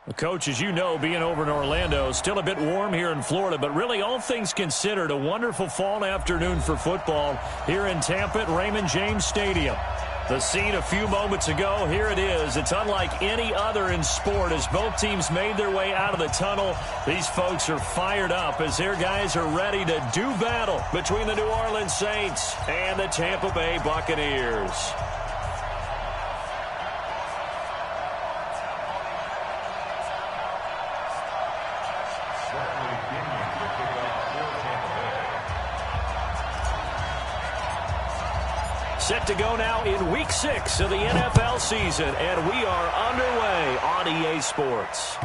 Well, Coach, as you know, being over in Orlando, still a bit warm here in Florida, but really all things considered, a wonderful fall afternoon for football here in Tampa at Raymond James Stadium. The scene a few moments ago, here it is. It's unlike any other in sport as both teams made their way out of the tunnel. These folks are fired up as their guys are ready to do battle between the New Orleans Saints and the Tampa Bay Buccaneers. Set to go now in Week 6 of the NFL season, and we are underway on EA Sports.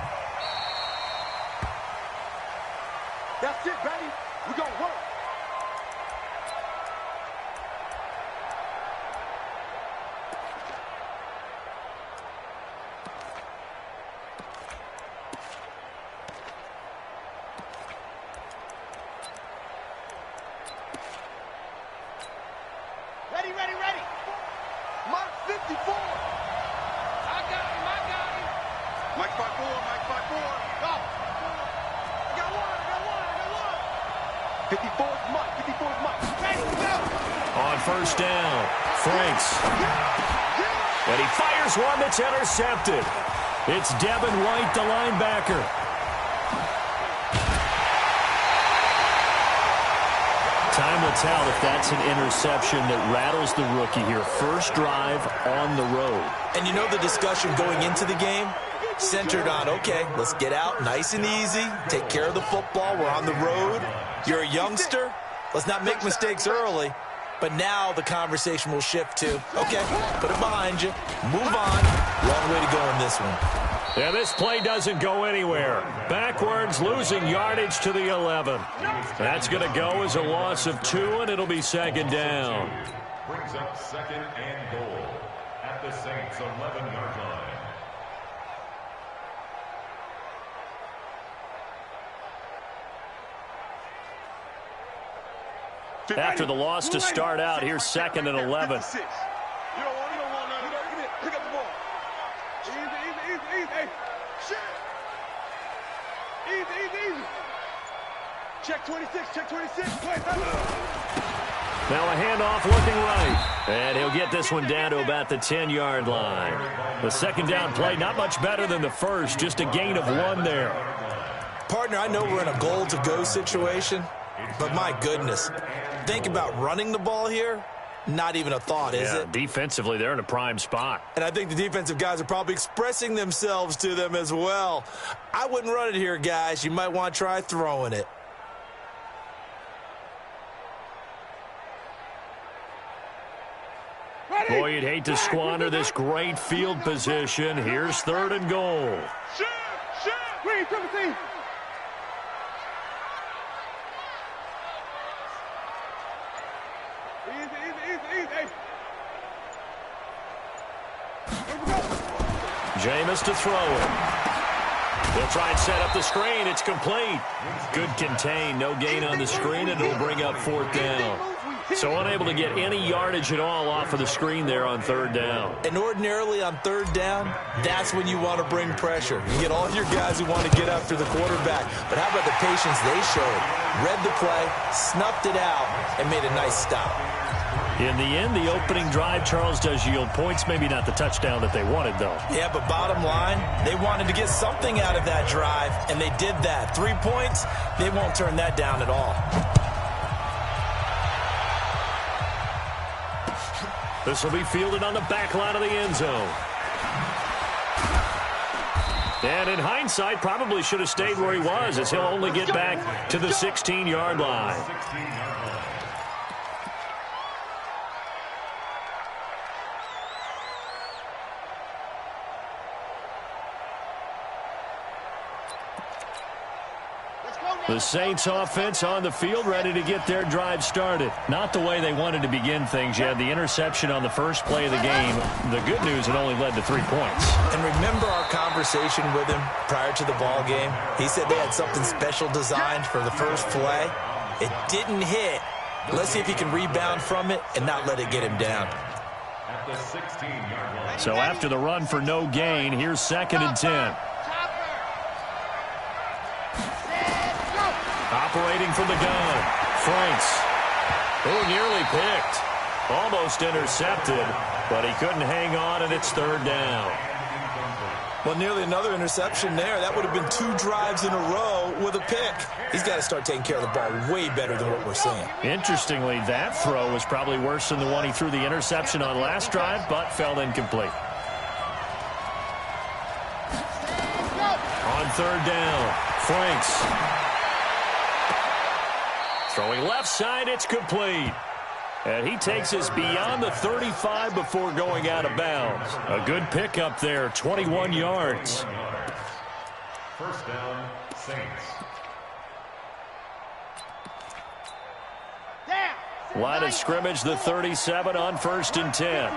That's it, baby. We're going to work. Ready. Mark 54. I got him. Mike 5-4. Go. I got one. 54's Mike. Ready, go. On first down, Franks. And he fires one that's intercepted. It's Devin White, the linebacker. Time will tell if that's an interception that rattles the rookie here. First drive on the road. And you know the discussion going into the game? Centered on, okay, let's get out nice and easy, take care of the football, we're on the road. You're a youngster, let's not make mistakes early. But now the conversation will shift to, okay, put it behind you, move on. Long way to go in this one. Yeah, this play doesn't go anywhere. Backwards, losing yardage to the 11. That's going to go as a loss of 2, and it'll be second down. Brings up second and goal at the Saints' 11-yard line. After the loss to start out, here's second and 11. You don't want none. Pick up the ball. Easy. Shit. Easy. Check 26. Now a handoff looking right. And he'll get this one down to about the 10-yard line. The second down play, not much better than the first, just a gain of 1 there. Partner, I know we're in a goal-to-go situation, but my goodness, think about running the ball here. Not even a thought, is it? Defensively, they're in a prime spot. And I think the defensive guys are probably expressing themselves to them as well. I wouldn't run it here, guys. You might want to try throwing it. Boy, you'd hate to squander this great field position. Here's third and goal. Shit. Green 17. Easy. Jameis to throw it. They'll try and set up the screen. It's complete. Good contain. No gain on the screen, and it'll bring up fourth down. So unable to get any yardage at all off of the screen there on third down. And ordinarily on third down, that's when you want to bring pressure. You get all your guys who want to get after the quarterback. But how about the patience they showed? Read the play, snuffed it out, and made a nice stop. In the end, the opening drive, Charles, does yield points. Maybe not the touchdown that they wanted, though. Yeah, but bottom line, they wanted to get something out of that drive, and they did that. 3 points, they won't turn that down at all. This will be fielded on the back line of the end zone. And in hindsight, probably should have stayed where he was, as he'll only get back to the 16-yard line. The Saints offense on the field, ready to get their drive started. Not the way they wanted to begin things. You had the interception on the first play of the game. The good news, it only led to 3 points. And remember our conversation with him prior to the ball game? He said they had something special designed for the first play. It didn't hit. Let's see if he can rebound from it and not let it get him down. So after the run for no gain, here's second and 10. Operating from the gun, Franks, who nearly picked. Almost intercepted, but he couldn't hang on, and it's third down. Well, nearly another interception there. That would have been 2 drives in a row with a pick. He's got to start taking care of the ball way better than what we're seeing. Interestingly, that throw was probably worse than the one he threw the interception on last drive, but fell incomplete. On third down, Franks. Throwing left side, it's complete. And he takes us beyond the 35 before going out of bounds. A good pickup there, 21 yards. First down, Saints. Line of scrimmage, the 37 on 1st and 10.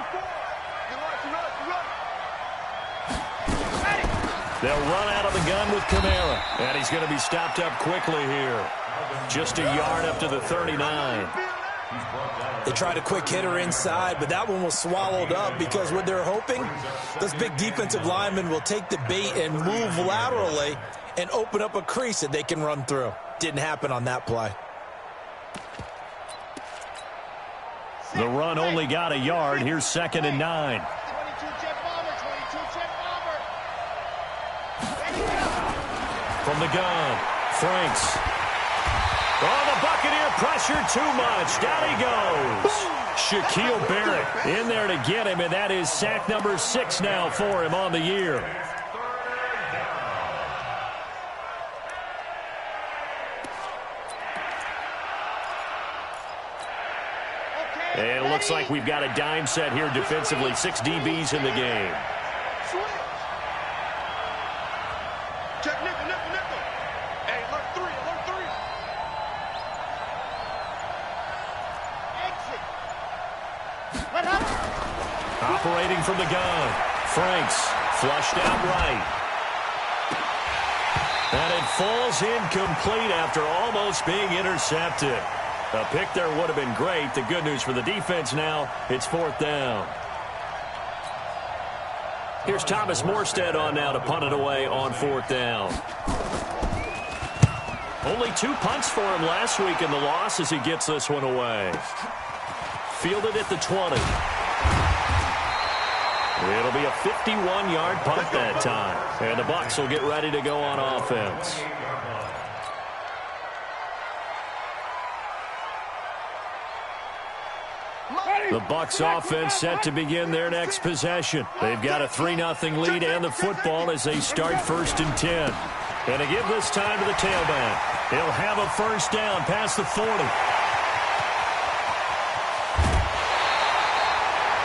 They'll run out of the gun with Kamara. And he's going to be stopped up quickly here. Just a yard up to the 39. They tried a quick hitter inside, but that one was swallowed up because what they're hoping, those big defensive linemen will take the bait and move laterally and open up a crease that they can run through. Didn't happen on that play. The run only got a yard. Here's 2nd and 9. From the gun, Franks. Oh, the Buccaneer pressure too much. Down he goes. Shaquille Barrett in there to get him, and that is sack number 6 now for him on the year. And it looks like we've got a dime set here defensively. 6 DBs in the game. Check nickel. Hey, alert 3. Operating from the gun, Franks flushed out right. And it falls incomplete after almost being intercepted. A pick there would have been great. The good news for the defense now, it's 4th down. Here's Thomas Morstead on now to punt it away on 4th down. Only 2 punts for him last week in the loss as he gets this one away. Fielded at the 20. It'll be a 51-yard punt that time. And the Bucs will get ready to go on offense. The Bucs offense set to begin their next possession. They've got a 3-0 lead and the football as they start 1st and 10. And to give this time to the tailback. He'll have a 1st down past the 40.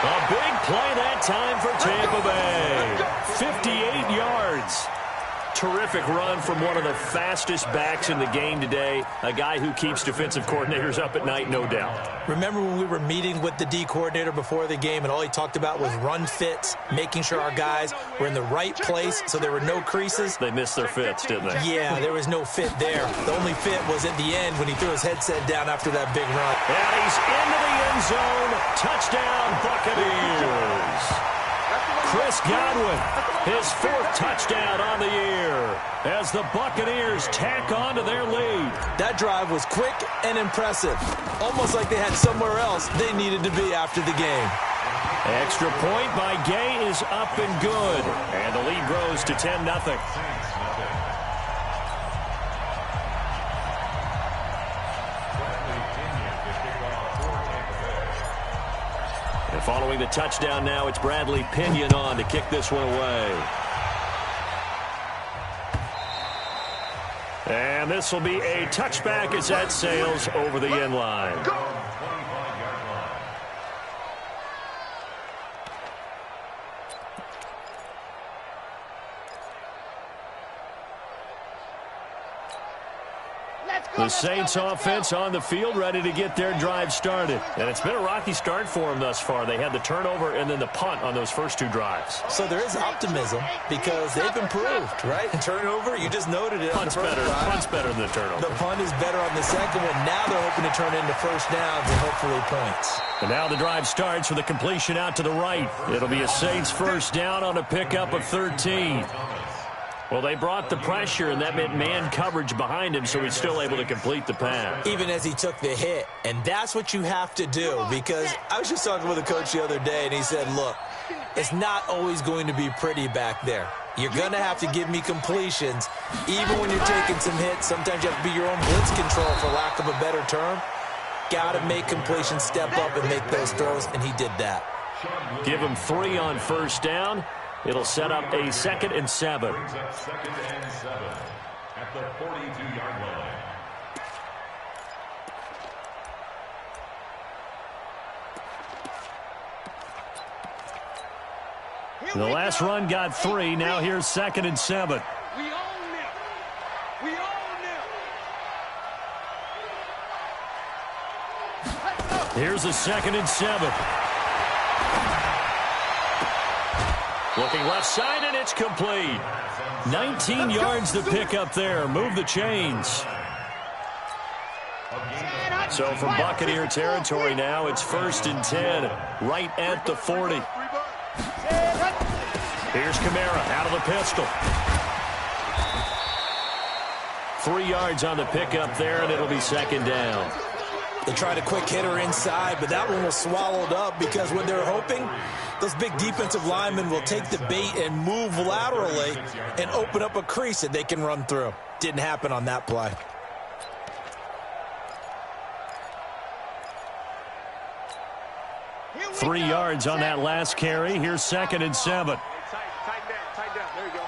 A big play that time for Tampa Bay. 58 yards. Terrific run from one of the fastest backs in the game today. A guy who keeps defensive coordinators up at night, no doubt. Remember when we were meeting with the D coordinator before the game and all he talked about was run fits, making sure our guys were in the right place so there were no creases? They missed their fits, didn't they? Yeah, there was no fit there. The only fit was at the end when he threw his headset down after that big run. And he's into the end zone. Touchdown, Buccaneers. Chris Godwin, his 4th touchdown on the year as the Buccaneers tack on to their lead. That drive was quick and impressive. Almost like they had somewhere else they needed to be after the game. Extra point by Gay is up and good. And the lead grows to 10-0. And following the touchdown now, it's Bradley Pinion on to kick this one away. And this will be a touchback as that sails over the end line. The Saints offense on the field ready to get their drive started. And it's been a rocky start for them thus far. They had the turnover and then the punt on those first 2 drives. So there is optimism because they've improved, right? Turnover, you just noted it. Punt's better. Punt's better than the turnover. The punt is better on the second one. Now they're hoping to turn into 1st downs and hopefully points. And now the drive starts with a completion out to the right. It'll be a Saints 1st down on a pickup of 13. Well, they brought the pressure, and that meant man coverage behind him, so he's still able to complete the pass. Even as he took the hit, and that's what you have to do, because I was just talking with a coach the other day, and he said, look, it's not always going to be pretty back there. You're going to have to give me completions. Even when you're taking some hits, sometimes you have to be your own blitz control, for lack of a better term. Got to make completions, step up, and make those throws, and he did that. Give him 3 on first down. It'll set up a 2nd and 7. Brings up 2nd and 7 at the 42-yard line. The last run got 3. Now here's 2nd and 7. We own them. We own them. Here's a 2nd and 7. Looking left side, and it's complete. 19 yards to pick up there. Move the chains. So from Buccaneer territory now, it's 1st and 10, right at the 40. Here's Kamara out of the pistol. 3 yards on the pickup there, and it'll be 2nd down. They tried a quick hitter inside, but that one was swallowed up because what they're hoping, those big defensive linemen will take the bait and move laterally and open up a crease that they can run through. Didn't happen on that play. Three yards on that last carry. Here's 2nd and 7. Tighten down. There you go.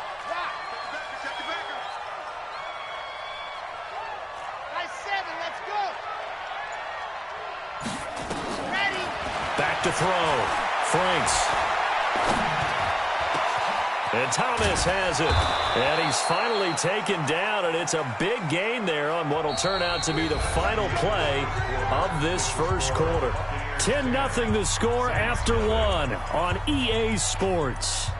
Check the back up. Nice 7. Let's go. Ready. Back to throw. Franks. And Thomas has it. And he's finally taken down, and it's a big gain there on what will turn out to be the final play of this first quarter. 10-0 the score after 1 on EA Sports.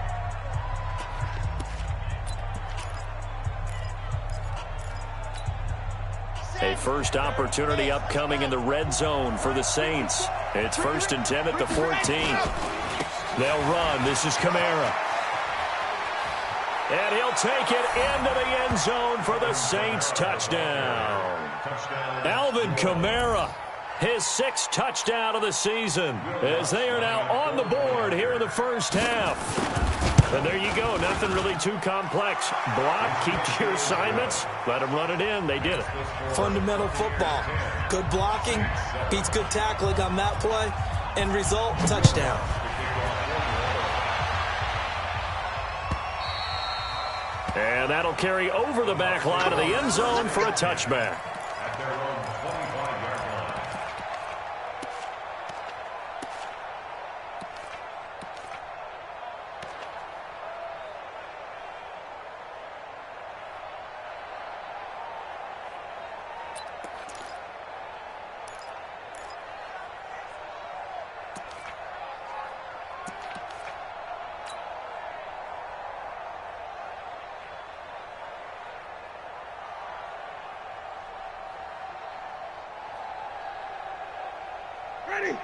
A first opportunity upcoming in the red zone for the Saints. It's 1st and 10 at the 14. They'll run. This is Kamara. And he'll take it into the end zone for the Saints touchdown. Alvin Kamara, his 6th touchdown of the season, as they are now on the board here in the first half. And there you go. Nothing really too complex. Block, keep to your assignments, let them run it in. They did it. Fundamental football. Good blocking, beats good tackling on that play, and result, touchdown. And that'll carry over the back line of the end zone for a touchback. At their own 25-yard line.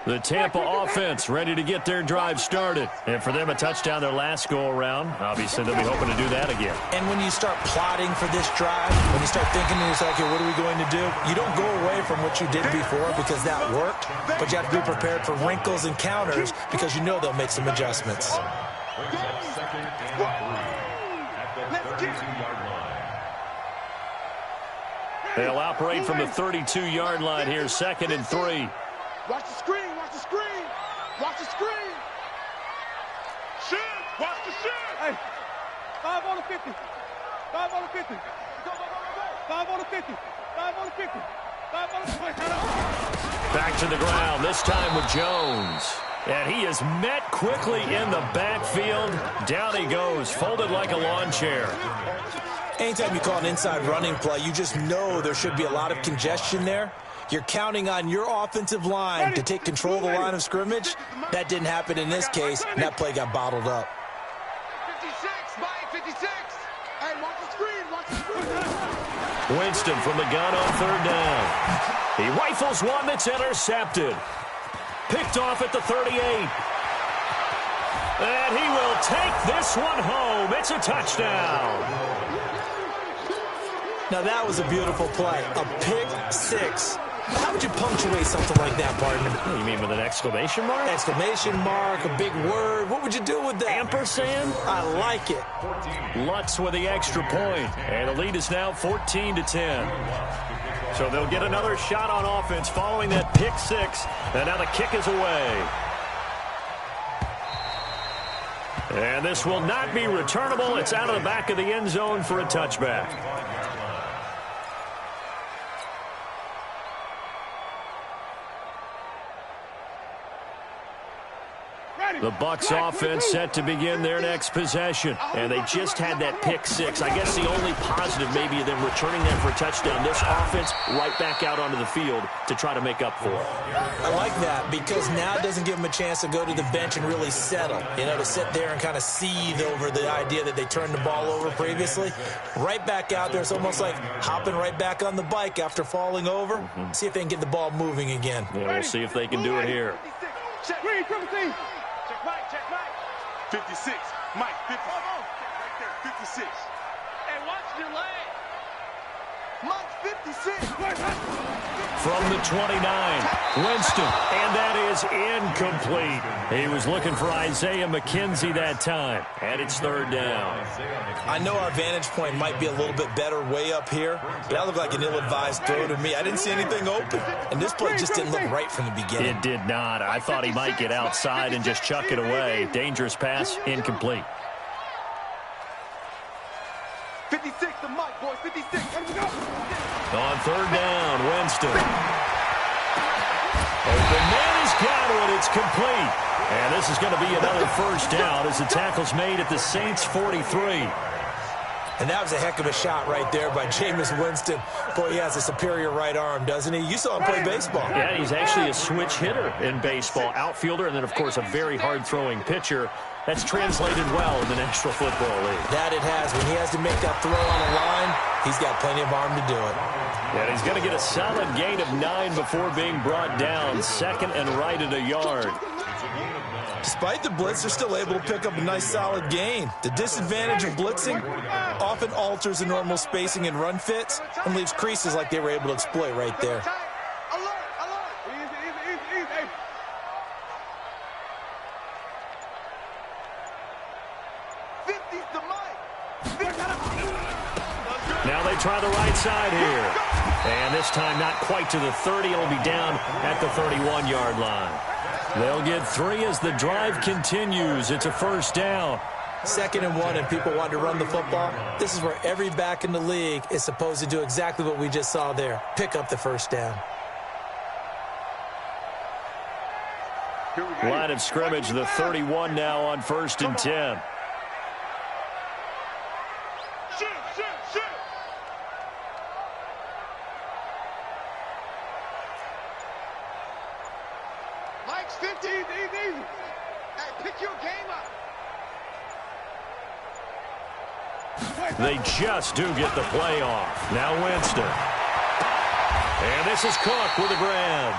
The Tampa offense ready to get their drive started. And for them, a touchdown their last go-around. Obviously, they'll be hoping to do that again. And when you start plotting for this drive, when you start thinking to yourself, okay, what are we going to do? You don't go away from what you did before because that worked, but you have to be prepared for wrinkles and counters because you know they'll make some adjustments. Brings up 2nd and 3 at the 32-yard line. They'll operate from the 32-yard line here, 2nd and 3. Watch the screen. Watch the screen. Watch the screen. Shoot. Watch the shoot. Hey. 5 on the 50. 5 on the 50. Go, go, go, go, go. 5 on the 50. 5 on the 50. 5 on the 50. Back to the ground, this time with Jones. And he is met quickly in the backfield. Down he goes, folded like a lawn chair. Anytime you call an inside running play, you just know there should be a lot of congestion there. You're counting on your offensive line to take control of the line of scrimmage. That didn't happen in this case, and that play got bottled up. 56, Mike, 56. Hey, watch the screen, watch the screen. Winston from the gun on 3rd down. He rifles one that's intercepted. Picked off at the 38. And he will will take this one home. It's a touchdown. Now that was a beautiful play, a pick six. How would you punctuate something like that, partner? You mean with an exclamation mark? Exclamation mark, a big word. What would you do with that? Ampersand? I like it. Lutz with the extra point. And the lead is now 14-10. So they'll get another shot on offense following that pick six. And now the kick is away. And this will not be returnable. It's out of the back of the end zone for a touchback. The Bucs offense set to begin their next possession. And they just had that pick six. I guess the only positive maybe of them returning that for a touchdown. This offense right back out onto the field to try to make up for it. I like that because now it doesn't give them a chance to go to the bench and really settle. You know, to sit there and kind of seethe over the idea that they turned the ball over previously. Right back out there. It's almost like hopping right back on the bike after falling over. See if they can get the ball moving again. Yeah, we'll see if they can do it here. Check Mike, check Mike. 56, Mike, 50. Right there, 56. Hey, watch your leg. Mike, 56. From the 29, Winston, and that is incomplete. He was looking for Isaiah McKenzie that time, and it's third down. I know our vantage point might be a little bit better way up here, but that looked like an ill-advised throw to me. I didn't see anything open, and this play just didn't look right from the beginning. It did not. I thought he might get outside and just chuck it away. Dangerous pass, incomplete. 56 to Mike, boys, 56. Let him go. On third down, Winston. The man has got it. It's complete. And this is going to be another first down as the tackle's made at the Saints' 43. And that was a heck of a shot right there by Jameis Winston. Boy, he has a superior right arm, doesn't he? You saw him play baseball. Yeah, he's actually a switch hitter in baseball. Outfielder, and then, of course, a very hard-throwing pitcher. That's translated well in the National Football League. That it has. When he has to make that throw on a line, he's got plenty of arm to do it. And he's going to get a solid gain of 9 before being brought down. Second and right at a yard. Despite the blitz, they're still able to pick up a nice solid gain. The disadvantage of blitzing often alters the normal spacing and run fits and leaves creases like they were able to exploit right there. Now they try the right side here. And this time not quite to the 30. It'll be down at the 31-yard line. They'll get 3 as the drive continues. It's a first down. 2nd and 1 and people want to run the football. This is where every back in the league is supposed to do exactly what we just saw there. Pick up the first down. Line of scrimmage, the 31 now on 1st and 10. Mike's 50. Easy. Hey, pick your game up. They just do get the play off. Now Winston. And this is Cook with a grab.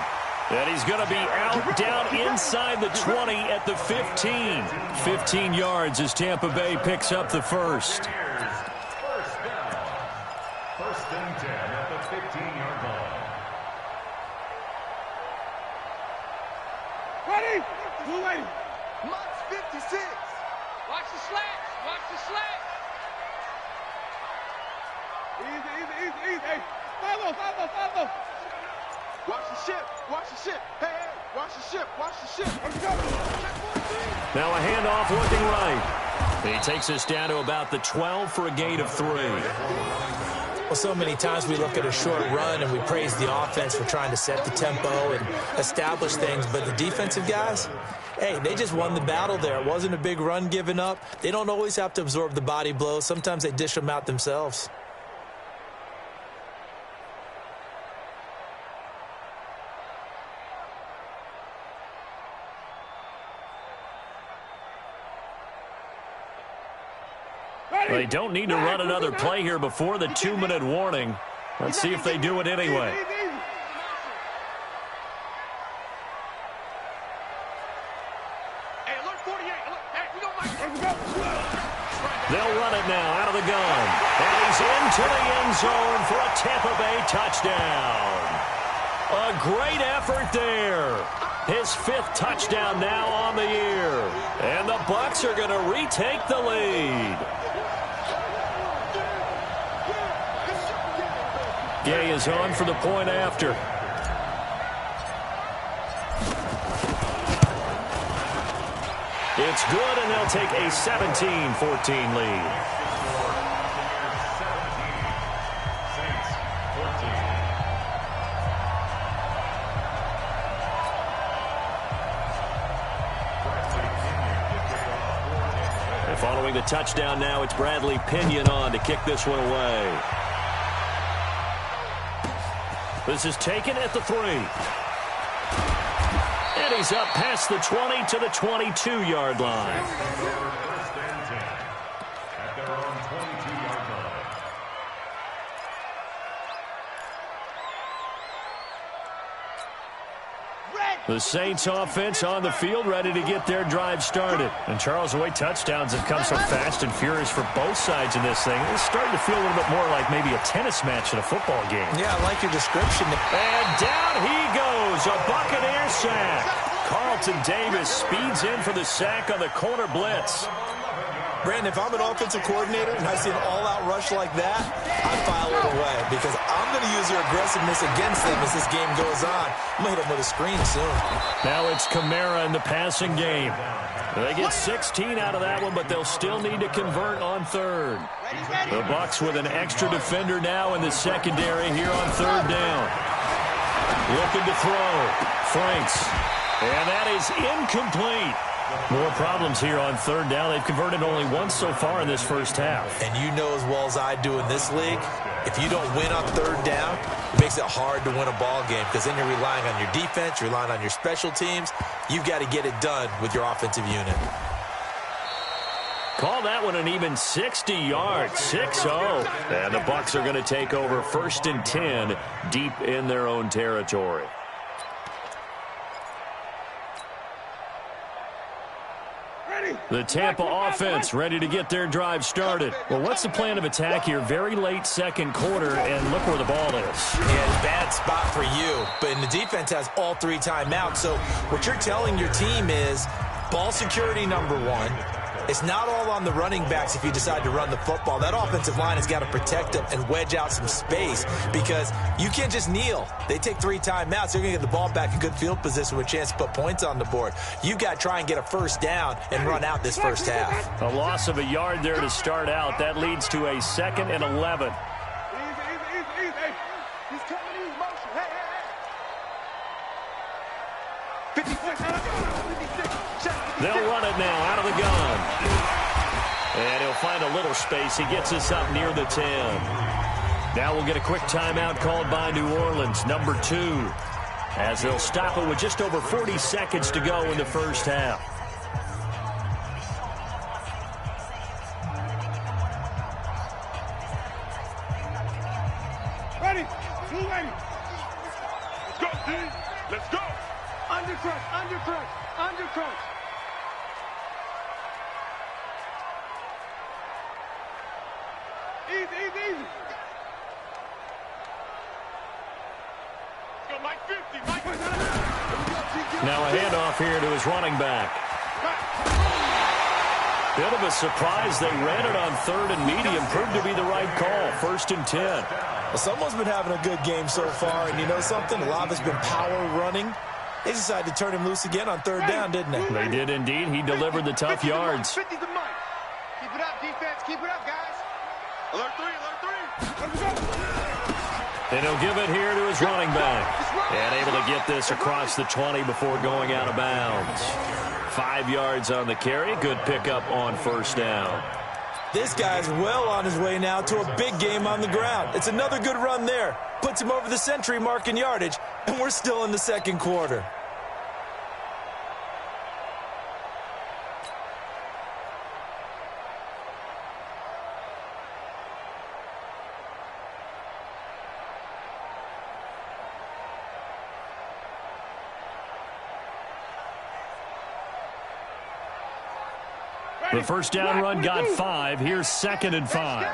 And he's going to be out down inside the 20 at the 15. 15 yards as Tampa Bay picks up the first. First down. 1st and 10 at the 15-yard line. Ready? Blue lady. Mike's 56. Watch the slats. Watch the slats. Easy. Hey, follow. Watch the ship. Hey, watch the ship. Let's go. Now a handoff looking right. He takes us down to about the 12 for a gain of 3. Well, so many times we look at a short run and we praise the offense for trying to set the tempo and establish things, but the defensive guys, hey, they just won the battle there. It wasn't a big run given up. They don't always have to absorb the body blows. Sometimes they dish them out themselves. They don't need to run another play here before the 2-minute warning. Let's see if they do it anyway. Hey, alert 48. Hey, we got Mike. They'll run it now out of the gun. And he's into the end zone for a Tampa Bay touchdown. A great effort there. His 5th touchdown now on the year. And the Bucs are going to retake the lead. Gay is on for the point after. It's good, and they'll take a 17-14 lead. And following the touchdown now, it's Bradley Pinion on to kick this one away. This is taken at the 3. And he's up past the 20 to the 22-yard line. First and 10 at their own 22-yard line. The Saints offense on the field, ready to get their drive started. And Charles, the way touchdowns have come so fast and furious for both sides in this thing, it's starting to feel a little bit more like maybe a tennis match in a football game. Yeah, I like your description. And down he goes, a Buccaneer sack. Carlton Davis speeds in for the sack on the corner blitz. Brandon, if I'm an offensive coordinator and I see an all-out rush like that, I file it away because I'm going to use your aggressiveness against them as this game goes on. I'm going to hit them with a screen soon. Now it's Kamara in the passing game. They get 16 out of that one, but they'll still need to convert on 3rd. The Bucs with an extra defender now in the secondary here on 3rd down. Looking to throw. Franks. And that is incomplete. More problems here on 3rd down. They've converted only once so far in this first half. And you know as well as I do in this league, if you don't win on 3rd down, it makes it hard to win a ball game because then you're relying on your defense, you're relying on your special teams. You've got to get it done with your offensive unit. Call that one an even 60 yards, 6-0. And the Bucs are going to take over 1st and 10 deep in their own territory. The Tampa offense ready to get their drive started. Well, what's the plan of attack here? Very late 2nd quarter, and look where the ball is. Yeah, bad spot for you. But the defense has all 3 timeouts. So what you're telling your team is ball security #1. It's not all on the running backs if you decide to run the football. That offensive line has got to protect them and wedge out some space because you can't just kneel. They take 3 timeouts. They're going to get the ball back in good field position with a chance to put points on the board. You've got to try and get a 1st down and run out this first half. A loss of a yard there to start out. That leads to a 2nd and 11. Easy. Hey, he's coming in motion. Hey. 56. They'll run it now out of the gun. And he'll find a little space. He gets us up near the 10. Now we'll get a quick timeout called by New Orleans, #2, as they'll stop it with just over 40 seconds to go in the first half. Ready. Let's go, D. Let's go. Under crunch. Easy. Go, Mike 50. Now a handoff here to his running back. Bit of a surprise. They ran it on 3rd and medium. Proved to be the right call. 1st and 10. Well, someone's been having a good game so far, and you know something? A lot of it's been power running. They decided to turn him loose again on 3rd down, didn't they? They did indeed. He delivered the tough yards. 50's the mic. Keep it up, defense. Keep it up, guys. Alert 3. And he'll give it here to his running back. And able to get this across the 20 before going out of bounds. 5 yards on the carry. Good pickup on 1st down. This guy's well on his way now to a big game on the ground. It's another good run there. Puts him over the century mark in yardage, and we're still in the 2nd quarter. The first down run got 5. Here's 2nd and 5.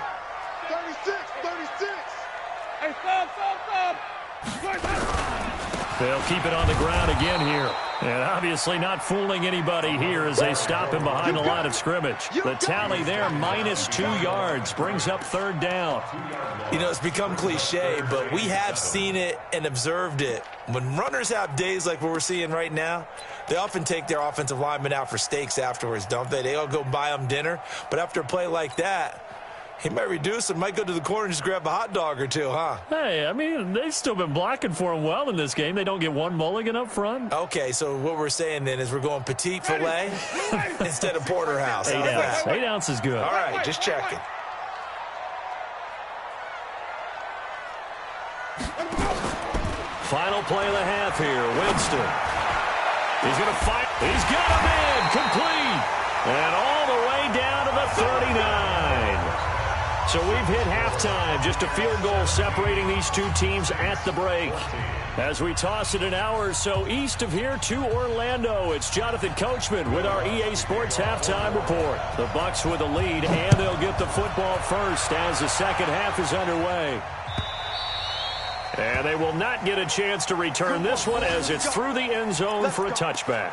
36. Hey, stop. They'll keep it on the ground again here. And obviously not fooling anybody here as they stop him behind the line of scrimmage. The tally there, -2 yards, brings up 3rd down. You know, it's become cliche, but we have seen it and observed it. When runners have days like what we're seeing right now, they often take their offensive linemen out for steaks afterwards, don't they? They all go buy them dinner. But after a play like that, he might reduce and might go to the corner and just grab a hot dog or two, huh? Hey, I mean, they've still been blocking for him well in this game. They don't get one mulligan up front. Okay, so what we're saying then is we're going petite filet instead of porterhouse. 8 ounce. 8 ounce is good. All right, just checking. Final play of the half here. Winston. He's going to fight. He's got him in. Complete. And all the way down to the 39. So we've hit halftime. Just a field goal separating these two teams at the break. As we toss it an hour or so east of here to Orlando, it's Jonathan Coachman with our EA Sports Halftime Report. The Bucs with a lead, and they'll get the football first as the second half is underway. And they will not get a chance to return this one as it's through the end zone for a touchback.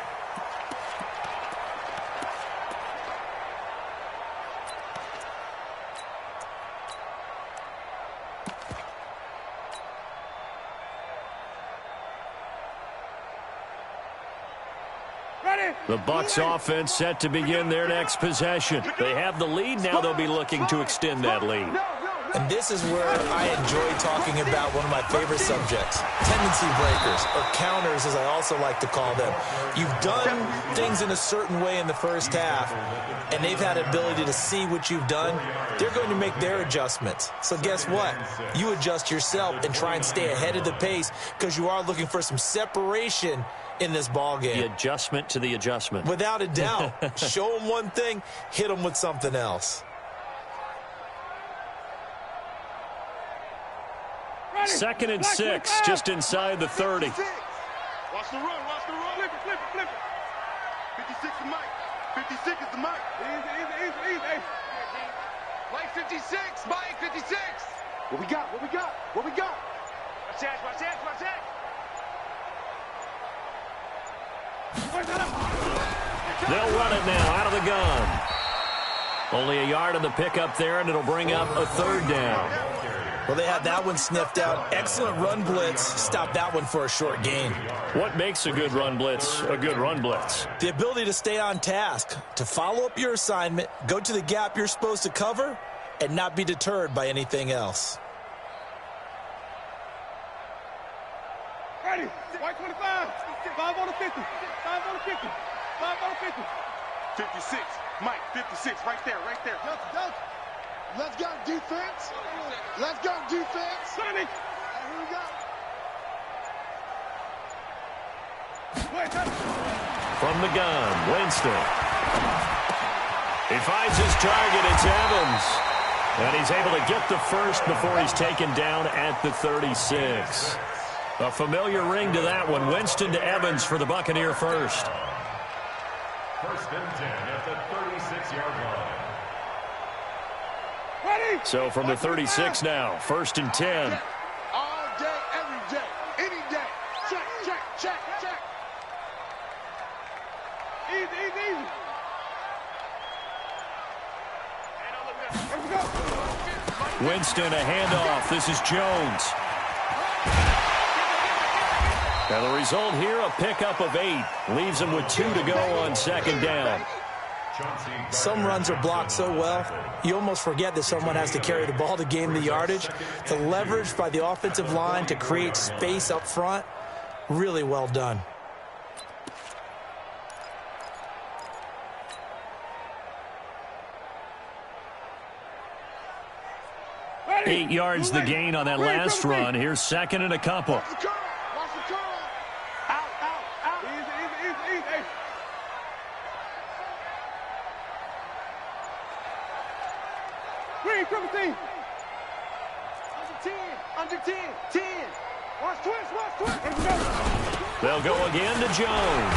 The Bucs offense set to begin their next possession. They have the lead. Now they'll be looking to extend that lead. And this is where I enjoy talking about one of my favorite subjects, tendency breakers, or counters as I also like to call them. You've done things in a certain way in the first half, and they've had ability to see what you've done. They're going to make their adjustments. So guess what? You adjust yourself and try and stay ahead of the pace because you are looking for some separation in this ball game. The adjustment to the adjustment. Without a doubt. Show them one thing, hit them with something else. 2nd and 6, just inside the 30. Watch the run. Flip it. 56 is Mike. 56 is the Mike. Easy. Mike 56. Mike 56. What we got? Watch that. They'll run it now out of the gun. Only a yard on the pickup there, and it'll bring up a 3rd down. Well, they had that one sniffed out. Excellent run blitz. Stop that one for a short gain. What makes a good run blitz a good run blitz? The ability to stay on task, to follow up your assignment, go to the gap you're supposed to cover, and not be deterred by anything else. Ready. White 25. 5 on the 50. 56. Mike, 56. Right there. Let's go defense. Sonny. Here we go. From the gun, Winston. He finds his target. It's Evans. And he's able to get the first before he's taken down at the 36. A familiar ring to that one. Winston to Evans for the Buccaneer first. 1st and 10 at the 36-yard line. Ready? So from the 36 now, 1st and 10. All day, every day, any day. Check. Easy. Here we go. Winston, a handoff. This is Jones. And the result here, a pickup of 8. Leaves him with 2 to go on 2nd down. Some runs are blocked so well, you almost forget that someone has to carry the ball to gain the yardage. The leverage by the offensive line to create space up front, really well done. Ready? 8 yards the gain on that last run. Here's 2nd and a couple. Watch the curl. Out. Easy. Green, triple team. Under 10. Watch twist. They'll go again to Jones.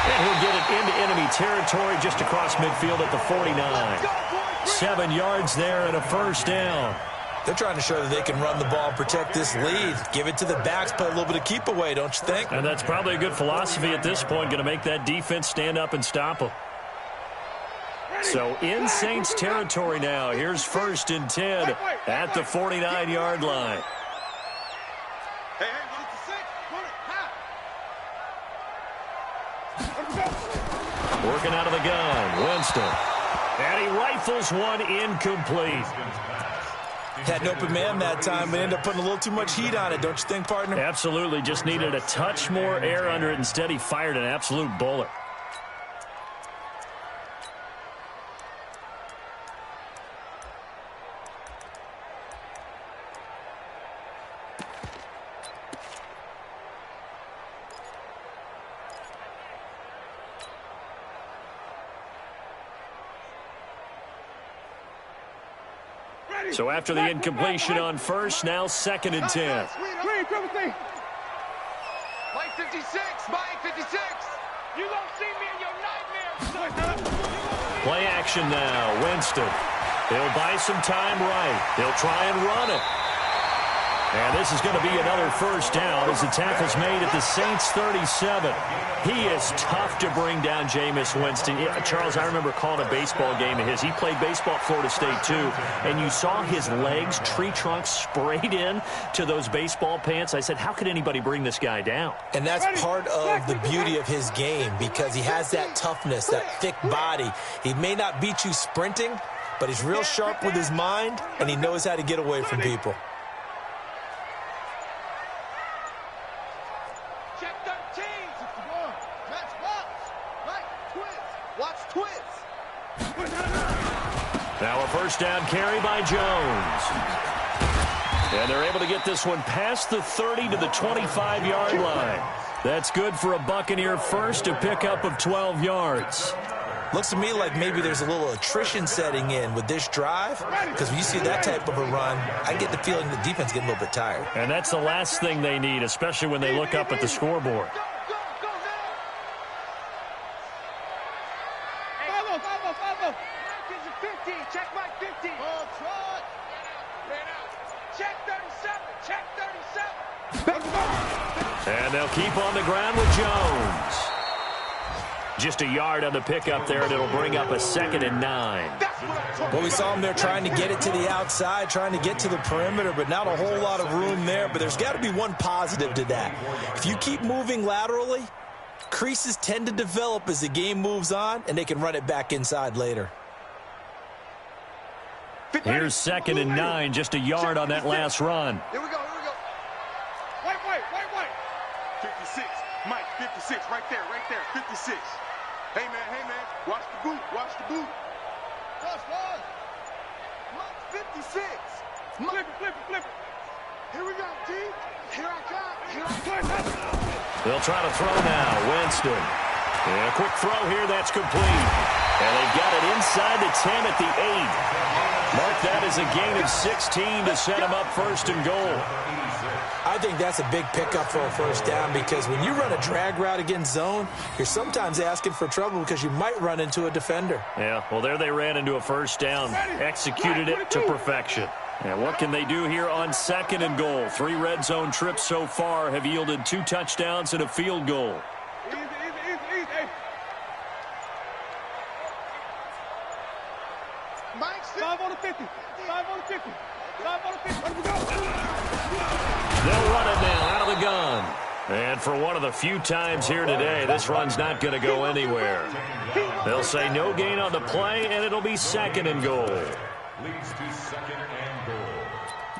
And he'll get it into enemy territory just across midfield at the 49. 7 yards there and a first down. They're trying to show that they can run the ball and protect this lead. Give it to the backs, play a little bit of keep away, don't you think? And that's probably a good philosophy at this point, going to make that defense stand up and stop them. So in Saints territory now. Here's 1st and 10 at the 49-yard line. Hey, get it to 6. Working out of the gun, Winston. And he rifles one incomplete. Had an open man that time, but ended up putting a little too much heat on it, don't you think, partner? Absolutely. Just needed a touch more air under it. Instead, he fired an absolute bullet. So after the incompletion on first, now 2nd and 10. Mike 56, Mike 56. You don't see me in your nightmares. Play action now, Winston. He'll buy some time right. He'll try and run it. And this is going to be another first down as the tackle's made at the Saints 37. He is tough to bring down, Jameis Winston. Yeah, Charles, I remember calling a baseball game of his. He played baseball at Florida State, too. And you saw his legs, tree trunks sprayed in to those baseball pants. I said, how could anybody bring this guy down? And that's part of the beauty of his game because he has that toughness, that thick body. He may not beat you sprinting, but he's real sharp with his mind, and he knows how to get away from people. Now a first down carry by Jones. And they're able to get this one past the 30 to the 25-yard line. That's good for a Buccaneer first, a pickup of 12 yards. Looks to me like maybe there's a little attrition setting in with this drive, because when you see that type of a run, I get the feeling the defense getting a little bit tired. And that's the last thing they need, especially when they look up at the scoreboard. Check my 50. Oh, try. Check 37. Check 37. And they'll keep on the ground with Jones. Just a yard on the pickup there, and it'll bring up a 2nd and 9. Well, we saw him there trying to get it to the outside, trying to get to the perimeter, but not a whole lot of room there. But there's got to be one positive to that. If you keep moving laterally, creases tend to develop as the game moves on, and they can run it back inside later. Here's 2nd and 9, just a yard on that last run. Here we go. Wait. 56. Mike, 56, right there, 56. Hey, man, watch the boot. Watch. Mike, 56. Flip it. Here we go, D. Here I come. They'll try to throw now, Winston. And a quick throw here, that's complete. And they've got it inside the 10 at the 8. Mark that as a gain of 16 to set them up 1st and goal. I think that's a big pickup for a first down because when you run a drag route against zone, you're sometimes asking for trouble because you might run into a defender. Yeah, well, there they ran into a first down, executed it to perfection. And what can they do here on 2nd and goal? 3 red zone trips so far have yielded 2 touchdowns and a field goal. Easy. Mike, 5 on the 50. They'll run it now out of the gun. And for one of the few times here today, this run's not going to go anywhere. They'll say no gain on the play, and it'll be 2nd and goal. Leads to 2nd and goal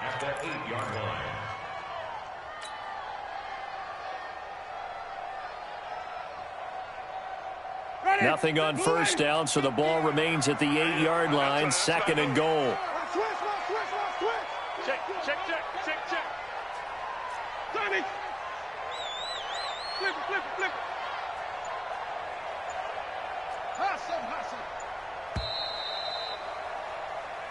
at the 8-yard line. Nothing on first down, so the ball remains at the 8-yard line, 2nd and goal. Check. Tommy. Flip it. Hustle.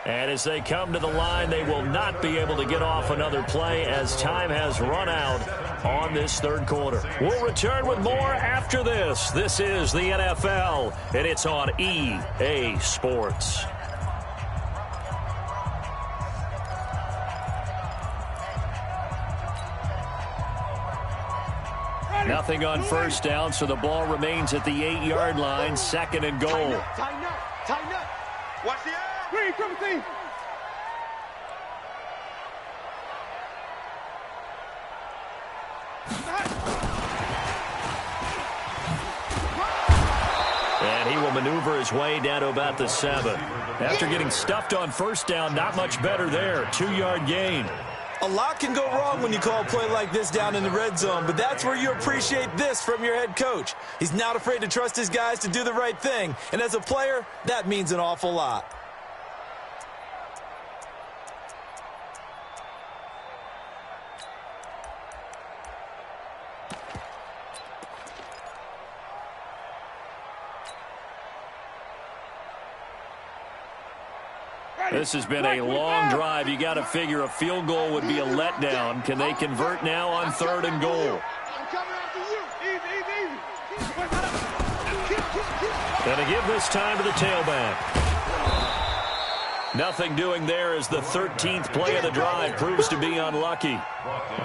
And as they come to the line, they will not be able to get off another play as time has run out on this third quarter. We'll return with more after this. This is the NFL, and it's on EA Sports. Nothing on first down, so the ball remains at the 8-yard line, 2nd and goal. Tighten up, tighten up. Watch the eye. Green, triple team. And he will maneuver his way down to about the 7. After getting stuffed on first down, not much better there. 2-yard gain. A lot can go wrong when you call a play like this down in the red zone, but that's where you appreciate this from your head coach. He's not afraid to trust his guys to do the right thing, and as a player, that means an awful lot. This has been a long drive. You got to figure a field goal would be a letdown. Can they convert now on 3rd and goal? Going to give this time to the tailback. Nothing doing there as the 13th play of the drive proves to be unlucky.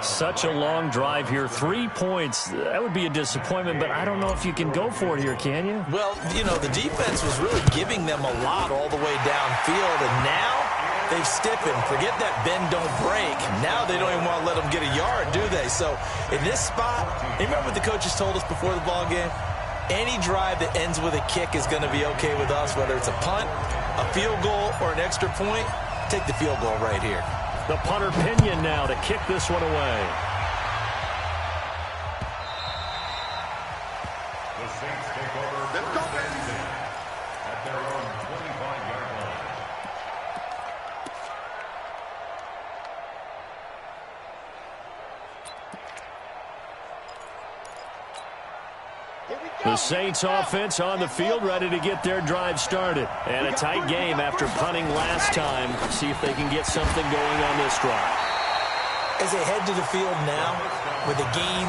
Such a long drive here. 3 points. That would be a disappointment, but I don't know if you can go for it here, can you? Well, you know, the defense was really giving them a lot all the way downfield, and now they've stiffened. Forget that bend, don't break. Now they don't even want to let them get a yard, do they? So in this spot, you remember what the coaches told us before the ball game? Any drive that ends with a kick is going to be okay with us, whether it's a punt, a field goal, or an extra point. Take the field goal right here. The punter Pinion now to kick this one away. The Saints take over at their own 25-yard line. The Saints offense on the field, ready to get their drive started. And a tight game after punting last time. See if they can get something going on this drive. As they head to the field now, with the game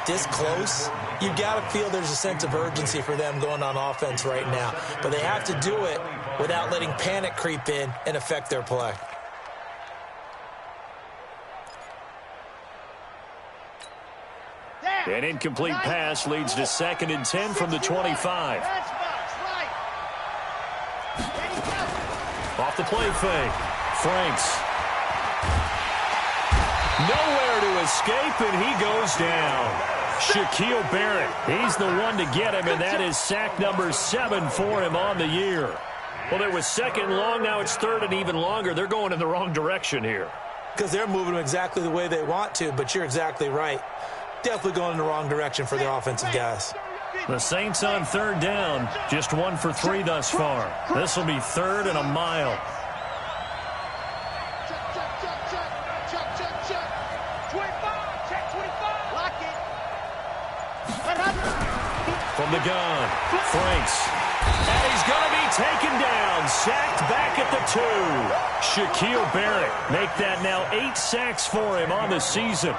this close, you've got to feel there's a sense of urgency for them going on offense right now. But they have to do it without letting panic creep in and affect their play. An incomplete pass leads to 2nd and 10 from the 25. Off the play fake. Franks. Nowhere to escape, and he goes down. Shaquille Barrett, he's the one to get him, and that is sack number 7 for him on the year. Well, there was 2nd long, now it's 3rd and even longer. They're going in the wrong direction here. Because they're moving them exactly the way they want to, but you're exactly right. Definitely going in the wrong direction for the offensive guys. The Saints on 3rd down, just 1 for 3 thus far. This will be 3rd and a mile. From the gun, Franks. And he's going to be taken down, sacked back at the 2. Shaquille Barrett make that now 8 sacks for him on the season.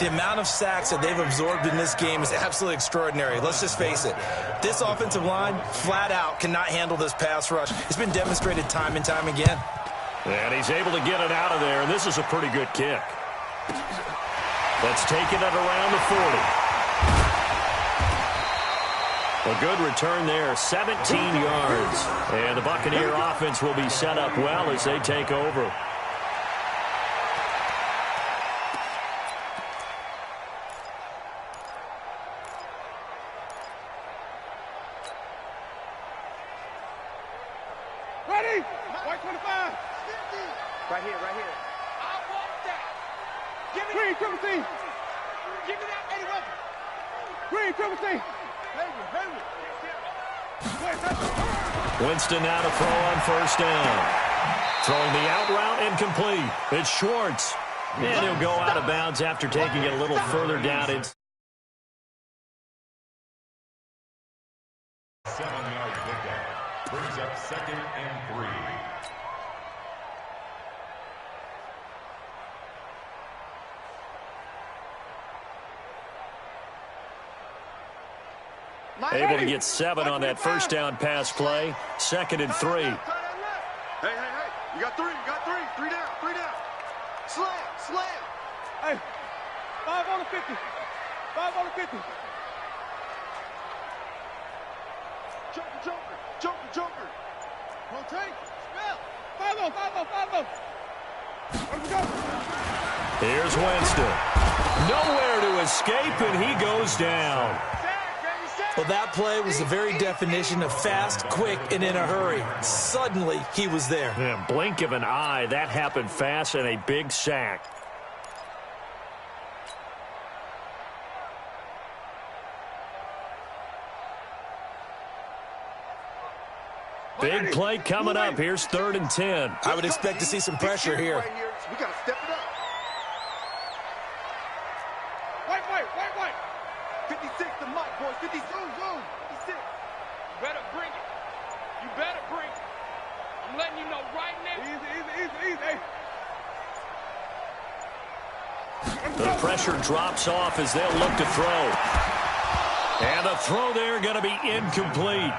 The amount of sacks that they've absorbed in this game is absolutely extraordinary. Let's just face it. This offensive line, flat out, cannot handle this pass rush. It's been demonstrated time and time again. And he's able to get it out of there, and this is a pretty good kick. That's taken it around the 40. A good return there, 17 yards. And the Buccaneer offense will be set up well as they take over. Ready? White 25. Right here, right here. I want that. Give me Green, triple team. Give me that, Eddie Weapon. Green, triple team. Winston now to throw on first down. Throwing the out route incomplete. It's Schwartz. And he'll go out of bounds after taking it a little further down. It's 7-yard pickup. Brings up 2nd and 3. Able to get 7 on that first down pass play. 2nd and 3. Hey, you got 3, you got 3. 3 down, 3 down. Slam. Hey, 5 on the 50. 5 on the 50. Joker. Rotate. Spell. 5 on. Let's go. Here's Winston. Nowhere to escape, and he goes down. Well, that play was the very definition of fast, quick, and in a hurry. Suddenly, he was there. Yeah, blink of an eye, that happened fast, and a big sack. Big play coming up. Here's 3rd and 10. I would expect to see some pressure here. We got to step it up. White. 56 to Mike, boys. 50 zoom. 56. You better bring it. I'm letting you know right now. Easy. The pressure drops off as they'll look to throw. And the throw there going to be incomplete.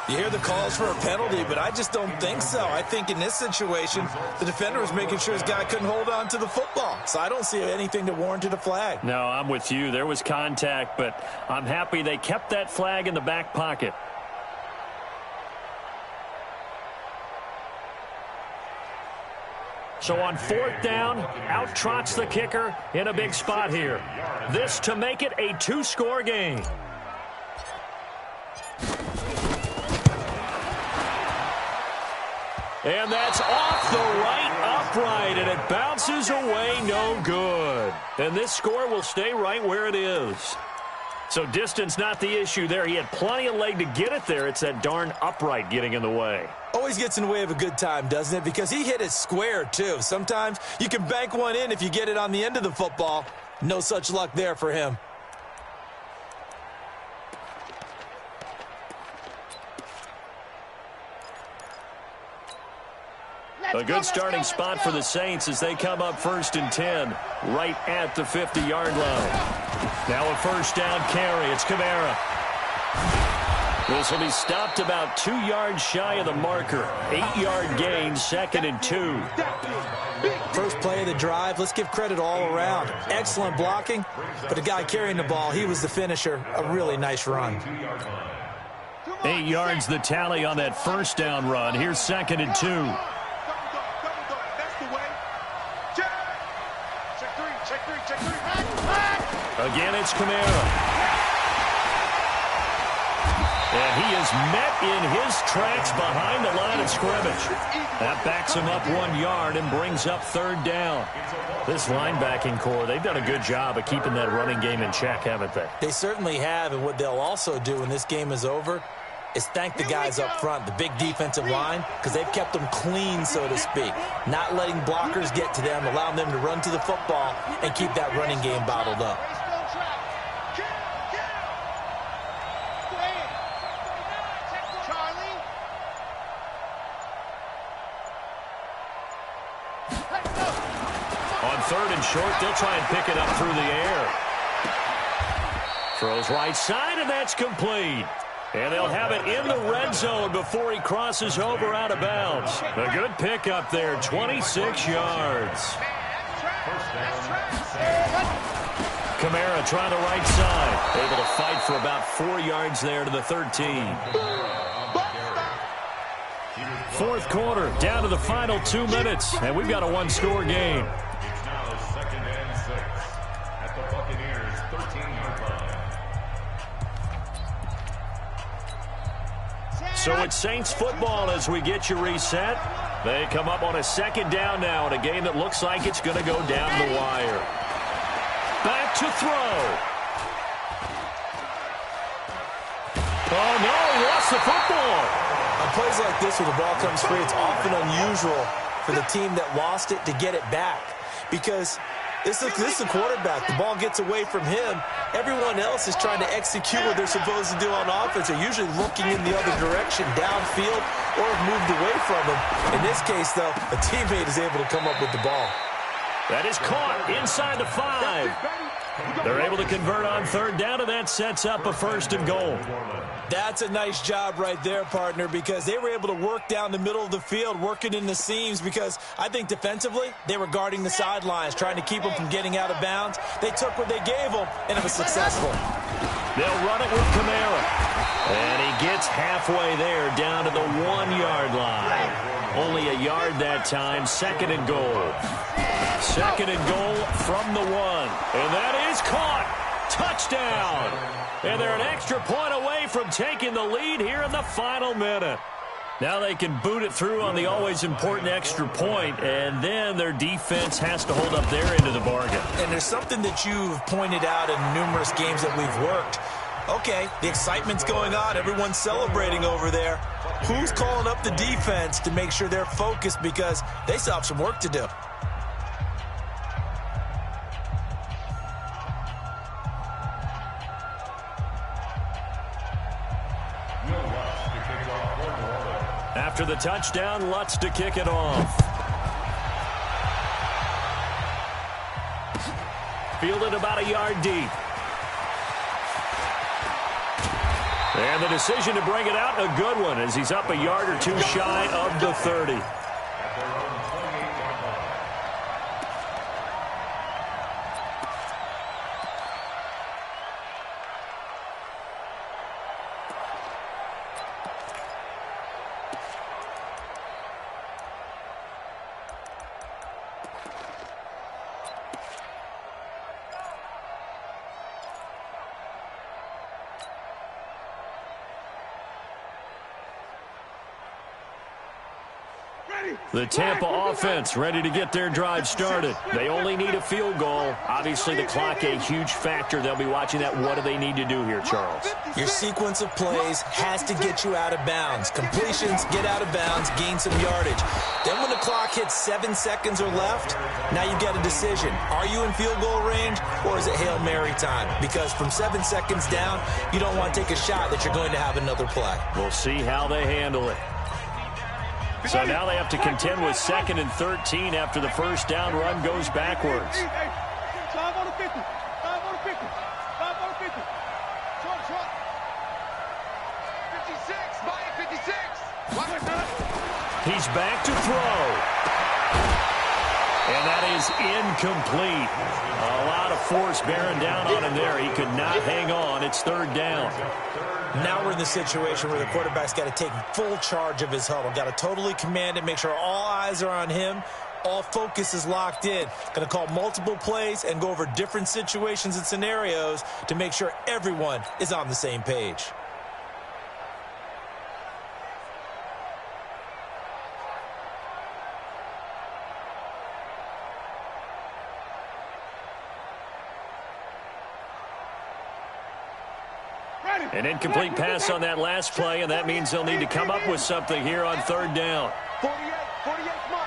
You hear the calls for a penalty, but I just don't think so. I think in this situation, the defender was making sure his guy couldn't hold on to the football. So I don't see anything that warranted a flag. No, I'm with you. There was contact, but I'm happy they kept that flag in the back pocket. So on 4th down, out trots the kicker in a big spot here. This to make it a 2-score game. And that's off the right upright, and it bounces away no good. And this score will stay right where it is. So distance not the issue there. He had plenty of leg to get it there. It's that darn upright getting in the way. Always gets in the way of a good time, doesn't it? Because he hit it square, too. Sometimes you can bank one in if you get it on the end of the football. No such luck there for him. A good starting spot for the Saints as they come up 1st and 10, right at the 50-yard line. Now a 1st down carry. It's Kamara. This will be stopped about 2 yards shy of the marker. 8-yard gain, 2nd and 2. First play of the drive. Let's give credit all around. Excellent blocking, but the guy carrying the ball, he was the finisher. A really nice run. 8 yards the tally on that 1st down run. Here's 2nd and 2. Again, it's Kamara. And he is met in his tracks behind the line of scrimmage. That backs him up 1 yard and brings up 3rd down. This linebacking core, they've done a good job of keeping that running game in check, haven't they? They certainly have, and what they'll also do when this game is over is thank the guys up front, the big defensive line, because they've kept them clean, so to speak. Not letting blockers get to them, allowing them to run to the football and keep that running game bottled up. On 3rd and short, they'll try and pick it up through the air. Throws right side, and that's complete. And they'll have it in the red zone before he crosses over out of bounds. A good pickup there, 26 yards. Kamara trying the right side. Able to fight for about 4 yards there to the 13. 4th quarter, down to the final 2 minutes, and we've got a 1-score game. It's now 2nd and 6 at the Buccaneers' 13-yard line. So it's Saints football as we get you reset. They come up on a 2nd down now in a game that looks like it's going to go down the wire. Back to throw. Oh, no, he lost the football. On plays like this where the ball comes free, it's often unusual for the team that lost it to get it back. Because this is the quarterback. The ball gets away from him. Everyone else is trying to execute what they're supposed to do on offense. They're usually looking in the other direction, downfield, or have moved away from him. In this case, though, a teammate is able to come up with the ball. That is caught inside the 5. They're able to convert on third down, and that sets up a 1st and goal. That's a nice job right there, partner, because they were able to work down the middle of the field, working in the seams, because I think defensively they were guarding the sidelines, trying to keep them from getting out of bounds. They took what they gave them, and it was successful. They'll run it with Kamara. And he gets halfway there, down to the 1-yard line. Only a yard that time, 2nd and goal. 2nd and goal from the 1. And that is caught. Touchdown. And they're an extra point away from taking the lead here in the final minute. Now they can boot it through on the always important extra point, and then their defense has to hold up their end of the bargain. And there's something that you've pointed out in numerous games that we've worked. Okay, the excitement's going on. Everyone's celebrating over there. Who's calling up the defense to make sure they're focused, because they still have some work to do? After the touchdown, Lutz to kick it off. Fielded about a yard deep. And the decision to bring it out, a good one, as he's up a yard or two shy of the 30. The Tampa offense ready to get their drive started. They only need a field goal. Obviously, the clock a huge factor. They'll be watching that. What do they need to do here, Charles? Your sequence of plays has to get you out of bounds. Completions, get out of bounds, gain some yardage. Then when the clock hits 7 seconds or left, now you get a decision. Are you in field goal range, or is it Hail Mary time? Because from 7 seconds down, you don't want to take a shot that you're going to have another play. We'll see how they handle it. So now they have to contend with 2nd and 13 after the first down run goes backwards. 5 on the 50. 5 on the 50. 5 on the 50. Short. 56. Buy it, 56. He's back to throw. And that is incomplete. A lot of force bearing down on him there. He could not hang on. It's 3rd down. Now we're in the situation where the quarterback's got to take full charge of his huddle. Got to totally command it, make sure all eyes are on him. All focus is locked in. Going to call multiple plays and go over different situations and scenarios to make sure everyone is on the same page. An incomplete pass on that last play, and that means they'll need to come up with something here on 3rd down. 48, come on.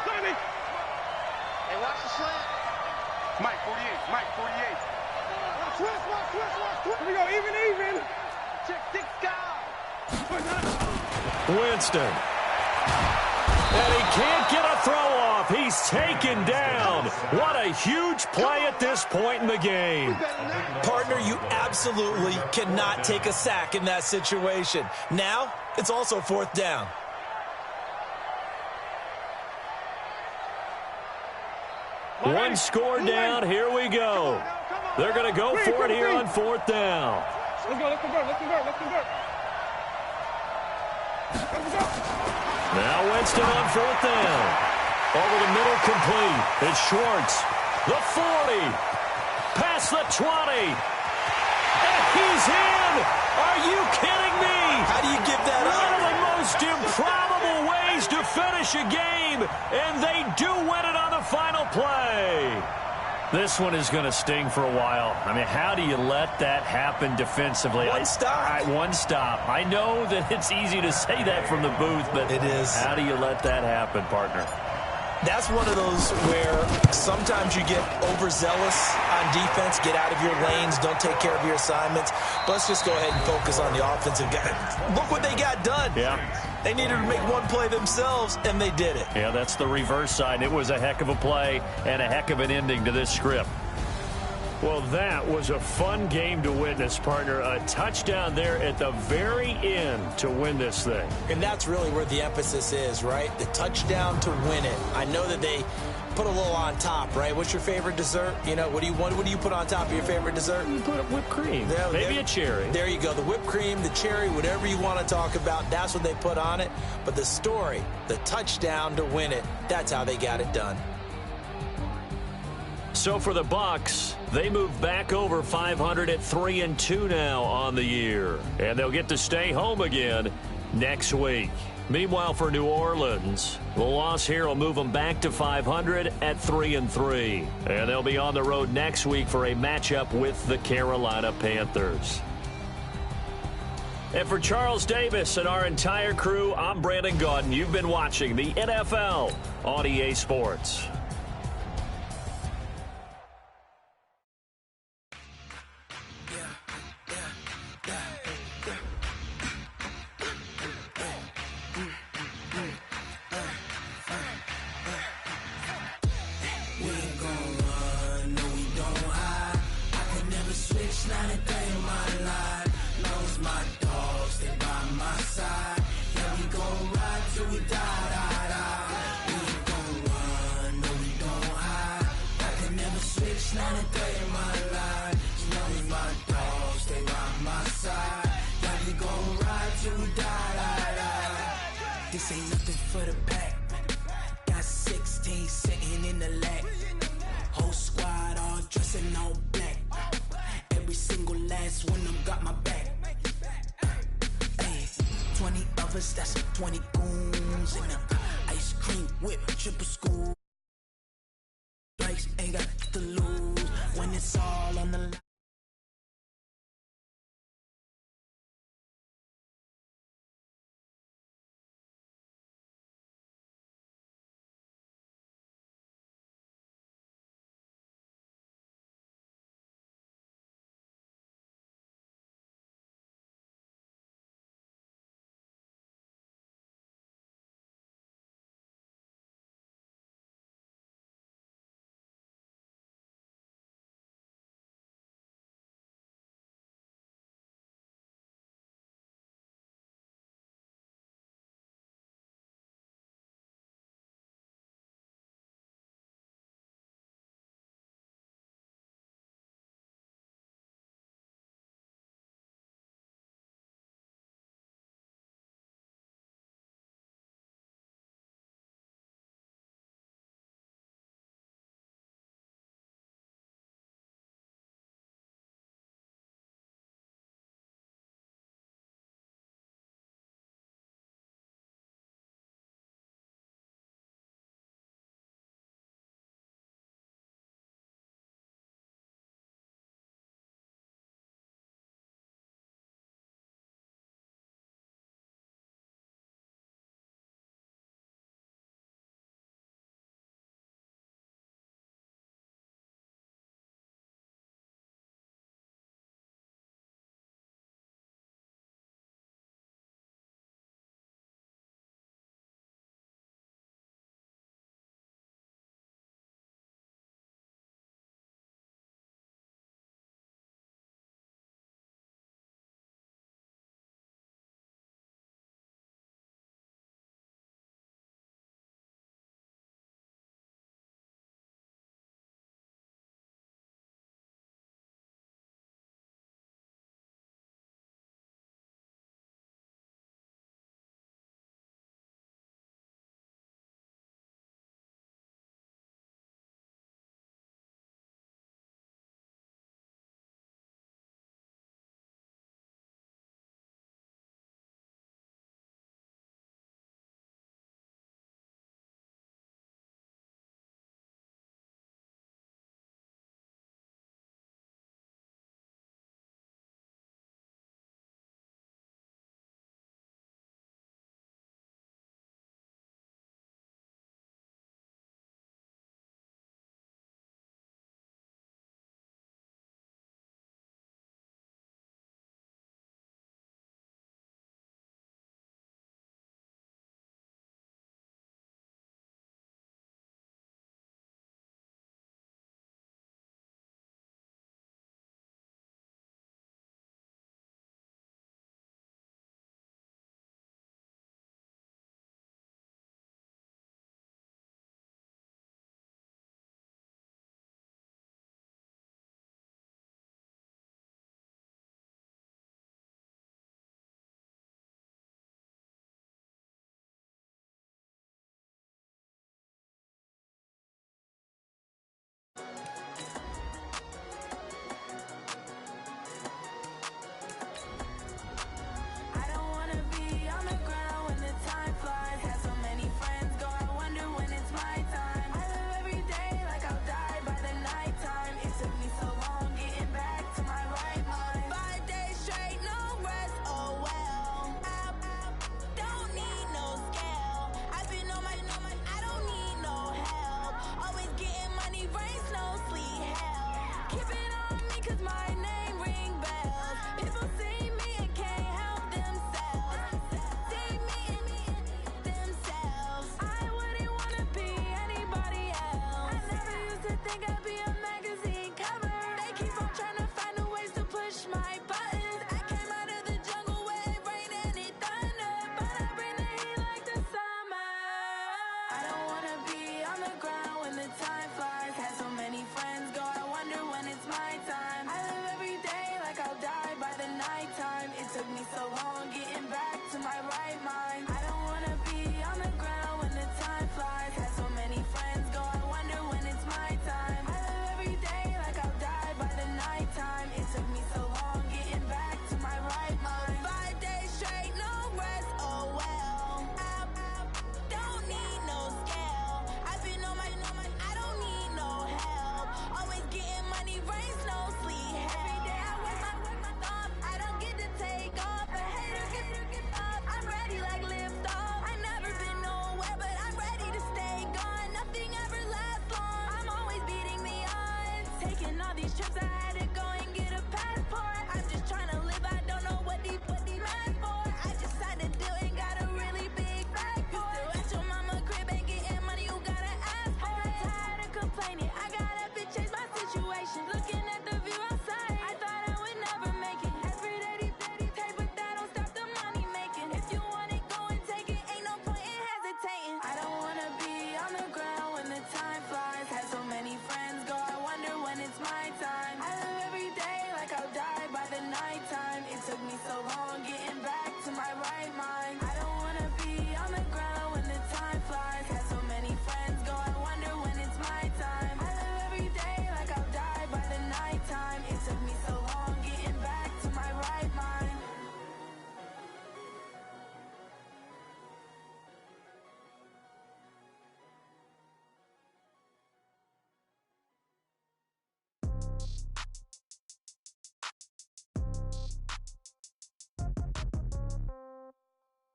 Hey, watch the slant. Mike, 48, Mike, 48. Twist. Here we go, even. Check 6 guys. Winston. And he can't get a throw off. He's taken down. What a huge play at this point in the game. Partner, you absolutely cannot take a sack in that situation. Now, it's also 4th down. One score down. Here we go. They're going to go for it here on 4th down. Let's go. Now Winston on 4th down. Over the middle, complete. It's Schwartz. The 40. Past the 20. And he's in. Are you kidding me? How do you give that One of up? the most improbable ways to finish a game, and they do win it on the final play. This one is going to sting for a while. I mean, how do you let that happen defensively? One stop. One stop. I know that it's easy to say that from the booth, but It is. How do you let that happen, partner? That's one of those where sometimes you get overzealous on defense, get out of your lanes, don't take care of your assignments. But let's just go ahead and focus on the offensive guy. Look what they got done. Yeah. They needed to make one play themselves, and they did it. Yeah, that's the reverse side. It was a heck of a play and a heck of an ending to this script. Well, that was a fun game to witness, partner. A touchdown there at the very end to win this thing. And that's really where the emphasis is, right? The touchdown to win it. I know that they put a little on top, right? What's your favorite dessert? You know, what do you put on top of your favorite dessert? You put whipped cream. Maybe a cherry. There you go. The whipped cream, the cherry, whatever you want to talk about, that's what they put on it. But the story, the touchdown to win it, that's how they got it done. So for the Bucs, they move back over 500 at 3-2 now on the year. And they'll get to stay home again next week. Meanwhile, for New Orleans, the loss here will move them back to 500 at 3-3. And they'll be on the road next week for a matchup with the Carolina Panthers. And for Charles Davis and our entire crew, I'm Brandon Gaudin. You've been watching the NFL on EA Sports. This ain't nothing for the pack. Got 16 sitting in the lap. Whole squad all dressing all black. Every single last one of them got my back. Hey, 20 of us, that's 20 goons in the ice cream whip, triple school. Likes ain't got to lose when it's all on the line.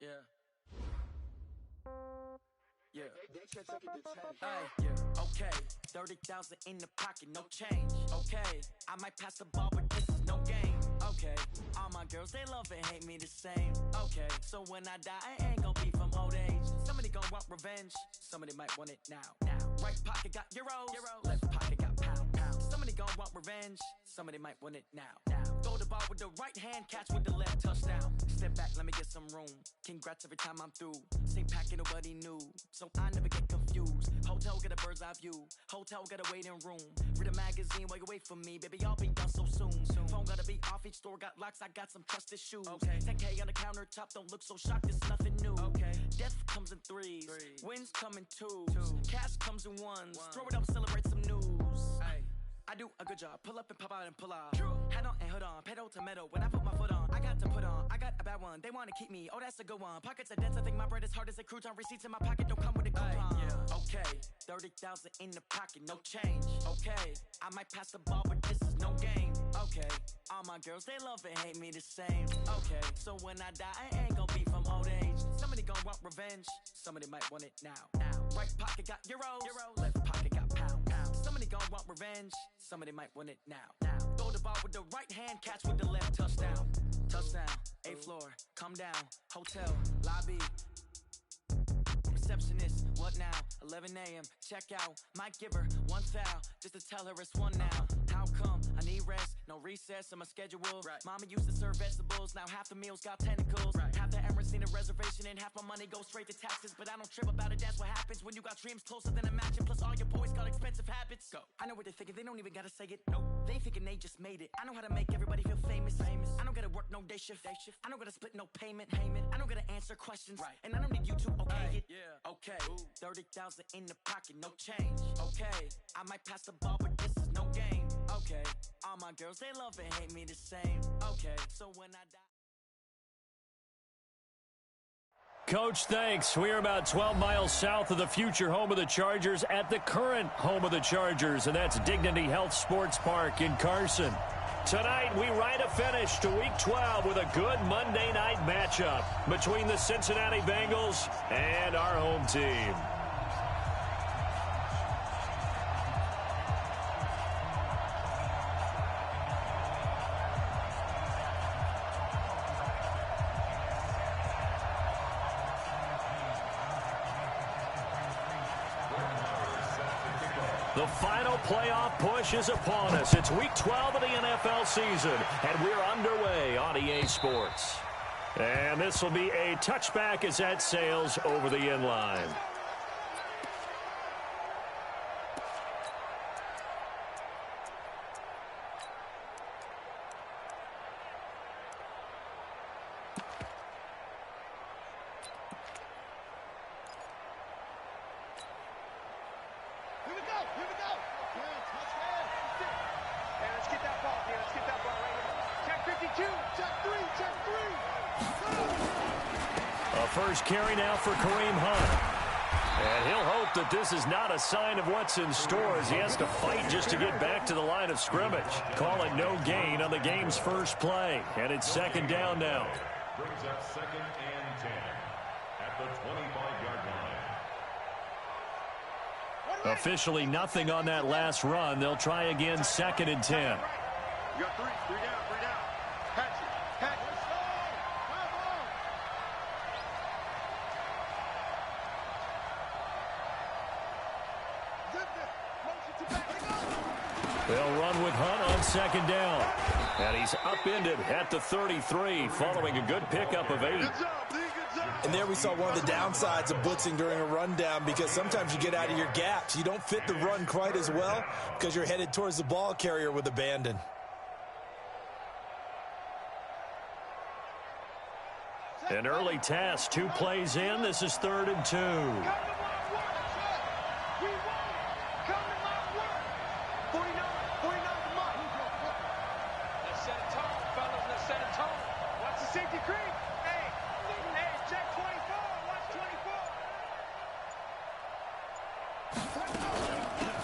Yeah. Yeah. Hey, yeah. Okay. 30,000 in the pocket, no change. Okay. I might pass the ball, but this is no game. Okay. All my girls, they love and hate me the same. Okay. So when I die, I ain't gon' be from old age. Somebody gon' want revenge. Somebody might want it now. Right pocket got euros. Left pocket got pound. Somebody gon' want revenge. Somebody might want it now. Throw the ball with the right hand, catch with the left, touchdown. Step back, let me get some room. Congrats every time I'm through. Same packet, nobody knew, so I never get confused. Hotel got a bird's eye view. Hotel got a waiting room. Read a magazine while you wait for me, baby. I'll be done so soon. Phone gotta be off. Each store got locks. I got some trusted shoes. 10K on the countertop. Don't look so shocked. It's nothing new. Death comes in threes. Wins come in twos. Cash comes in ones. Throw it up, celebrate some news. I do a good job. Pull up and pop out and pull out. Head on and hood on. Pedal to metal. When I put my foot on, I got to put on. I got a bad one. They want to keep me. Oh, that's a good one. Pockets are dense. I think my bread is hard as a crouton. Receipts in my pocket don't come with a coupon. Okay. 30,000 in the pocket. No change. Okay. I might pass the ball, but this is no game. Okay. All my girls, they love and hate me the same. Okay. So when I die, I ain't gon' be from old age. Somebody gon' want revenge. Somebody might want it now. Right pocket got euros. Left pocket got pound. Somebody gon' want revenge. Somebody might want it now. Throw the ball with the right hand, catch with the left, touchdown. Touchdown, 8th floor, come down, hotel, lobby. Receptionist, what now? 11 a.m., check out. Might give her one foul, just to tell her it's one now. How come? I need rest, no recess in my schedule. Mama used to serve vegetables, now half the meals got tentacles. Half the Emirates need a reservation and half my money goes straight to taxes. But I don't trip about it, that's what happens when you got dreams closer than a matching. Plus all your boys got expensive habits. Go. I know what they're thinking, they don't even gotta say it. Nope. They thinking they just made it. I know how to make everybody feel famous. I don't gotta work no day shift. I don't gotta split no payment. I don't gotta answer questions. And I don't need you to okay it. Okay, 30,000 in the pocket, no change. Okay, I might pass the ball, but Okay, all my girls, they love and hate me the same. Okay, so when I die. Coach, thanks. We are about 12 miles south of the future home of the Chargers at the current home of the Chargers, and that's Dignity Health Sports Park in Carson. Tonight, we ride a finish to Week 12 with a good Monday night matchup between the Cincinnati Bengals and our home team. The final playoff push is upon us. It's Week 12 of the NFL season, and we're underway on EA Sports. And this will be a touchback as that sails over the end line. First carry now for Kareem Hunt. And he'll hope that this is not a sign of what's in store as he has to fight just to get back to the line of scrimmage. Call it no gain on the game's first play. And it's second down now. Brings up 2nd and 10 at the 25-yard line. Officially nothing on that last run. They'll try again 2nd and 10. You got three down. Hatch it. They'll run with Hunt on 2nd down. And he's upended at the 33 following a good pickup of 8. And there we saw one of the downsides of blitzing during a rundown, because sometimes you get out of your gaps. You don't fit the run quite as well because you're headed towards the ball carrier with abandon. An early task, 2 plays in. This is 3rd and 2.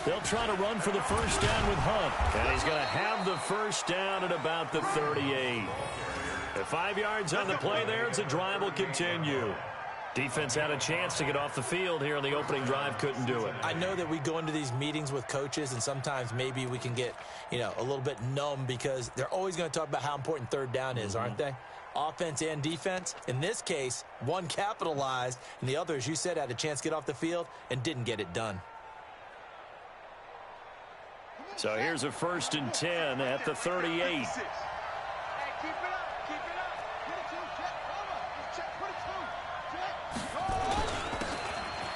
They'll try to run for the first down with Hunt. And he's going to have the first down at about the 38. At 5 yards on the play there, it's a drive will continue. Defense had a chance to get off the field here in the opening drive, couldn't do it. I know that we go into these meetings with coaches, and sometimes maybe we can get, a little bit numb because they're always going to talk about how important 3rd down is, aren't they? Offense and defense. In this case, one capitalized, and the other, as you said, had a chance to get off the field and didn't get it done. So here's a 1st and 10 at the 38.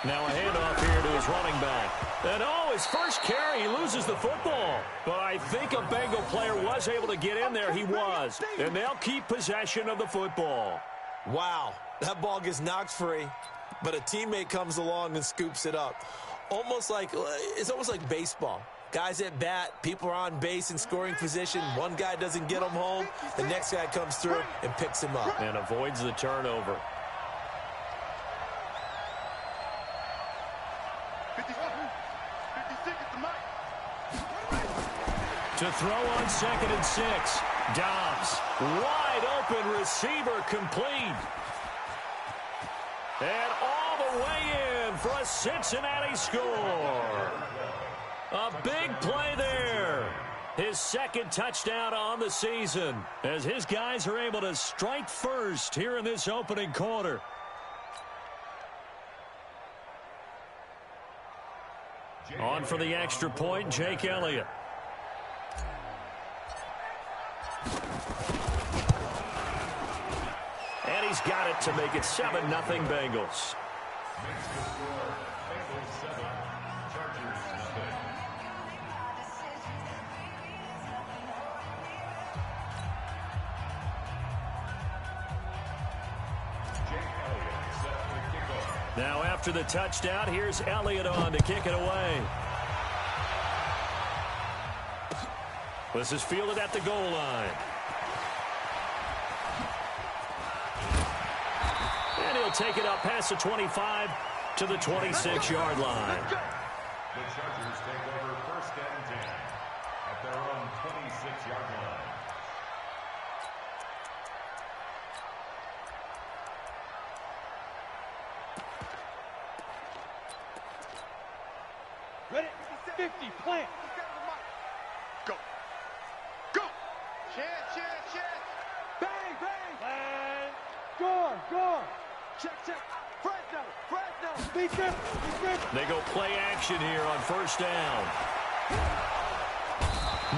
Now a handoff here to his running back. And his first carry, he loses the football. But I think a Bengal player was able to get in there. He was. And they'll keep possession of the football. Wow, that ball gets knocked free, but a teammate comes along and scoops it up. It's almost like baseball. Guys at bat, people are on base in scoring position. One guy doesn't get him home. The next guy comes through and picks him up. And avoids the turnover. 56 at the mic. To throw on 2nd and 6. Dobbs, wide open receiver, complete. And all the way in for a Cincinnati score. A big play there. His 2nd touchdown on the season as his guys are able to strike first here in this opening quarter. On for the extra point, Jake Elliott. And he's got it to make it 7-0 Bengals. Now after the touchdown, here's Elliott on to kick it away. This is fielded at the goal line. And he'll take it up past the 25 to the 26-yard line. The Chargers take over 1st and 10 at their own 26-yard line. Ready? 50, plant. Go. Go. Chance. Bang, bang. And score. Check. Fresno. Defense. They go play action here on 1st down.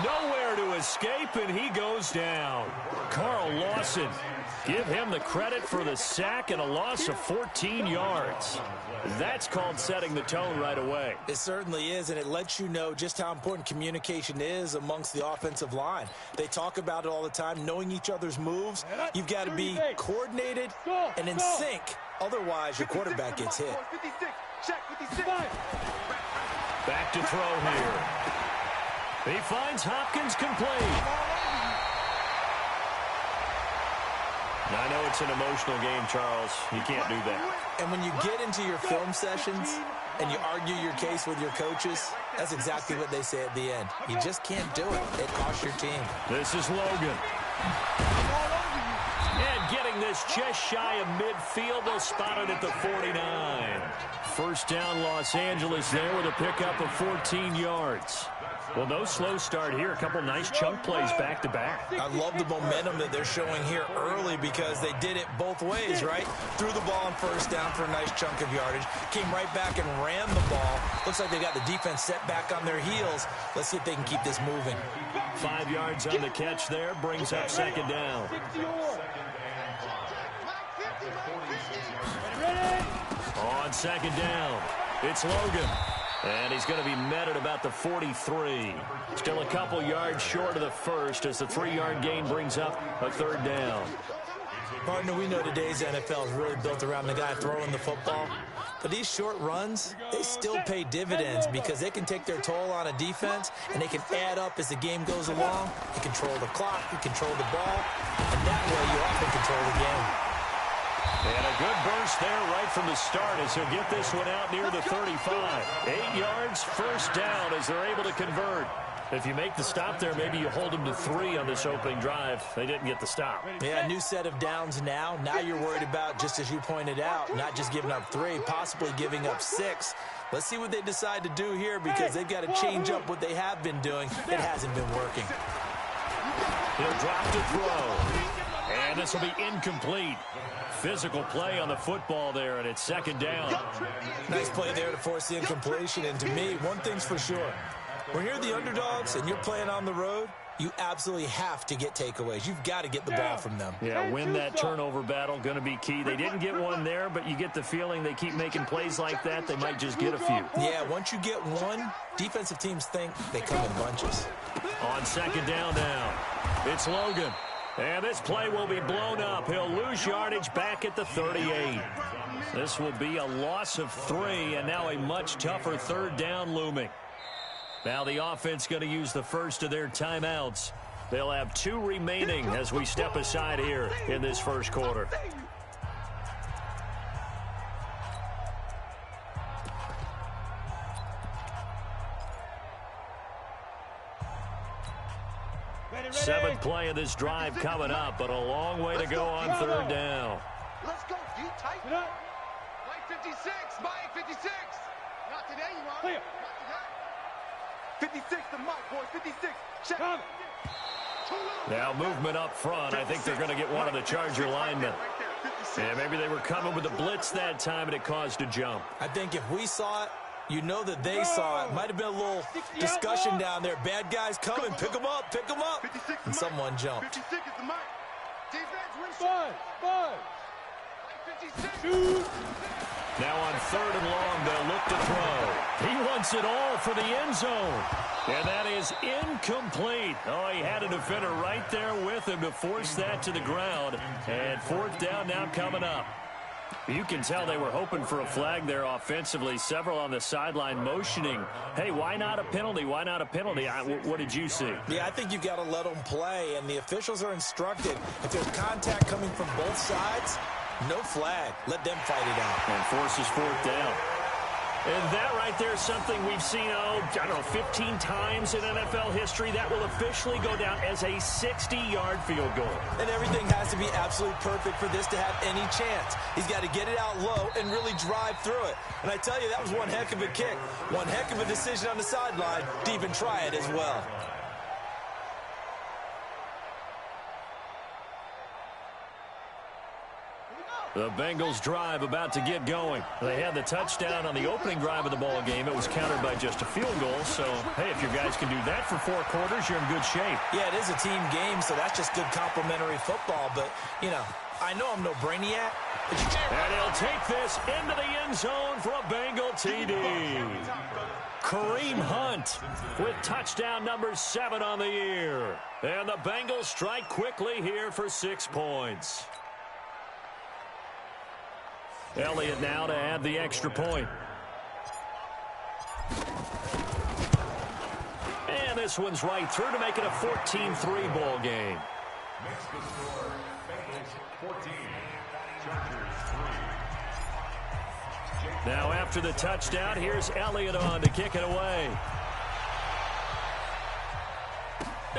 Nowhere to escape, and he goes down. Carl Lawson, give him the credit for the sack and a loss of 14 yards. That's called setting the tone right away. It certainly is, and it lets you know just how important communication is amongst the offensive line. They talk about it all the time, knowing each other's moves. You've got to be coordinated and in sync. Otherwise, your quarterback gets hit. Back to throw here. He finds Hopkins complete. Now, I know it's an emotional game, Charles. You can't do that. And when you get into your film sessions and you argue your case with your coaches, that's exactly what they say at the end. You just can't do it. It costs your team. This is Logan. And getting this just shy of midfield, they'll spot it at the 49. 1st down, Los Angeles there with a pickup of 14 yards. Well, no slow start here. A couple nice chunk plays back-to-back. I love the momentum that they're showing here early because they did it both ways, right? Threw the ball on 1st down for a nice chunk of yardage. Came right back and ran the ball. Looks like they got the defense set back on their heels. Let's see if they can keep this moving. 5 yards on the catch there. Brings up 2nd down. On 2nd down, it's Logan. And he's going to be met at about the 43. Still a couple yards short of the first as the 3-yard gain brings up a 3rd down. Partner, we know today's NFL is really built around the guy throwing the football. But these short runs, they still pay dividends because they can take their toll on a defense and they can add up as the game goes along. You control the clock, you control the ball, and that way you often control the game. And a good burst there right from the start as he'll get this one out near the 35. 8 yards, 1st down as they're able to convert. If you make the stop there, maybe you hold them to 3 on this opening drive. They didn't get the stop. Yeah, new set of downs now. Now you're worried about, just as you pointed out, not just giving up 3, possibly giving up 6. Let's see what they decide to do here because they've got to change up what they have been doing. It hasn't been working. He'll drop to throw. And this will be incomplete. Physical play on the football there, and it's 2nd down. Nice play there to force the incompletion. And to me, one thing's for sure. When you're the underdogs and you're playing on the road, you absolutely have to get takeaways. You've got to get the ball from them. Yeah, win that turnover battle, going to be key. They didn't get one there, but you get the feeling they keep making plays like that, they might just get a few. Yeah, once you get one, defensive teams think they come in bunches. On 2nd down now, it's Logan. And this play will be blown up. He'll lose yardage back at the 38. This will be a loss of 3, and now a much tougher 3rd down looming. Now the offense going to use the first of their timeouts. They'll have 2 remaining as we step aside here in this 1st quarter. Seventh play of this drive coming up, but a long way to go on 3rd down. Let's go, D. Tighten up. Mike 56. Mike 56. Not today, you want. Clear. Not today. 56 to Mike, boys. 56. Check. Now movement up front. I think they're going to get one of the Charger linemen. Yeah, maybe they were coming with a blitz that time, and it caused a jump. I think if we saw it, you know that they saw it. Might have been a little discussion down there. Bad guys coming. Pick them up. Pick them up. And someone jumped. 56 is the Mike. Defense, five. 56. Now on 3rd and long, they'll look to throw. He wants it all for the end zone. And that is incomplete. Oh, he had a defender right there with him to force that to the ground. And 4th down now coming up. You can tell they were hoping for a flag there offensively. Several on the sideline motioning, hey, why not a penalty? Why not a penalty? What did you see? Yeah, I think you got to let them play, and the officials are instructed. If there's contact coming from both sides, no flag. Let them fight it out. And forces fourth down. And that right there is something we've seen, I don't know, 15 times in NFL history. That will officially go down as a 60-yard field goal. And everything has to be absolutely perfect for this to have any chance. He's got to get it out low and really drive through it. And I tell you, that was one heck of a kick. One heck of a decision on the sideline to even try it as well. The Bengals drive about to get going. They had the touchdown on the opening drive of the ball game. It was countered by just a field goal. So, hey, if your guys can do that for 4 quarters, you're in good shape. Yeah, it is a team game, so that's just good complimentary football. But, you know, I know I'm no brainiac. And he'll take this into the end zone for a Bengal TD. Kareem Hunt with touchdown number 7 on the year. And the Bengals strike quickly here for 6 points. Elliott now to add the extra point. And this one's right through to make it a 14-3 ball game. Makes the score Bengals 14, Chargers 3. Now after the touchdown, here's Elliott on to kick it away.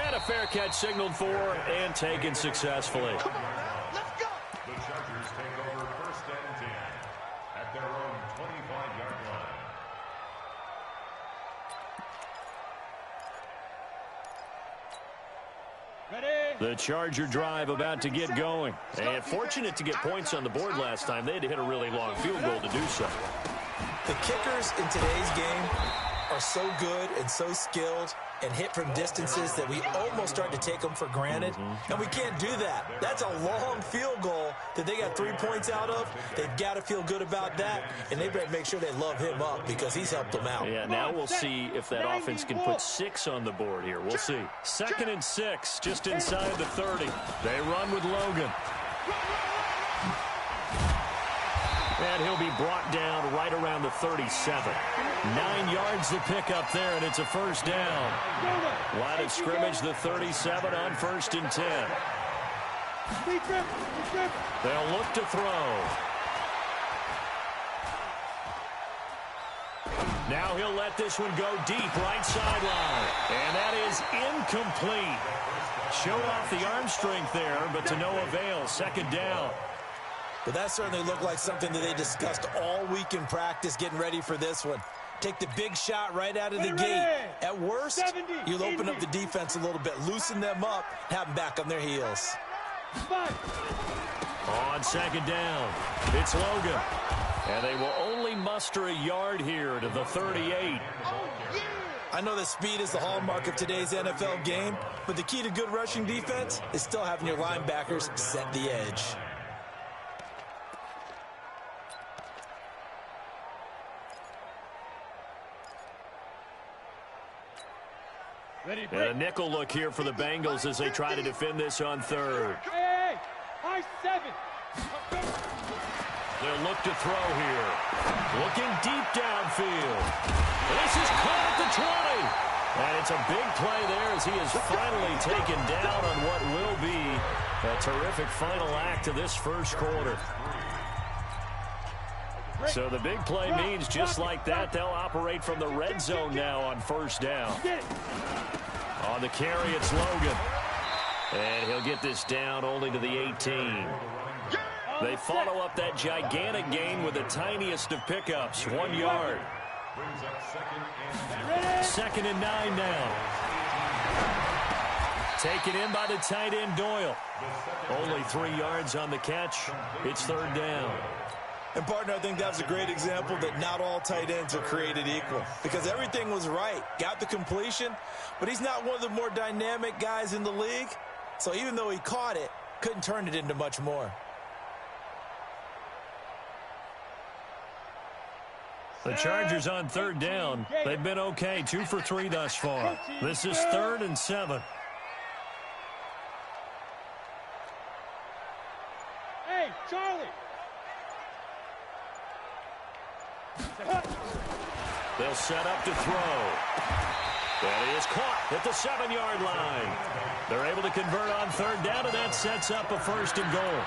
And a fair catch signaled for and taken successfully. Come on now, let's go. The Chargers take over 1st and 10 at their own 25-yard line. Ready? The Charger drive about to get going. And fortunate to get points on the board last time. They had to hit a really long field goal to do so. The kickers in today's game are so good and so skilled and hit from distances that we almost start to take them for granted. And we can't do that. That's a long field goal that they got 3 points out of. They've got to feel good about that, and they better make sure they love him up because he's helped them out. Yeah, now we'll see if that offense can put 6 on the board here. We'll see. 2nd and 6, just inside the 30. They run with Logan. And he'll be brought down right around the 37. 9 yards to pick up there, and it's a first down. Line of scrimmage, the 37 on 1st and 10. They'll look to throw. Now he'll let this one go deep right sideline. And that is incomplete. Showed off the arm strength there, but to no avail. 2nd down. But that certainly looked like something that they discussed all week in practice getting ready for this one. Take the big shot right out of the gate. At worst, you'll open up the defense a little bit, loosen them up, have them back on their heels. On 2nd down, it's Logan. And they will only muster a yard here to the 38. I know that speed is the hallmark of today's NFL game, but the key to good rushing defense is still having your linebackers set the edge. And a nickel look here for the Bengals as they try to defend this on 3rd. Hey, high 7. They'll look to throw here. Looking deep downfield. This is caught at the 20. And it's a big play there as he is finally taken down on what will be a terrific final act of this 1st quarter. So the big play means just like that, they'll operate from the red zone now on 1st down. On the carry, it's Logan. And he'll get this down only to the 18. They follow up that gigantic gain with the tiniest of pickups, 1 yard. 2nd and 9 now. Taken in by the tight end Doyle. Only 3 yards on the catch. It's 3rd down. And, partner, I think that was a great example that not all tight ends are created equal because everything was right. Got the completion, but he's not one of the more dynamic guys in the league. So even though he caught it, couldn't turn it into much more. The Chargers on 3rd down. They've been okay, 2 for 3 thus far. This is 3rd and 7. Hey, Charlie. They'll set up to throw. That is caught at the 7-yard line. They're able to convert on third down, and that sets up a 1st and goal.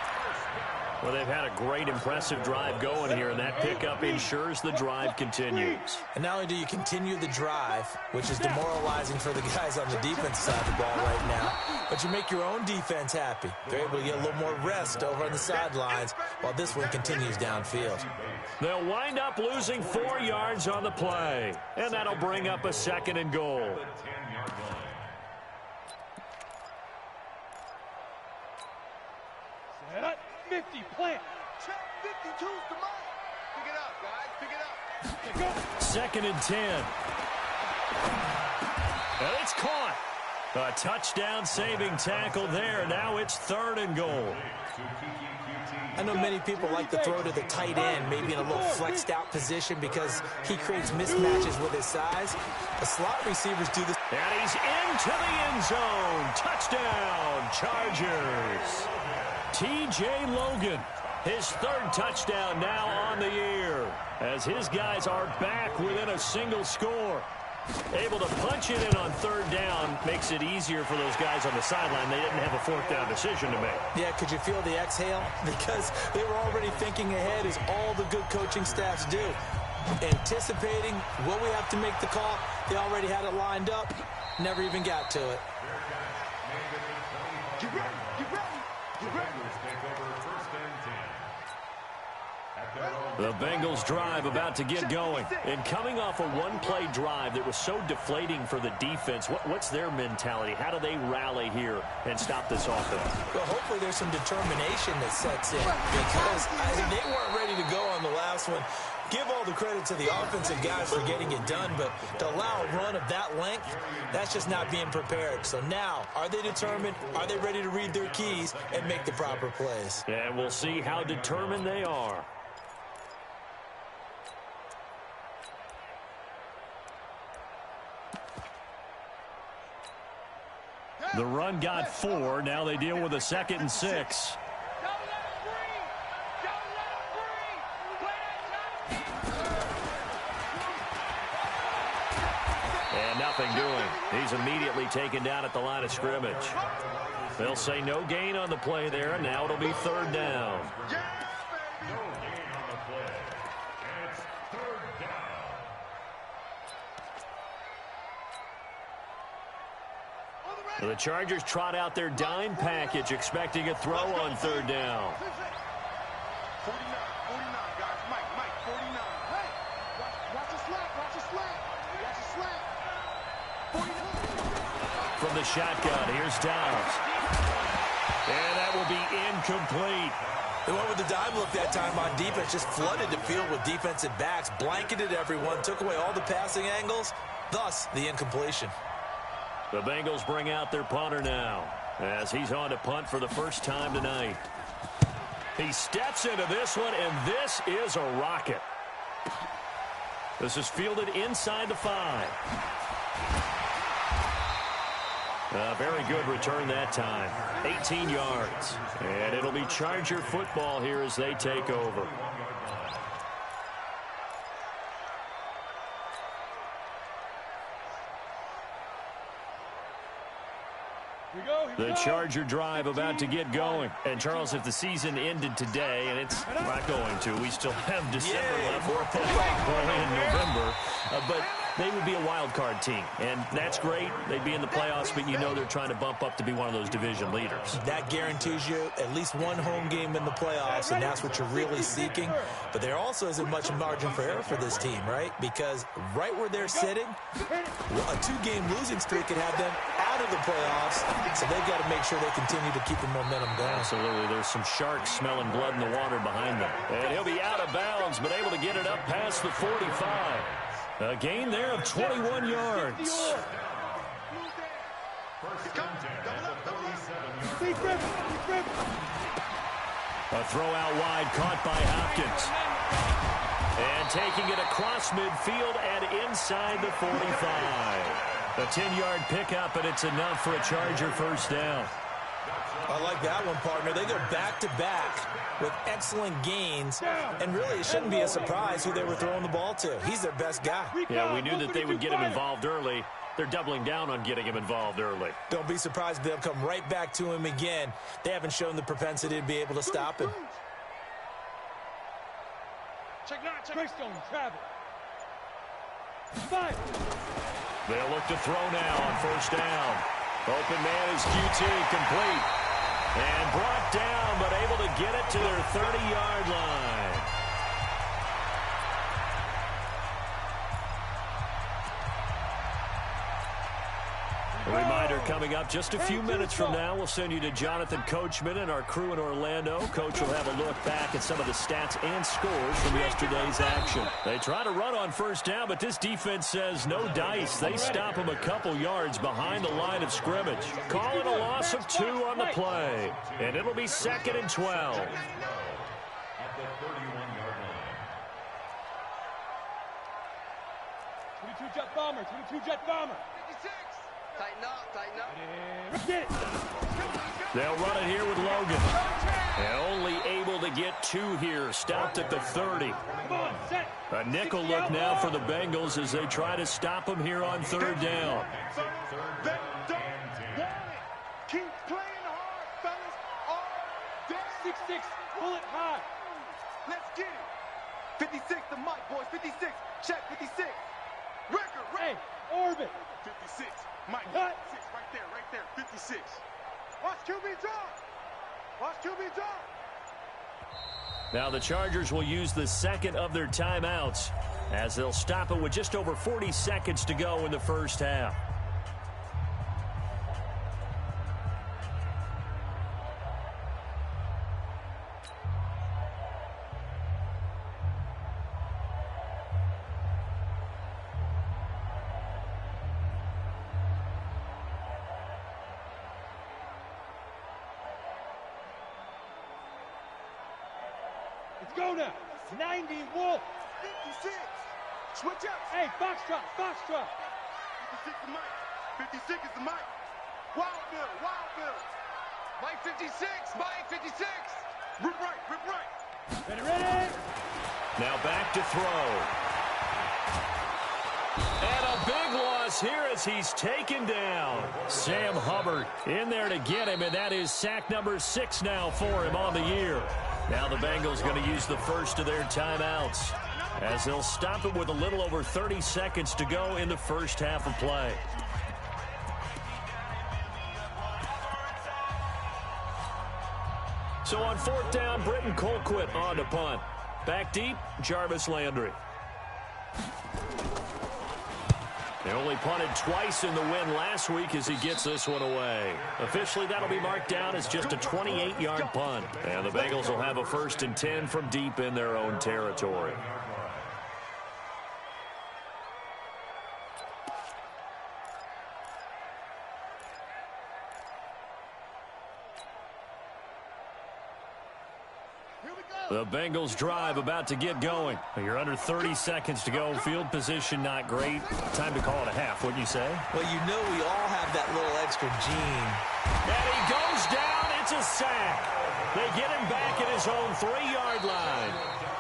Well, they've had a great, impressive drive going here, and that pickup ensures the drive continues. And not only do you continue the drive, which is demoralizing for the guys on the defense side of the ball right now, but you make your own defense happy. They're able to get a little more rest over on the sidelines while this one continues downfield. They'll wind up losing 4 yards on the play, and that'll bring up a 2nd and goal. Set up, 50, plant. Check 52's the mark. Pick it up, guys. Pick it up. Go. 2nd and 10. And it's caught. A touchdown-saving tackle there. Now it's 3rd and goal. I know many people like to throw to the tight end, maybe in a little flexed-out position because he creates mismatches with his size. The slot receivers do this. And he's into the end zone. Touchdown, Chargers. T.J. Logan, his 3rd touchdown now on the year, as his guys are back within a single score. Able to punch it in on 3rd down makes it easier for those guys on the sideline. They didn't have a 4th down decision to make. Yeah, could you feel the exhale? Because they were already thinking ahead, as all the good coaching staffs do. Anticipating, will we have to make the call? They already had it lined up, never even got to it. Get ready, get ready, get ready. The Bengals drive about to get going. And coming off a one-play drive that was so deflating for the defense, what's their mentality? How do they rally here and stop this offense? Well, hopefully there's some determination that sets in, because they weren't ready to go on the last one. Give all the credit to the offensive guys for getting it done, but to allow a run of that length, that's just not being prepared. So now, are they determined? Are they ready to read their keys and make the proper plays? And we'll see how determined they are. The run got 4. Now they deal with a 2nd and 6. And nothing doing. He's immediately taken down at the line of scrimmage. They'll say no gain on the play there, and now it'll be 3rd down. The Chargers trot out their dime package, expecting a throw on 3rd down. 49, guys. Mike, 49. Hey, watch the slap, watch the slap. Watch the slap. 49. From the shotgun, here's Downs. And that will be incomplete. They went with the dime look that time on defense, just flooded the field with defensive backs, blanketed everyone, took away all the passing angles, thus the incompletion. The Bengals bring out their punter now, as he's on to punt for the first time tonight. He steps into this one, and this is a rocket. This is fielded inside the 5. A very good return that time. 18 yards. And it'll be Charger football here as they take over. The Charger drive about to get going. And, Charles, if the season ended today, and it's not going to, we still have December left. We're in November. But they would be a wild card team. And that's great. They'd be in the playoffs, but you know they're trying to bump up to be one of those division leaders. That guarantees you at least one home game in the playoffs, and that's what you're really seeking. But there also isn't much margin for error for this team, right? Because right where they're sitting, a 2-game losing streak could have them out of the playoffs, so they've got to make sure they continue to keep the momentum going. Absolutely. There's some sharks smelling blood in the water behind them. And he'll be out of bounds, but able to get it up past the 45. A gain there of 21 yards. A throw out wide caught by Hopkins. And taking it across midfield and inside the 45. A 10-yard pickup, and it's enough for a Charger first down. I like that one, partner. They go back-to-back with excellent gains, and really it shouldn't be a surprise who they were throwing the ball to. He's their best guy. Yeah, we knew that they would get him involved early. They're doubling down on getting him involved early. Don't be surprised if they'll come right back to him again. They haven't shown the propensity to be able to stop him. Check 9, check. Greystone, travel. They'll look to throw now on first down. Open man is QT, complete. And brought down, but able to get it to their 30-yard line. A reminder coming up just a few minutes from now, we'll send you to Jonathan Coachman and our crew in Orlando. Coach will have a look back at some of the stats and scores from yesterday's action. They try to run on first down, but this defense says no dice. They stop them a couple yards behind the line of scrimmage. Call it a loss of 2 on the play, and it'll be 2nd and 12. At the 31-yard line. 22 jet bomber, 22 jet bomber. 56. Tighten up. Get it. They'll run it here with Logan. And only able to get 2 here. Stopped at the 30. Come on, set. A nickel look now for the Bengals as they try to stop him here on 3rd down. They don't want it. Keep playing hard, fellas. All day. 6-6. Pull it high. Let's get it. 56 to Mike, boys. 56. Check 56. Record. Hey, orbit. 56. Mike, 56, right there, 56. Watch QB drop. Watch QB drop. Now the Chargers will use the 2nd of their timeouts as they'll stop it with just over 40 seconds to go in the first half. Go now. 90 Wolf. 56. Switch up. Hey, Foxtrot. 56 is Mike. 56 is the Mike. Wild Bill. Mike 56. Mike 56. Rip right. Ready. Now back to throw. And a big loss here as he's taken down. Sam Hubbard in there to get him, and that is sack number 6 now for him on the year. Now the Bengals going to use the first of their timeouts as they'll stop it with a little over 30 seconds to go in the first half of play. So on 4th down, Britton Colquitt on to punt. Back deep, Jarvis Landry. They only punted twice in the win last week as he gets this one away. Officially, that'll be marked down as just a 28-yard punt. And the Bengals will have a 1st and 10 from deep in their own territory. The Bengals drive about to get going. You're under 30 seconds to go. Field position not great. Time to call it a half, wouldn't you say? Well, you know we all have that little extra gene. And he goes down. It's a sack. They get him back at his own 3-yard line.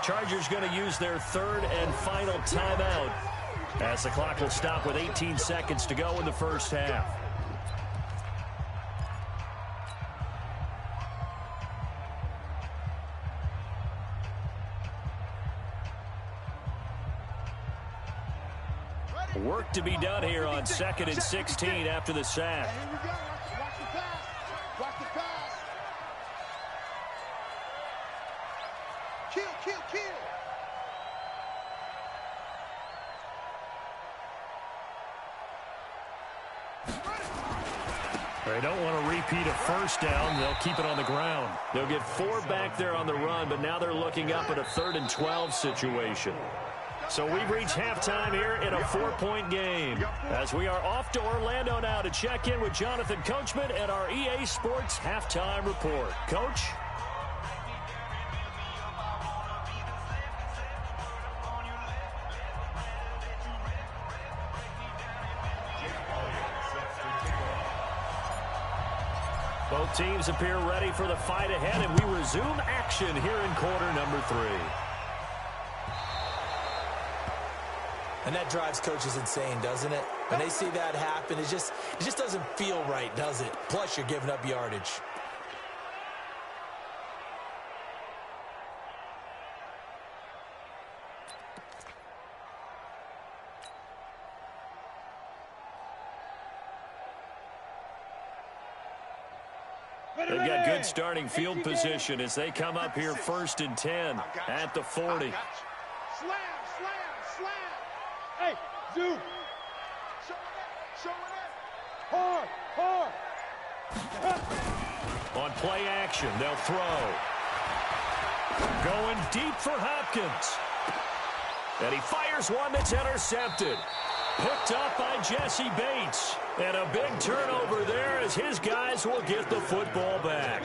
Chargers going to use their 3rd and final timeout as the clock will stop with 18 seconds to go in the first half. Work to be done here on 2nd and 16 after the sack. Here we go. Watch the pass. Watch the pass. Kill. They don't want to repeat a first down. They'll keep it on the ground. They'll get 4 back there on the run, but now they're looking up at a 3rd and 12 situation. So we've reached halftime here in a 4-point game. As we are off to Orlando now to check in with Jonathan Coachman and our EA Sports Halftime Report. Coach? Both teams appear ready for the fight ahead, and we resume action here in quarter number 3. And that drives coaches insane, doesn't it? When they see that happen, it just doesn't feel right, does it? Plus, you're giving up yardage. They've got good starting field position as they come up here 1st and 10 at the 40. Slam, slam, slam. Hey, Zoo. Show it in. Hard. On play action, they'll throw. Going deep for Hopkins. And he fires one that's intercepted. Picked up by Jesse Bates. And a big turnover there as his guys will get the football back.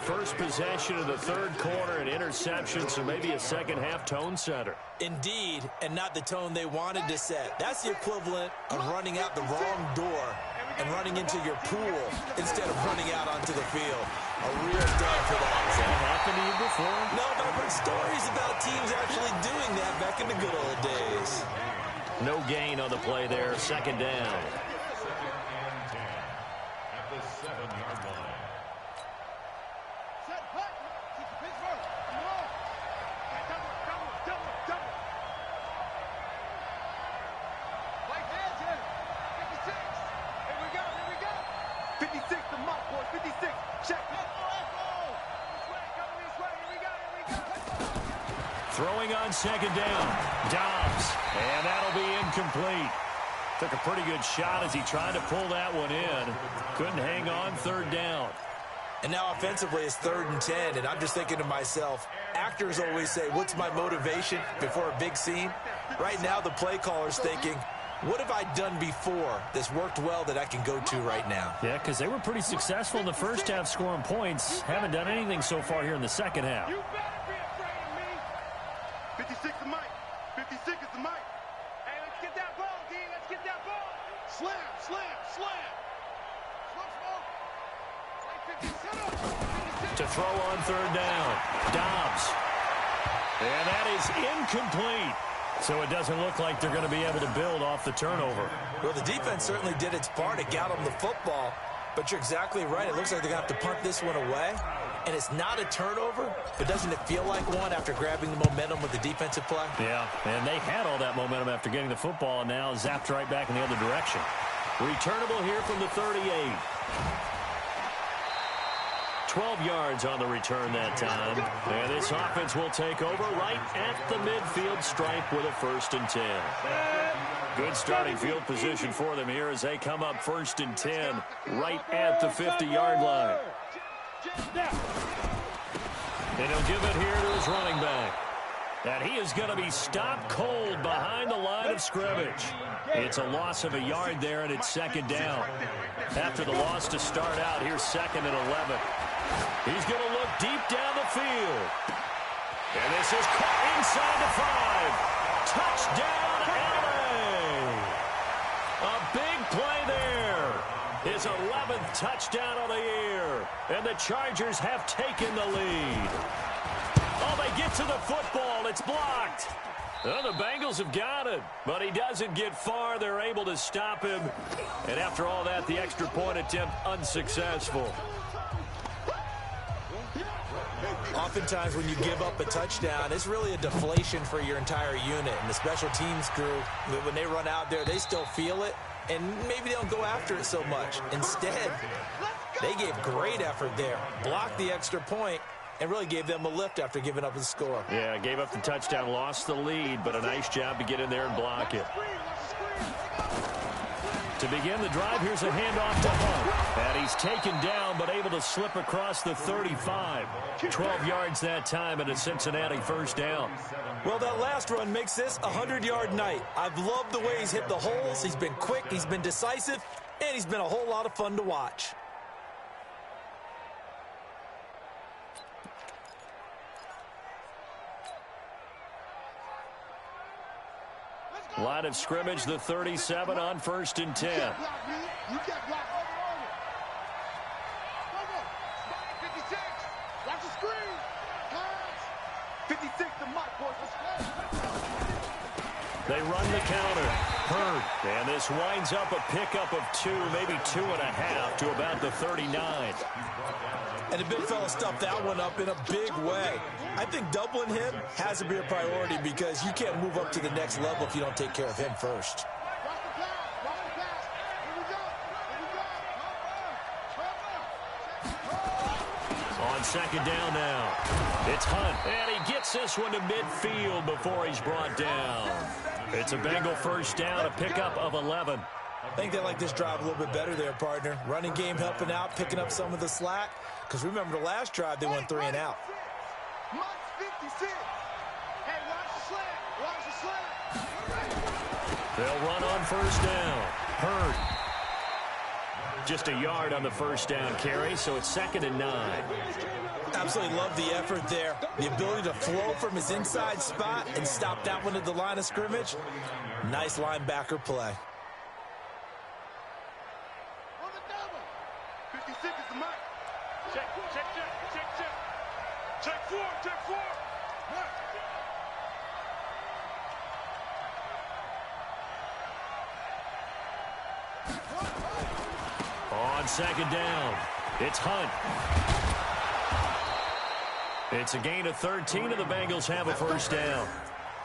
First possession of the 3rd quarter, an interception, so maybe a second-half tone setter. Indeed, and not the tone they wanted to set. That's the equivalent of running out the wrong door and running into your pool instead of running out onto the field. A real dub for that. Has that happened to you before? No, but I've heard stories about teams actually doing that back in the good old days. No gain on the play there, 2nd down. Second and 10 at the 7-yard line. Set, hut. Pittsburgh. Come on. Double. Like that, Jim. 56. Here we go. 56 to Muck, boys. 56. Check. Echo. This way. Here we go. Throwing on 2nd down. Dobbs. And that'll be incomplete. Took a pretty good shot as he tried to pull that one in. Couldn't hang on 3rd down. And now offensively it's 3rd and 10, and I'm just thinking to myself, actors always say, what's my motivation before a big scene? Right now the play caller's thinking, what have I done before that's worked well that I can go to right now? Yeah, because they were pretty successful in the first half scoring points. Haven't done anything so far here in the second half. You better be afraid of me. 56 to Mike. 56 is the Mike. Hey, let's get that ball, D. Let's get that ball. Slam. Smoke. Like 50, set up. 56. To throw on 3rd down. Dobbs. And that is incomplete. So it doesn't look like they're going to be able to build off the turnover. Well, the defense certainly did its part to get them the football, but you're exactly right. It looks like they're going to have to punt this one away. And it's not a turnover, but doesn't it feel like one after grabbing the momentum with the defensive play? Yeah, and they had all that momentum after getting the football and now zapped right back in the other direction. Returnable here from the 38. 12 yards on the return that time. And this offense will take over right at the midfield stripe with a 1st and 10. Good starting field position for them here as they come up 1st and 10 right at the 50-yard line. And he'll give it here to his running back. And he is going to be stopped cold behind the line of scrimmage. It's a loss of a yard there, and it's 2nd down. After the loss to start out, here's 2nd and 11. He's going to look deep down the field. And this is caught inside the 5. Touchdown, LA! A big play there. His 11th touchdown of the year. And the Chargers have taken the lead. Oh, they get to the football. It's blocked. Well, the Bengals have got it, but he doesn't get far. They're able to stop him. And after all that, the extra point attempt unsuccessful. Oftentimes when you give up a touchdown, it's really a deflation for your entire unit. And the special teams crew, when they run out there, they still feel it. And maybe they don't go after it so much. Instead, they gave great effort there. Blocked the extra point and really gave them a lift after giving up the score. Yeah, gave up the touchdown, lost the lead, but a nice job to get in there and block it. To begin the drive, here's a handoff to Hunt. And he's taken down, but able to slip across the 35. 12 yards that time, and a Cincinnati 1st down. Well, that last run makes this a 100-yard night. I've loved the way he's hit the holes. He's been quick, he's been decisive, and he's been a whole lot of fun to watch. Line of scrimmage, the 37 on 1st and 10. 56 to Mike, boys. They run the counter. Hurd. And this winds up a pickup of 2, maybe 2.5 to about the 39. And the big fella stuffed that one up in a big way. I think doubling him has to be a priority because you can't move up to the next level if you don't take care of him first. On second down now. It's Hunt. And he gets this one to midfield before he's brought down. It's a Bengal first down, a pickup of 11. I think they like this drive a little bit better there, partner. Running game helping out, picking up some of the slack. Because remember, the last drive, they went 3 and out. Mike's 56. Hey, watch the slant. Watch the slant. They'll run on first down. Hurd. Just a yard on the first down carry, so it's 2nd and 9. Absolutely love the effort there. The ability to flow from his inside spot and stop that one at the line of scrimmage. Nice linebacker play. On the double. 56 is the Mike. Check, check, check, check, check. Check 4, check 4. On second down, it's Hunt. It's a gain of 13, and the Bengals have a first down.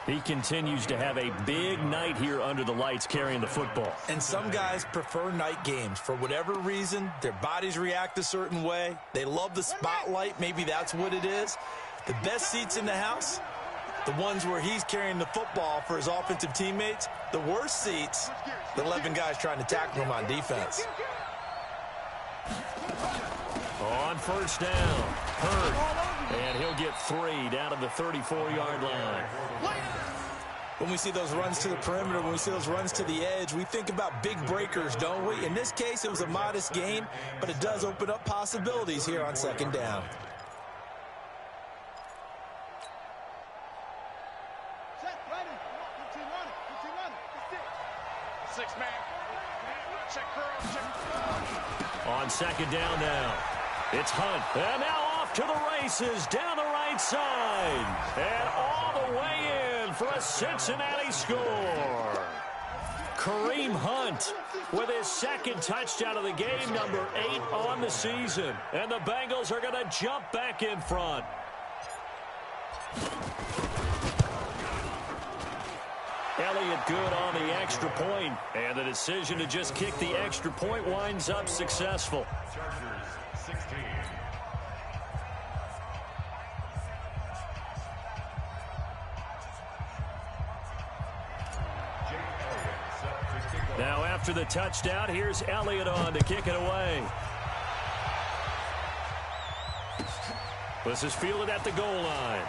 He continues to have a big night here under the lights carrying the football. And some guys prefer night games. For whatever reason, their bodies react a certain way. They love the spotlight. Maybe that's what it is. The best seats in the house, the ones where he's carrying the football for his offensive teammates. The worst seats, the 11 guys trying to tackle him on defense. On first down, Hurd. And he'll get 3 down to the 34-yard line. When we see those runs to the perimeter, when we see those runs to the edge, we think about big breakers, don't we? In this case, it was a modest gain, but it does open up possibilities here on second down. Check, ready. 15 running. 15 running. 6 man. Check curl, check. On second down now, it's Hunt. And now off to the races down the right side. And all the way in for a Cincinnati score. Kareem Hunt with his 2nd touchdown of the game, number 8 on the season. And the Bengals are going to jump back in front. Elliott good on the extra point, and the decision to just kick the extra point winds up successful. Chargers 16. Now after the touchdown, here's Elliott on to kick it away. This is fielded at the goal line.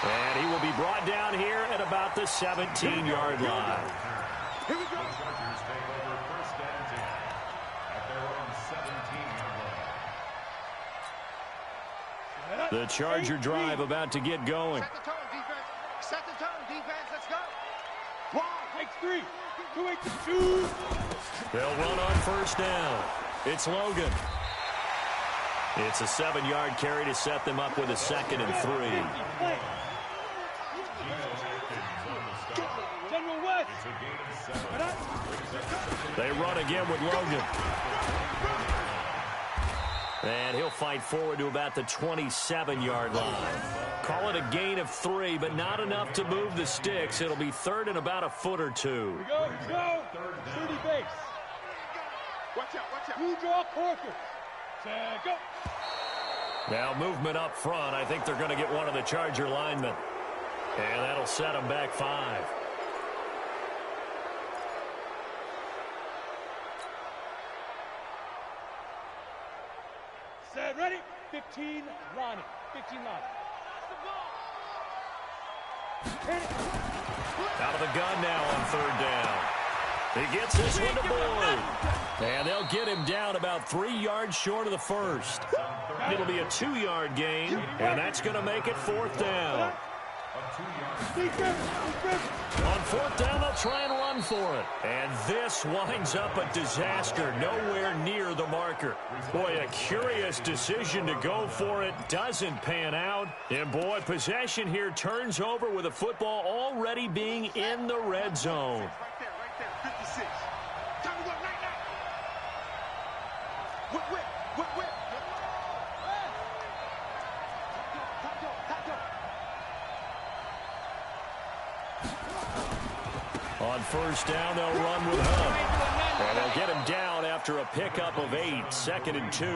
And he will be brought down here at about the 17-yard line. Here we go. Chargers take over 1st and 10 at their own 17-yard line. The Charger drive about to get going. Set the tone, defense. Set the tone, defense. Let's go. 1, Take 3. 2, 8, 2. They'll run on first down. It's Logan. It's a 7-yard carry to set them up with a 2nd and 3. General West. They run again with Logan. And he'll fight forward to about the 27-yard line. Call it a gain of 3, but not enough to move the sticks. It'll be 3rd and about a foot or 2. Here we go. 30 base. watch out, watch out. You draw Corker. Set, go. Now movement up front. I think they're going to get one of the Charger linemen. And that'll set them back 5. Set, ready. 15, Ronnie. 15, Ronnie. Out of the gun now on 3rd down. He gets this one to Boyd. And they'll get him down about 3 yards short of the first. It'll be a 2-yard gain, and that's going to make it 4th down. On fourth down, they'll try and run for it. And this winds up a disaster, nowhere near the marker. Boy, a curious decision to go for it doesn't pan out. And boy, possession here turns over with the football already being in the red zone. Right there, 56. Time to go, night. Whip. On first down, they'll run with Hunt. And they'll get him down after a pickup of 8, 2nd and 2. The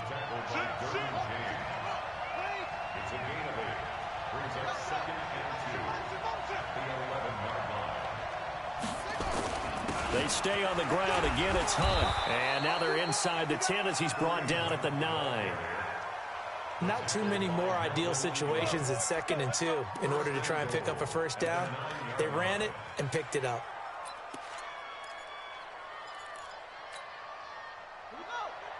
tackle by Derwin James. It's a gain of 8. Brings up 2nd and 2 at the 11-yard line. They stay on the ground. Again, it's Hunt. And now they're inside the 10 as he's brought down at the 9. Not too many more ideal situations at 2nd and 2 in order to try and pick up a first down. They ran it and picked it up. Here we go.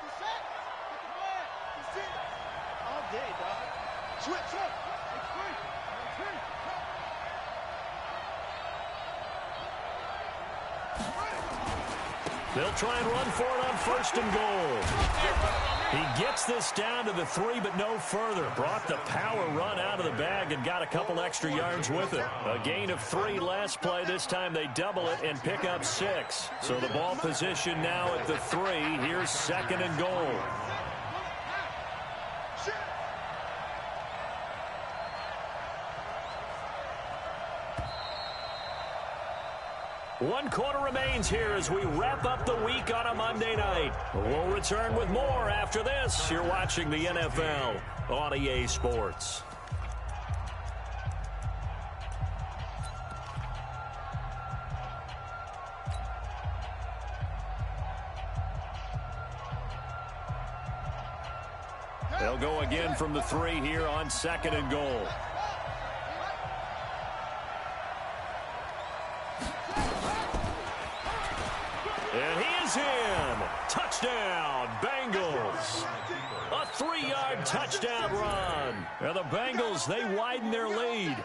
Get set. Get the flag. That's it. All day, dog. Switch. They'll try and run for it on first and goal. He gets this down to the 3, but no further. Brought the power run out of the bag and got a couple extra yards with it. A gain of 3 last play. This time they double it and pick up 6. So the ball position now at the 3. Here's 2nd and goal. One quarter remains here as we wrap up the week on a Monday night. We'll return with more after this. You're watching the NFL on EA Sports. They'll go again from the 3 here on 2nd and goal. And he is in. Touchdown, Bengals. A 3-yard touchdown run. And the Bengals, they widen their lead.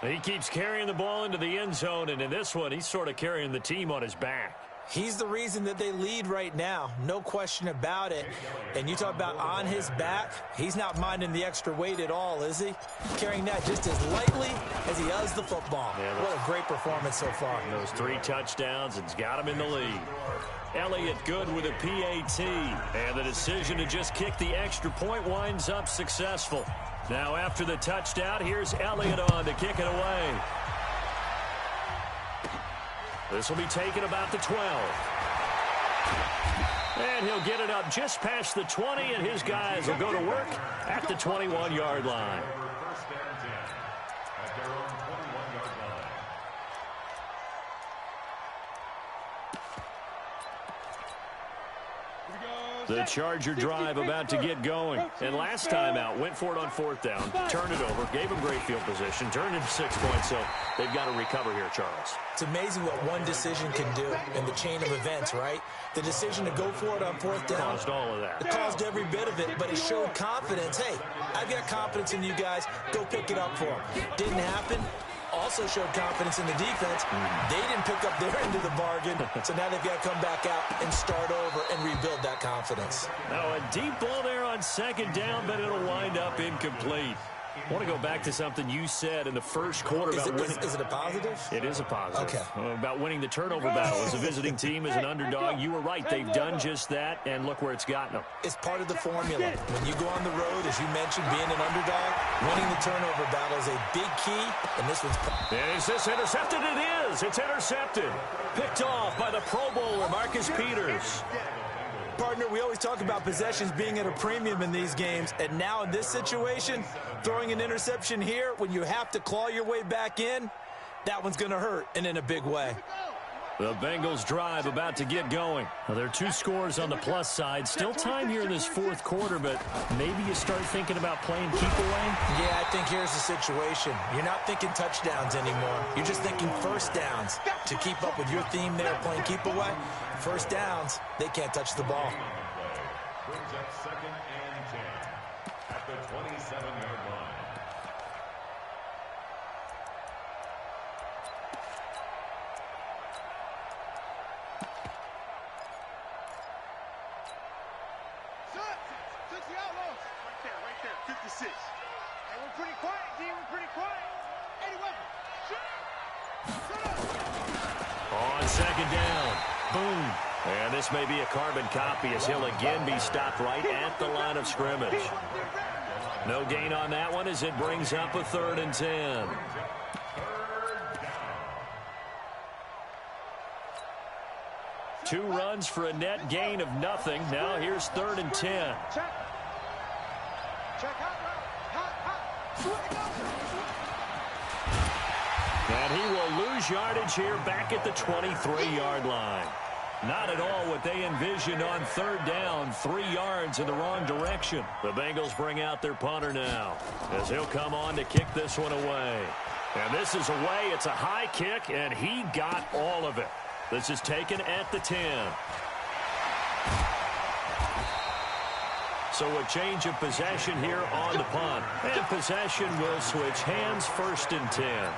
He keeps carrying the ball into the end zone, and in this one, he's sort of carrying the team on his back. He's the reason that they lead right now. No question about it. And you talk about on his back, he's not minding the extra weight at all, is he? Carrying that just as lightly as he does the football. Yeah, what a great performance so far. Those 3 touchdowns, it's got him in the lead. Elliott good with a PAT. And the decision to just kick the extra point winds up successful. Now after the touchdown, here's Elliott on to kick it away. This will be taken about the 12. And he'll get it up just past the 20, and his guys will go to work at the 21-yard line. First and 10 at their own 21-yard line. The Charger drive about to get going. And last time out, went for it on fourth down, turned it over, gave them great field position, turned into 6 points, so they've got to recover here, Charles. It's amazing what one decision can do in the chain of events, right? The decision to go for it on fourth down. Caused all of that. It caused every bit of it, but it showed confidence. Hey, I've got confidence in you guys. Go pick it up for them. Didn't happen. Also showed confidence in the defense. They didn't pick up their end of the bargain, so now they've got to come back out and start over and rebuild that confidence. Now a deep ball there on second down, but it'll wind up incomplete. I want to go back to something you said in the first quarter about winning. Is it a positive? It is a positive. Okay. About winning the turnover battle as a visiting team, as an underdog. You were right. They've done just that, and look where it's gotten them. It's part of the formula. When you go on the road, as you mentioned, being an underdog, winning the turnover battle is a big key, and this one's... And is this intercepted? It is. It's intercepted. Picked off by the Pro Bowler, Marcus Peters. Partner, we always talk about possessions being at a premium in these games, and now in this situation, throwing an interception here when you have to claw your way back in, that one's going to hurt, and in a big way. The Bengals drive about to get going. Well, there are 2 scores on the plus side. Still time here in this fourth quarter, but maybe you start thinking about playing keep away? Yeah, I think here's the situation. You're not thinking touchdowns anymore. You're just thinking first downs. To keep up with your theme there, playing keep away, first downs, they can't touch the ball. Brings up 2nd and 10 at the 27-yard line. 56. Hey, we're pretty quiet, D. We're pretty quiet. Eddie Weapon. On second down. Boom. And this may be a carbon copy as he'll again be stopped right at the line of scrimmage. No gain on that one as it brings up a 3rd and 10. Two runs for a net gain of nothing. Now here's 3rd and 10. Check. Check out. And he will lose yardage here back at the 23-yard line. Not at all what they envisioned on 3rd down. 3 yards in the wrong direction. The Bengals bring out their punter now as he'll come on to kick this one away. And this is away. It's a high kick, and he got all of it. This is taken at the 10. So a change of possession here on the punt. And possession will switch hands, 1st and 10.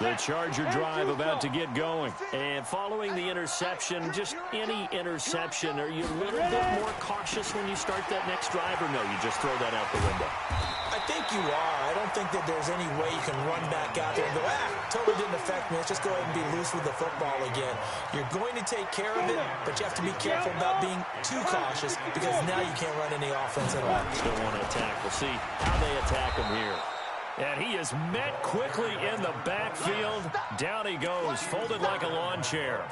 The Charger drive about to get going. And following the interception, just any interception, are you a little bit more cautious when you start that next drive, or no, you just throw that out the window? I think you are. I don't think that there's any way you can run back out there and go, totally didn't affect me. Let's just go ahead and be loose with the football again. You're going to take care of it, but you have to be careful about being too cautious because now you can't run any offense at all. Still want to attack. We'll see how they attack him here. And he is met quickly in the backfield. Down he goes, folded like a lawn chair.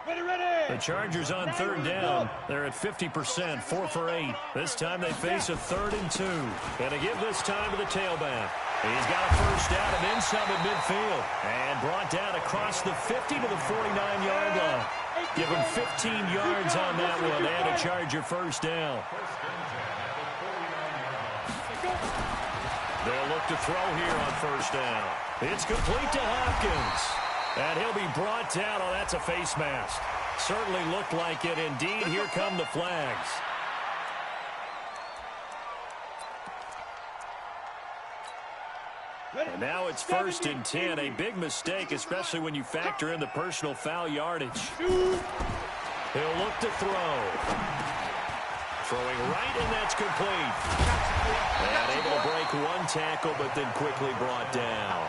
The Chargers on 3rd down. They're at 50%, 4 for 8. This time they face a 3rd and 2. And to give this time to the tailback. He's got a first down and then some at midfield. And brought down across the 50 to the 49-yard line. Give him 15 yards on that one and a Charger first down. They'll look to throw here on 1st down. It's complete to Hopkins. And he'll be brought down. Oh, that's a face mask. Certainly looked like it. Indeed, here come the flags. And now it's 1st and 10. A big mistake, especially when you factor in the personal foul yardage. He'll look to throw. Throwing right, and that's complete. And able to break one tackle, but then quickly brought down.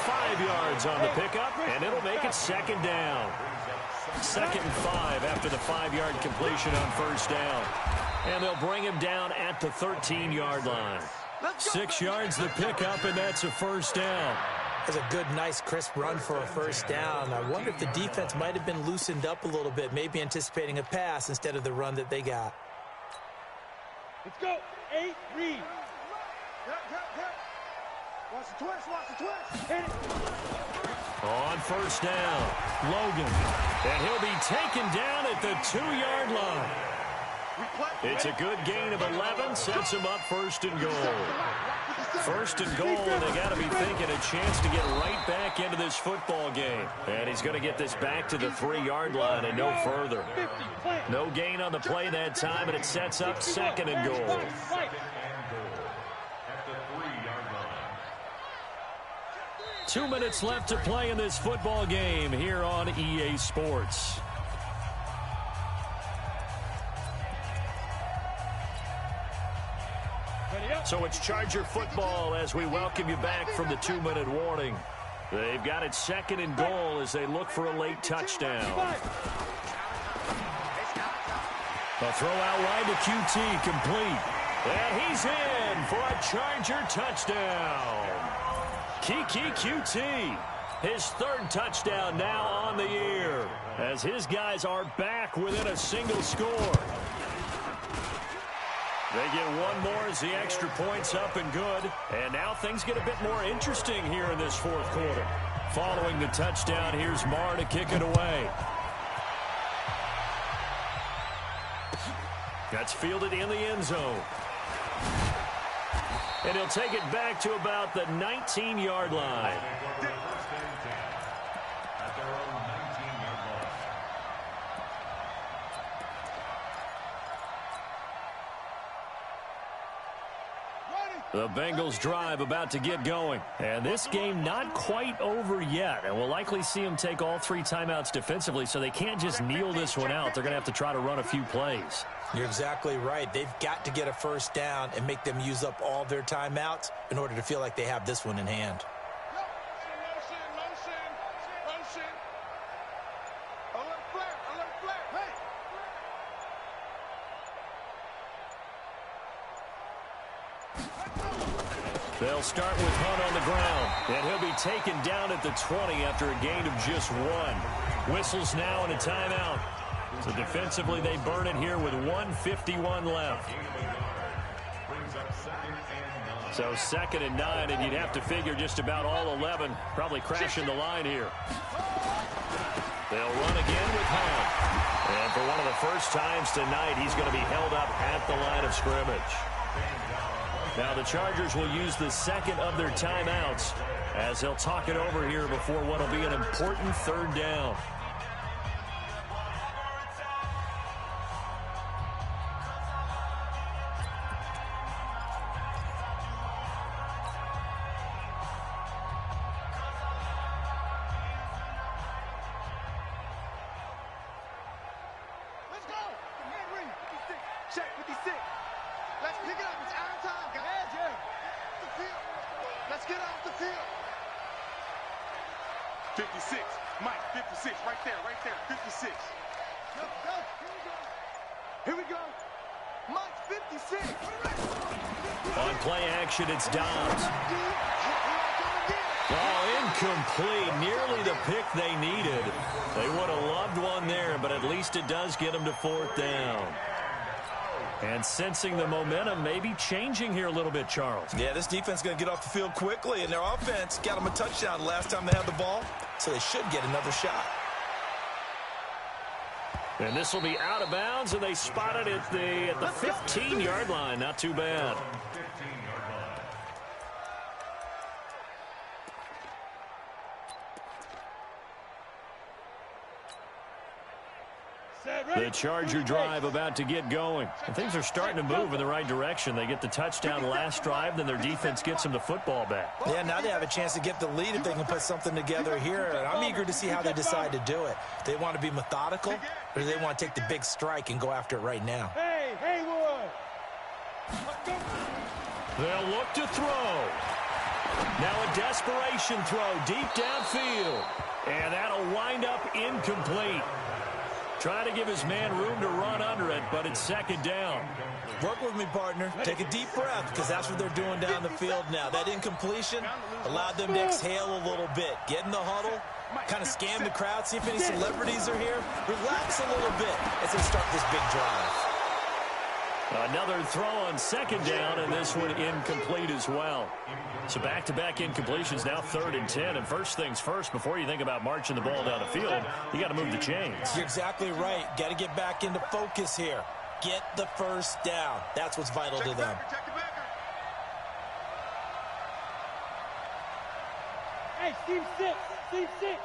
5 yards on the pickup, and it'll make it 2nd down. 2nd and 5 after the 5-yard completion on 1st down. And they'll bring him down at the 13-yard line. 6 yards the pickup, and that's a 1st down. That's a good, nice, crisp run for a 1st down. I wonder if the defense might have been loosened up a little bit, maybe anticipating a pass instead of the run that they got. Let's go. 8, read. Watch the twist. Hit it. On 1st down, Logan. And he'll be taken down at the 2-yard line. It's a good gain of 11, sets him up 1st and goal. 1st and goal, and they got to be thinking a chance to get right back into this football game. And he's going to get this back to the 3-yard line and no further. No gain on the play that time, and it sets up 2nd and goal. 2 minutes left to play in this football game here on EA Sports. So it's Charger football as we welcome you back from the 2-minute warning. They've got it 2nd and goal as they look for a late touchdown. A throw out wide to QT, complete. And he's in for a Charger touchdown. Kiki QT, his 3rd touchdown now on the year as his guys are back within a single score. They get one more as the extra point's up and good. And now things get a bit more interesting here in this 4th quarter. Following the touchdown, here's Marr to kick it away. That's fielded in the end zone. And he'll take it back to about the 19-yard line. Ready. The Bengals drive about to get going. And this game not quite over yet. And we'll likely see them take all 3 timeouts defensively, so they can't just kneel this one out. They're going to have to try to run a few plays. You're exactly right. They've got to get a first down and make them use up all their timeouts in order to feel like they have this one in hand. They'll start with Hunt on the ground, and he'll be taken down at the 20 after a gain of just 1. Whistles now and a timeout. So defensively, they burn it here with 1:51 left. So 2nd and 9, and you'd have to figure just about all 11 probably crashing the line here. They'll run again with Hunt. And for one of the first times tonight, he's going to be held up at the line of scrimmage. Now the Chargers will use the 2nd of their timeouts as they'll talk it over here before what will be an important 3rd down. Let's go! Henry, 56. Check 56. Let's pick it up. It's our time, guys. Yeah. The field. Let's get off the field. 56. Mike, 56. Right there, 56. Go, go. Here we go. Mike, 56. On play action, it's Dobbs. Oh, incomplete. Nearly the pick they needed. They would have loved one there, but at least it does get them to 4th down. And sensing the momentum maybe changing here a little bit, Charles. Yeah, this defense is going to get off the field quickly, and their offense got them a touchdown the last time they had the ball, so they should get another shot. And this will be out of bounds, and they spot it at the 15-yard line. Not too bad. The Charger drive about to get going. And things are starting to move in the right direction. They get the touchdown last drive, then their defense gets them the football back. Yeah, now they have a chance to get the lead if they can put something together here. And I'm eager to see how they decide to do it. Do they want to be methodical, or do they want to take the big strike and go after it right now? Hey, Haywood! They'll look to throw. Now a desperation throw deep downfield. And that'll wind up incomplete. Trying to give his man room to run under it, but it's 2nd down. Work with me, partner. Take a deep breath, because that's what they're doing down the field now. That incompletion allowed them to exhale a little bit. Get in the huddle, kind of scan the crowd, see if any celebrities are here. Relax a little bit as they start this big drive. Another throw on 2nd down, and this one incomplete as well. So back-to-back incompletions, now 3rd and 10. And first things first, before you think about marching the ball down the field, you got to move the chains. You're exactly right. Got to get back into focus here. Get the first down. That's what's vital to them. Hey, Steve 6. Steve 6.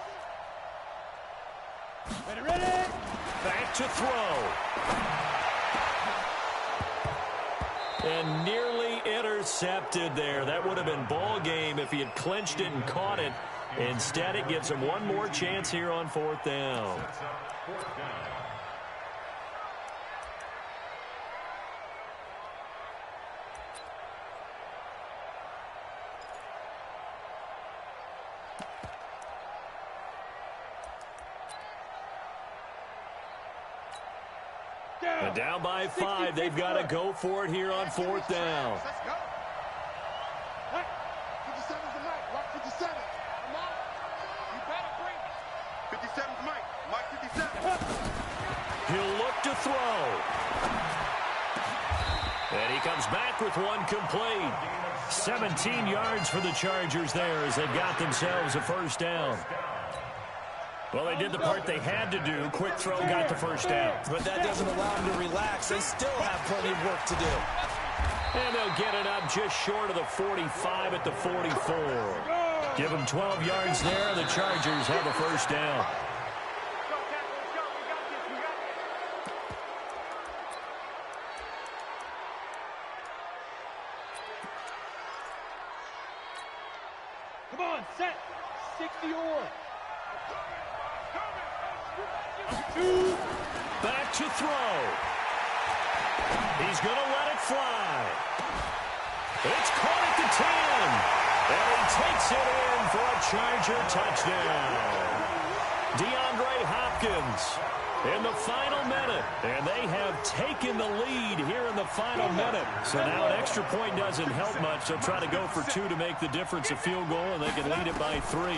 Ready? Back to throw. And nearly intercepted there. That would have been ball game if he had clinched it and caught it. Instead, it gives him one more chance here on 4th down. And down by 5, they've got to go for it here on 4th down. Let's go. 57's the Mike. Mike 57. Come on. You better bring it. 57's Mike. Mike 57. He'll look to throw. And he comes back with one complete. 17 yards for the Chargers there as they've got themselves a 1st down. Well, they did the part they had to do. Quick throw got the 1st down. But that doesn't allow them to relax. They still have plenty of work to do. And they'll get it up just short of the 45 at the 44. Give them 12 yards there. The Chargers have a 1st down. Come on, set. 60 or. Back to throw. He's going to let it fly. It's caught at the 10. And he takes it in for a Charger touchdown. DeAndre Hopkins in the final minute. And they have taken the lead here in the final minute. So now an extra point doesn't help much. They'll try to go for 2 to make the difference a field goal, and they can lead it by 3.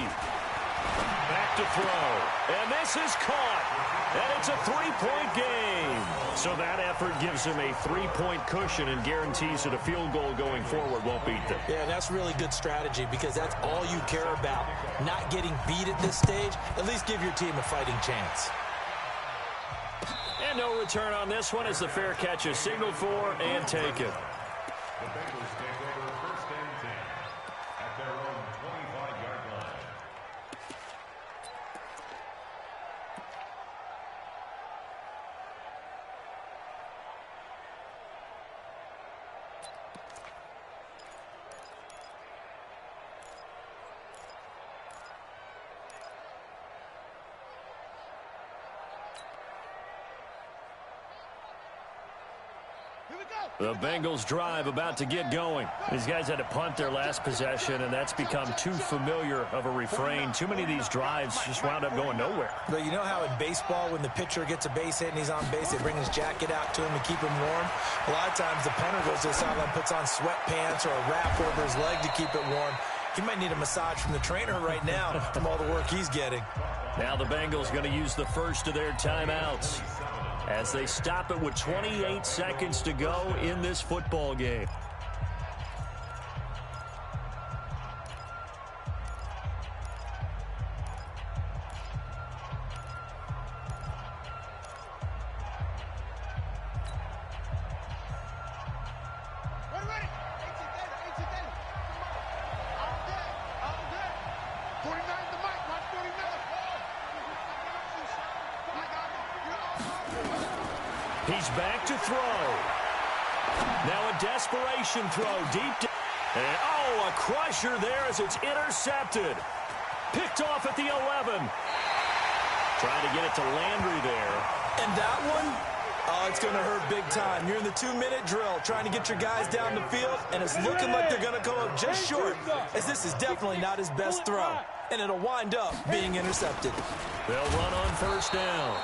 Back to throw. And this is caught. And it's a 3-point game. So that effort gives them a 3-point cushion and guarantees that a field goal going forward won't beat them. Yeah, that's really good strategy because that's all you care about. Not getting beat at this stage. At least give your team a fighting chance. And no return on this one as the fair catch is signaled for and taken. The Bengals take over 1st and 10 at their own 25-yard line. The Bengals drive about to get going. These guys had to punt their last possession, and that's become too familiar of a refrain. Too many of these drives just wound up going nowhere. But you know how in baseball, when the pitcher gets a base hit and he's on base, they bring his jacket out to him to keep him warm? A lot of times the punter goes to the sideline, puts on sweatpants or a wrap over his leg to keep it warm. He might need a massage from the trainer right now from all the work he's getting. Now the Bengals going to use the first of their timeouts as they stop it with 28 seconds to go in this football game. He's back to throw. Now a desperation throw deep. And a crusher there as it's intercepted. Picked off at the 11. Trying to get it to Landry there. And that one, it's going to hurt big time. You're in the 2-minute drill trying to get your guys down the field, and it's looking like they're going to come up just short, as this is definitely not his best throw. And it'll wind up being intercepted. They'll run on first down.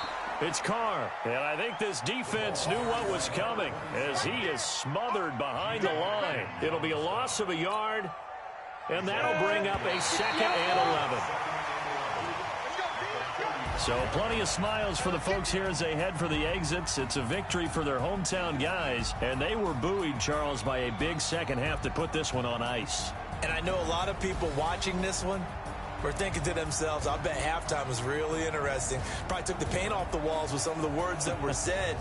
It's Carr, and I think this defense knew what was coming as he is smothered behind the line. It'll be a loss of a yard, and that'll bring up a 2nd and 11. So plenty of smiles for the folks here as they head for the exits. It's a victory for their hometown guys, and they were buoyed, Charles, by a big second half to put this one on ice. And I know a lot of people watching this one were thinking to themselves, I bet halftime was really interesting. Probably took the paint off the walls with some of the words that were said.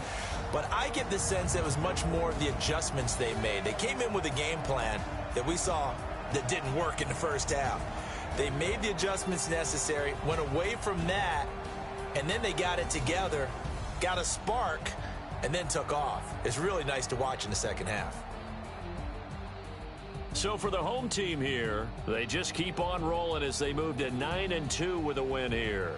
But I get the sense that it was much more of the adjustments they made. They came in with a game plan that we saw that didn't work in the first half. They made the adjustments necessary, went away from that, and then they got it together, got a spark, and then took off. It's really nice to watch in the second half. So for the home team here, they just keep on rolling as they move to 9-2 with a win here.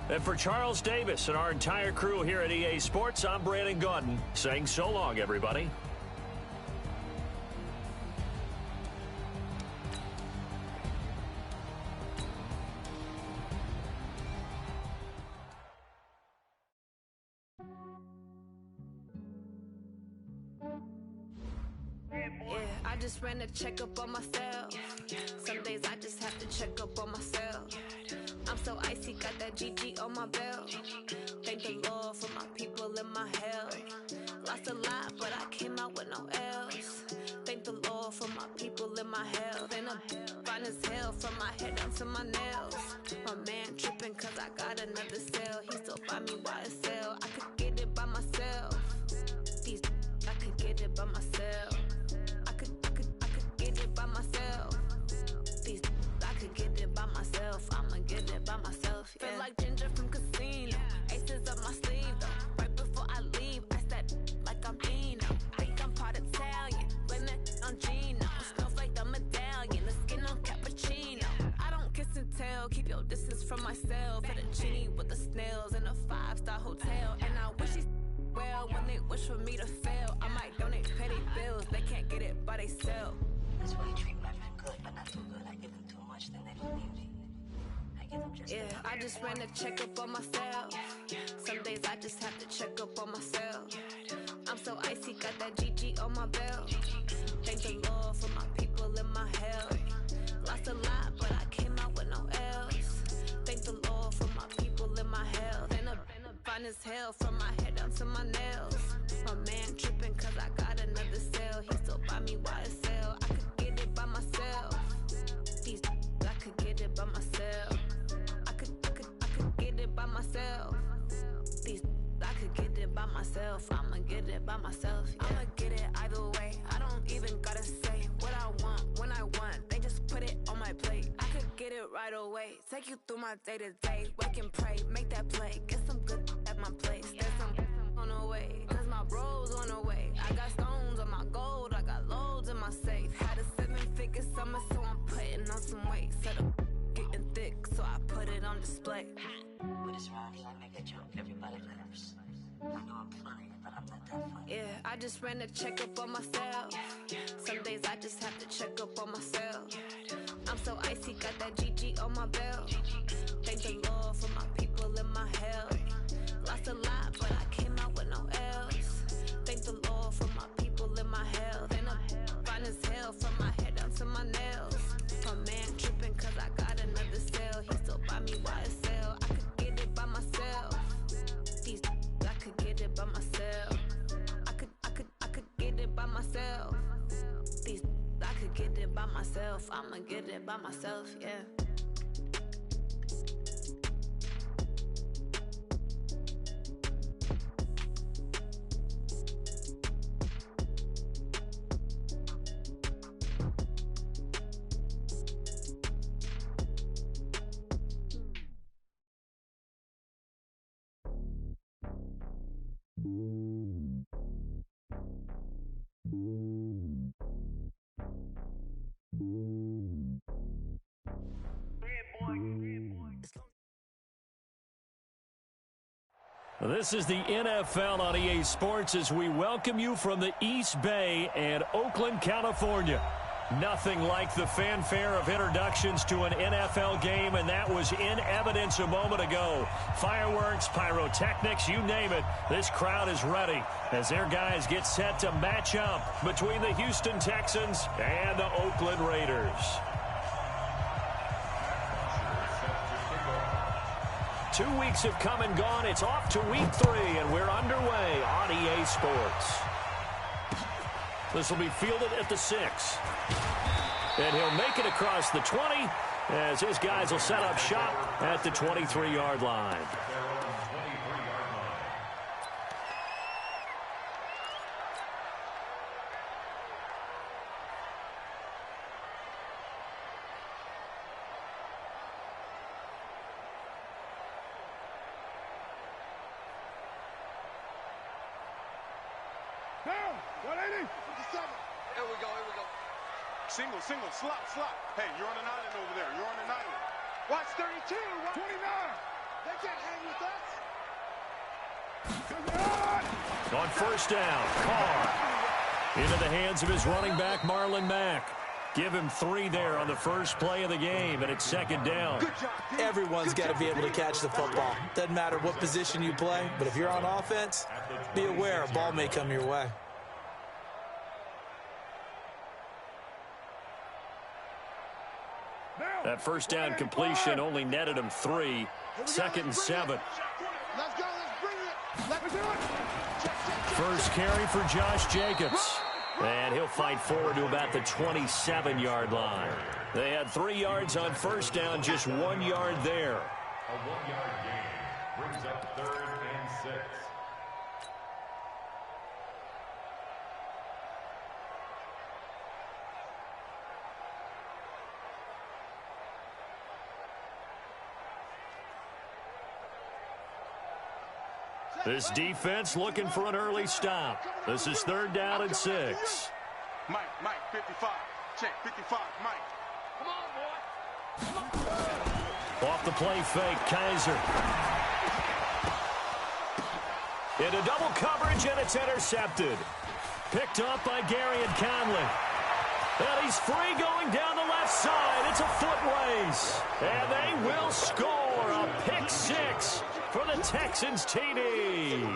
And for Charles Davis and our entire crew here at EA Sports, I'm Brandon Gaudin saying so long, everybody. I just ran a checkup on myself. Some days I just have to check up on myself. I'm so icy, got that GG on my belt. Thank the Lord for my people and my health. Lost a lot, but I came out with no else. Thank the Lord for my people and my health. And I'm fine as hell from my head down to my nails. My man tripping cause I got another cell. He still buy me YSL. I could get it by myself. These I could get it by myself. I could get it by myself. These I could get it by myself. I'ma get it by myself. Yeah. Feel like Ginger from Casino. Aces up my sleeve though. Right before I leave, I said like I'm Dino. Think I'm part Italian. Blame that on Gino. Smells like the medallion. The skin on cappuccino. from myself. At a genie with the snails in a 5-star hotel. And I wish he's well when they wish for me to fail. I might donate petty bills, they can't get it by themselves. That's why I treat my men good, but not too good. I give them too much, then they don't need me. I give them just enough. I just ran a checkup on myself. Some days I just have to check up on myself. I'm so icy, got that GG on my belt. Thank the Lord for my people in my health. Lost a lot, but I came out with no else. Thank the Lord for my people in my health. And a fine as hell from my head down to my nails. My man tripping cause I got another cell. He still buy me YSL. I could get it by myself. These I could get it by myself. I could get it by myself. These I could get it by myself. I'ma get it by myself. Yeah. I'ma get it either way. I don't even gotta say what I want when I want. They just put it on my plate. I could get it right away. Take you through my day to day. Wake and pray, make that play. Get some good at my place. There's some on the way. Cause my bro's on the way. I got stones on my gold. I got loads in my safe. Had a 7-figure summer, so I'm putting on some weight. Set up getting thick, so I put it on display. With this round here, I make a joke. Everybody laughs. I know I'm funny, but I'm not that funny. Yeah, I just ran a checkup on myself. Some days I just have to check up on myself. I'm so icy, got that GG on my belt. Thank the Lord for my people in my health. Lost a lot, but I came out with no else. Thank the Lord for my people in my health. And I'm fine as hell from my head down to my nails. My man tripping cause I got another cell. He still buy me YSL. I could get it by myself. These I could get it by myself. I could get it by myself. These I could get it by myself. I'ma get it by myself, yeah. This is the NFL on EA Sports as we welcome you from the East Bay and Oakland, California. Nothing like the fanfare of introductions to an NFL game, and that was in evidence a moment ago. Fireworks, pyrotechnics, you name it. This crowd is ready as their guys get set to match up between the Houston Texans and the Oakland Raiders. 2 weeks have come and gone. It's off to week 3, and we're underway on EA Sports. This will be fielded at the 6. And he'll make it across the 20 as his guys will set up shop at the 23-yard line. Single, slot. Hey, you're on an island over there. You're on an island. Watch 32, 29. They can't hang with us. On first down, Carr into the hands of his running back, Marlon Mack. Give him 3 there on the first play of the game, and it's second down. Everyone's got to be able to catch the football. Doesn't matter what position you play, but if you're on offense, be aware a ball may come your way. That first down completion only netted him 3. Second and 7. Let's go. Let's bring it. First carry for Josh Jacobs. And he'll fight forward to about the 27-yard line. They had 3 yards on first down, just 1 yard there. A 1-yard gain brings up 3rd and 6. This defense looking for an early stop. This is 3rd down and 6. Mike, 55. Check, 55, Mike. Come on, boy. Off the play fake, Kaiser. Into double coverage, and it's intercepted. Picked up by Gary and Conley. And he's free going down the left side. It's a foot race. And they will score a pick six for the Texans TD.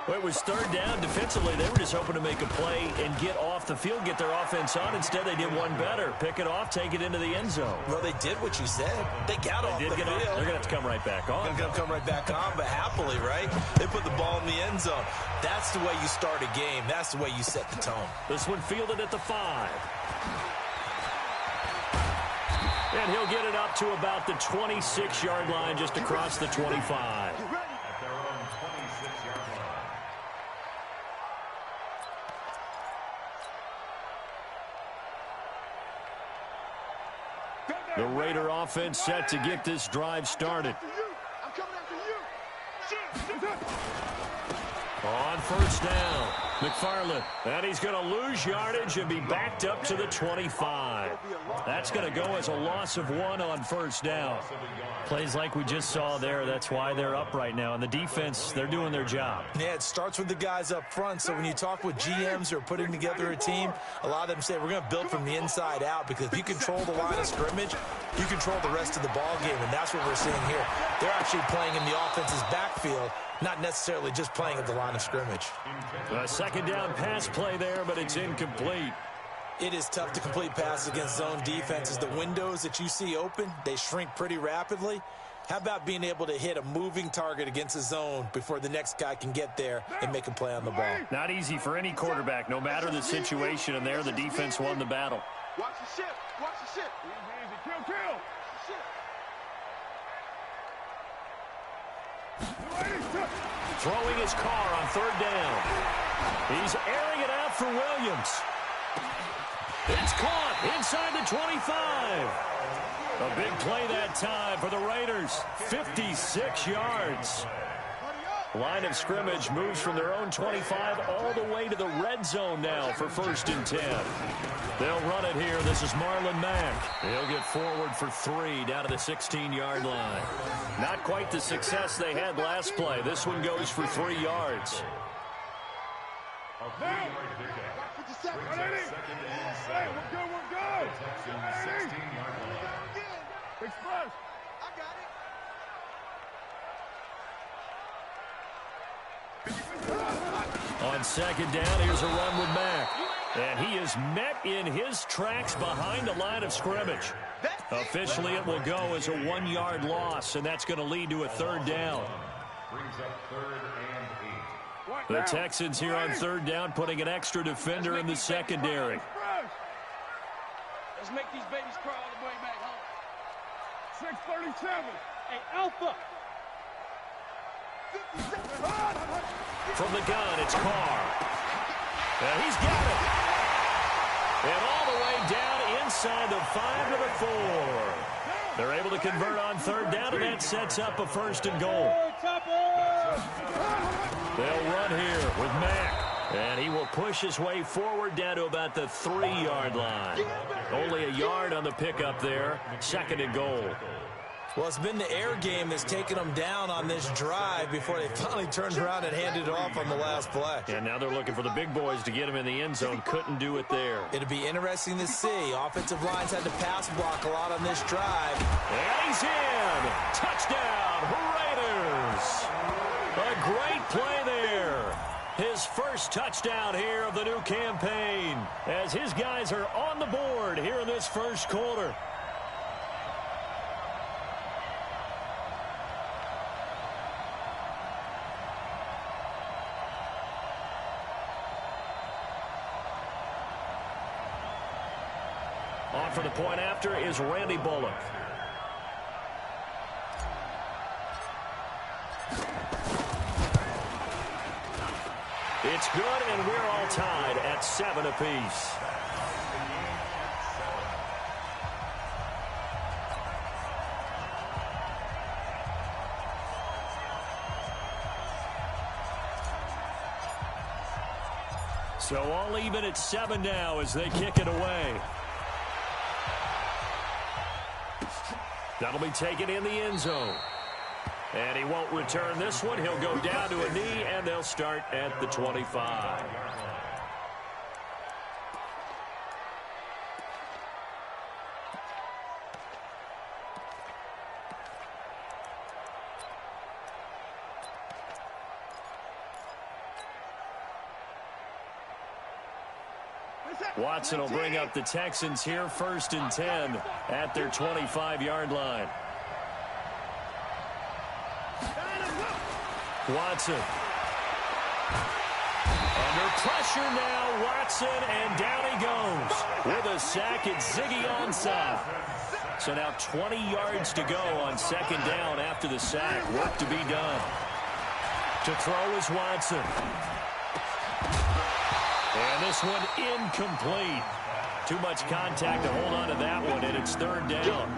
Well, it was third down. Defensively, they were just hoping to make a play and get off the field, get their offense on. Instead, they did one better. Pick it off, take it into the end zone. Well, they did what you said. They got off the field. They're going to have to come right back on. They're going to come right back on, but happily, right? They put the ball in the end zone. That's the way you start a game. That's the way you set the tone. This one fielded at the 5. And he'll get it up to about the 26-yard line, just across the 25. At their own 26-yard line. The Raider offense set to get this drive started. I'm coming after you. On first down, McFarland. And he's going to lose yardage and be backed up to the 25. That's going to go as a loss of 1 on first down. Plays like we just saw there. That's why they're up right now. And the defense, they're doing their job. Yeah, it starts with the guys up front. So when you talk with GMs who are putting together a team, a lot of them say we're going to build from the inside out, because if you control the line of scrimmage, you control the rest of the ball game. And that's what we're seeing here. They're actually playing in the offense's backfield, not necessarily just playing at the line of scrimmage. A second down pass play there, but it's incomplete. It is tough to complete passes against zone defenses. The windows that you see open, they shrink pretty rapidly. How about being able to hit a moving target against a zone before the next guy can get there and make a play on the ball? Not easy for any quarterback, no matter the situation, and there the defense won the battle. Watch the ship. Watch the ship. Easy. Kill. Throwing his car on third down. He's airing it out for Williams. It's caught inside the 25. A big play that time for the Raiders. 56 yards. Line of scrimmage moves from their own 25 all the way to the red zone now for 1st and 10. They'll run it here. This is Marlon Mack. He'll get forward for 3 down to the 16-yard line. Not quite the success they had last play. This one goes for 3 yards. We're good. Texans 16-yard line. Express. I got it. On second down, here's a run with Mack. And he is met in his tracks behind the line of scrimmage. Officially, it will go as a 1-yard loss, and that's going to lead to a third down. Brings up 3rd and 8. The Texans here on third down, putting an extra defender in the secondary. Let's make these babies cry all the way back home. 637. Hey, Alpha. From the gun, it's Carr. And he's got it. And all the way down inside the 5 to the 4. They're able to convert on third down, and that sets up a 1st and goal. They'll run here with Mack. And he will push his way forward down to about the 3-yard line. Only a yard on the pickup there. 2nd and goal. Well, it's been the air game that's taken them down on this drive before they finally turned around and handed it off on the last play. And now they're looking for the big boys to get him in the end zone. Couldn't do it there. It'll be interesting to see. Offensive lines had to pass block a lot on this drive. And he's in. Touchdown, Raiders. A great play there. His first touchdown here of the new campaign, as his guys are on the board here in this first quarter. On for the point after is Randy Bullock. It's good, and we're all tied at 7 apiece. So all even at 7 now as they kick it away. That'll be taken in the end zone. And he won't return this one. He'll go down to a knee, and they'll start at the 25. Watson will bring up the Texans here 1st and 10 at their 25-yard line. Watson. Under pressure now, Watson, and down he goes. With a sack, it's Ziggy Ansah. So now 20 yards to go on 2nd down after the sack. Work to be done. To throw is Watson. And this one incomplete. Too much contact to hold on to that one, and it's 3rd down.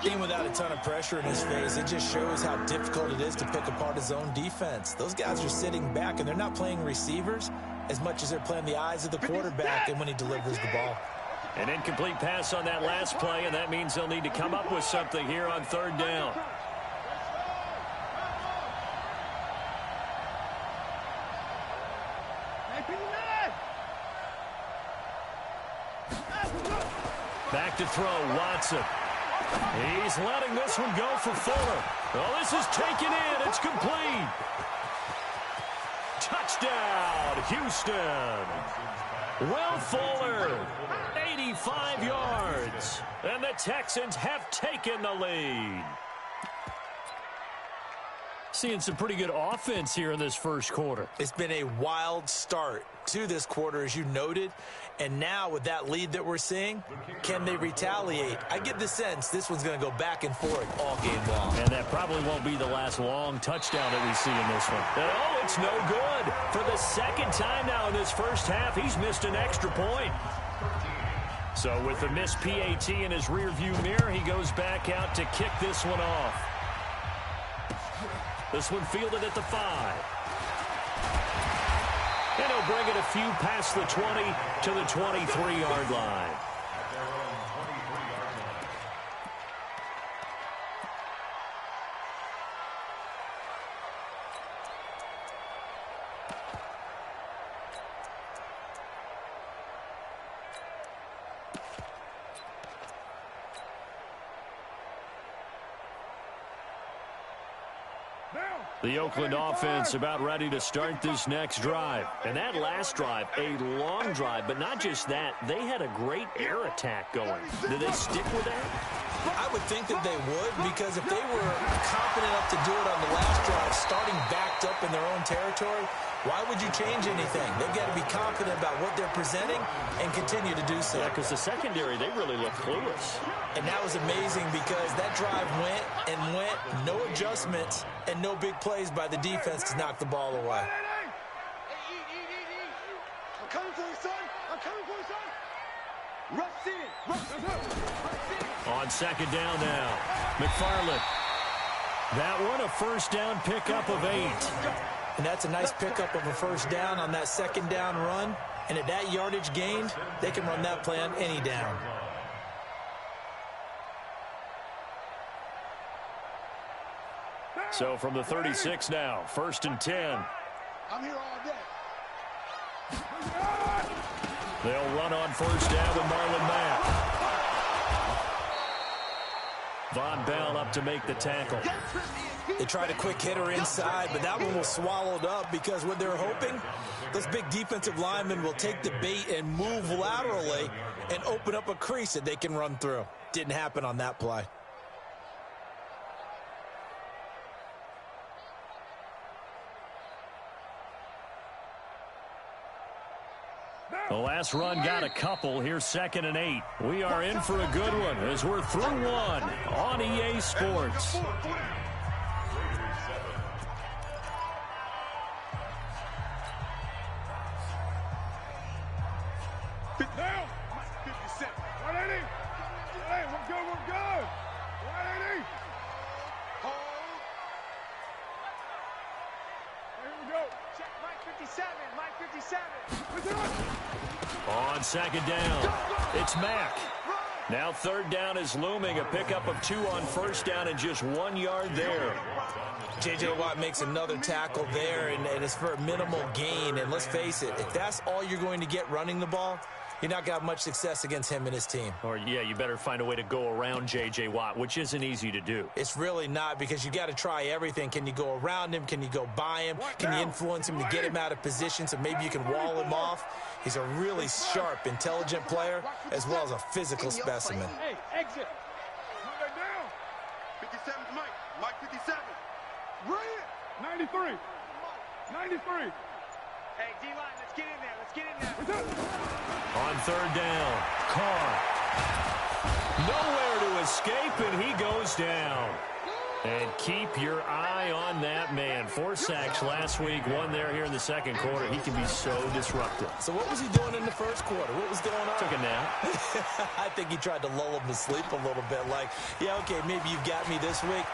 Even without a ton of pressure in his face, it just shows how difficult it is to pick apart his own defense. Those guys are sitting back, and they're not playing receivers as much as they're playing the eyes of the quarterback and when he delivers the ball. An incomplete pass on that last play, and that means they'll need to come up with something here on 3rd down. Back to throw, Watson. He's letting this one go for Fuller. Oh, this is taken in. It's complete. Touchdown, Houston. Will Fuller, 85 yards. And the Texans have taken the lead. Seeing some pretty good offense here in this first quarter. It's been a wild start to this quarter, as you noted. And now with that lead that we're seeing, can they retaliate? I get the sense this one's going to go back and forth all game long. And that probably won't be the last long touchdown that we see in this one. And oh, it's no good. For the 2nd time now in this first half, he's missed an extra point. So with the missed PAT in his rearview mirror, he goes back out to kick this one off. This one fielded at the 5. And he'll bring it a few past the 20 to the 23-yard line. The Oakland offense about ready to start this next drive. And that last drive, a long drive, but not just that. They had a great air attack going. Did they stick with that? I would think that they would, because if they were confident enough to do it on the last drive, starting backed up in their own territory, why would you change anything? They've got to be confident about what they're presenting and continue to do so. Yeah, because the secondary, they really look clueless. And that was amazing because that drive went and went, no adjustments and no big plays by the defense to knock the ball away. I'm coming for you, son. I'm coming for you, son. Rush in. On 2nd down now, McFarland. That one a first down pickup of 8. And that's a nice pickup of a first down on that 2nd down run. And at that yardage gained, they can run that play on any down. So from the 36 now, 1st and 10. I'm here all day. They'll run on 1st down with Marlon Mack. Von Bell up to make the tackle. They tried a quick hitter inside, but that one was swallowed up because what they're hoping, those big defensive linemen will take the bait and move laterally and open up a crease that they can run through. Didn't happen on that play. The last run got a couple. Here's 2nd and 8. We are in for a good one as we're through one on EA Sports. Now, 57. 180. Hey, we're good, we're good. 180. Hold. Here we go. Check Mike 57. Mike 57. We do it. On 2nd down, it's Mack. Run. Now third down is looming. A pickup of 2 on first down and just 1 yard there. J.J. Watt makes another tackle there, and it's for a minimal gain. And let's face it, if that's all you're going to get running the ball, you're not going to have much success against him and his team. Or, yeah, you better find a way to go around J.J. Watt, which isn't easy to do. It's really not, because you got to try everything. Can you go around him? Can you go by him? Can you influence him to get him out of position so maybe you can wall him off? He's a really sharp, intelligent player, as well as a physical specimen. Hey, exit. Down. 57's Mike. Mike 57. Brilliant. 93. 93. Hey, D-line, let's get in there. Let's get in there. On third down, Carr. Nowhere to escape, and he goes down. And keep your eye on that man. 4 sacks last week, 1 there here in the second quarter. He can be so disruptive. So what was he doing in the first quarter? What was going on? Took a nap. I think he tried to lull him to sleep a little bit. Like, yeah, okay, maybe you've got me this week.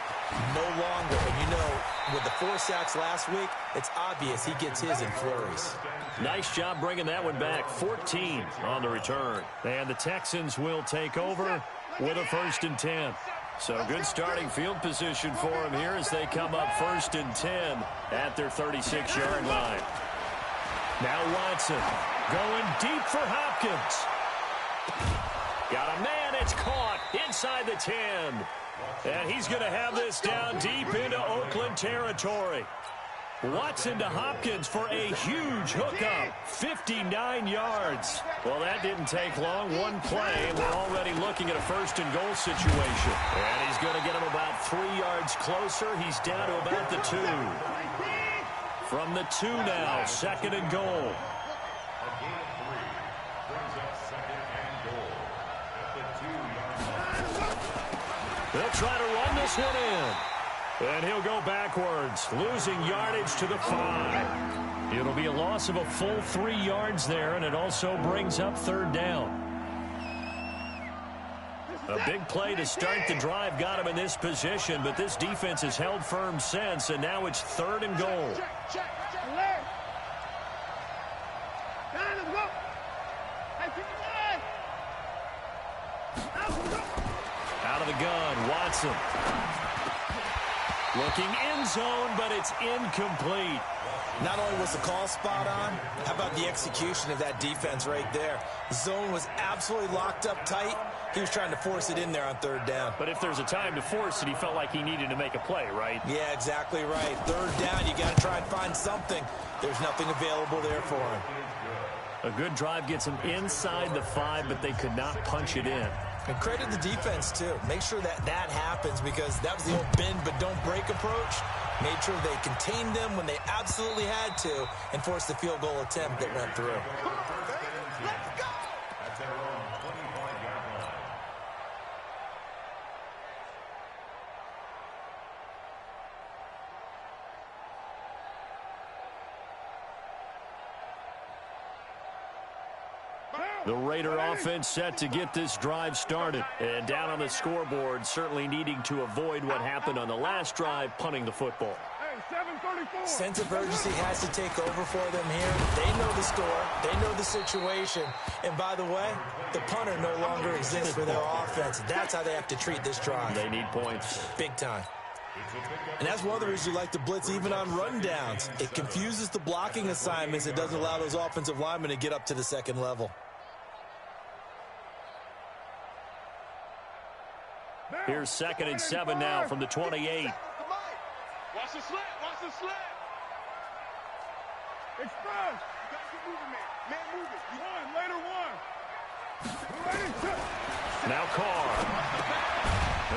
No longer. And you know, with the 4 sacks last week, it's obvious he gets his in flurries. Nice job bringing that one back. 14 on the return. And the Texans will take over with a 1st and 10. So good starting field position for him here as they come up 1st and 10 at their 36-yard line. Now Watson going deep for Hopkins. Got a man, it's caught inside the 10. And he's going to have this down deep into Oakland territory. Watson to Hopkins for a huge hookup. 59 yards. Well, that didn't take long. 1 play, and we're already looking at a 1st and goal situation. And he's going to get him about 3 yards closer. He's down to about the 2. From the 2 now, 2nd and goal. A gain of 3 brings up 2nd and goal at the 2-yard line. They'll try to run this one in. And he'll go backwards, losing yardage to the 5. It'll be a loss of a full 3 yards there, and it also brings up 3rd down. A big play to start the drive got him in this position, but this defense has held firm since, and now it's 3rd and goal. Out of the gun, Watson. Looking end zone, but it's incomplete. Not only was the call spot on, how about the execution of that defense right there? The zone was absolutely locked up tight. He was trying to force it in there on 3rd down. But if there's a time to force it, he felt like he needed to make a play, right? Yeah, exactly right. 3rd down, you got to try and find something. There's nothing available there for him. A good drive gets him inside the 5, but they could not punch it in. And credit the defense, too. Make sure that happens, because that was the old bend but don't break approach. Made sure they contained them when they absolutely had to and forced the field goal attempt that went through. Let's go! At their own 25-yard line. The Raider offense set to get this drive started. And down on the scoreboard, certainly needing to avoid what happened on the last drive, punting the football. Sense of urgency has to take over for them here. They know the score. They know the situation. And by the way, the punter no longer exists for their offense. That's how they have to treat this drive. They need points. Big time. And that's one of the reasons you like to blitz even on rundowns. It confuses the blocking assignments. It doesn't allow those offensive linemen to get up to the 2nd level. Here's 2nd and 7 now from the 28. Watch the slant. Watch the slant. Express. You got to keep moving, man. Man, move it. Later one. Now Carr.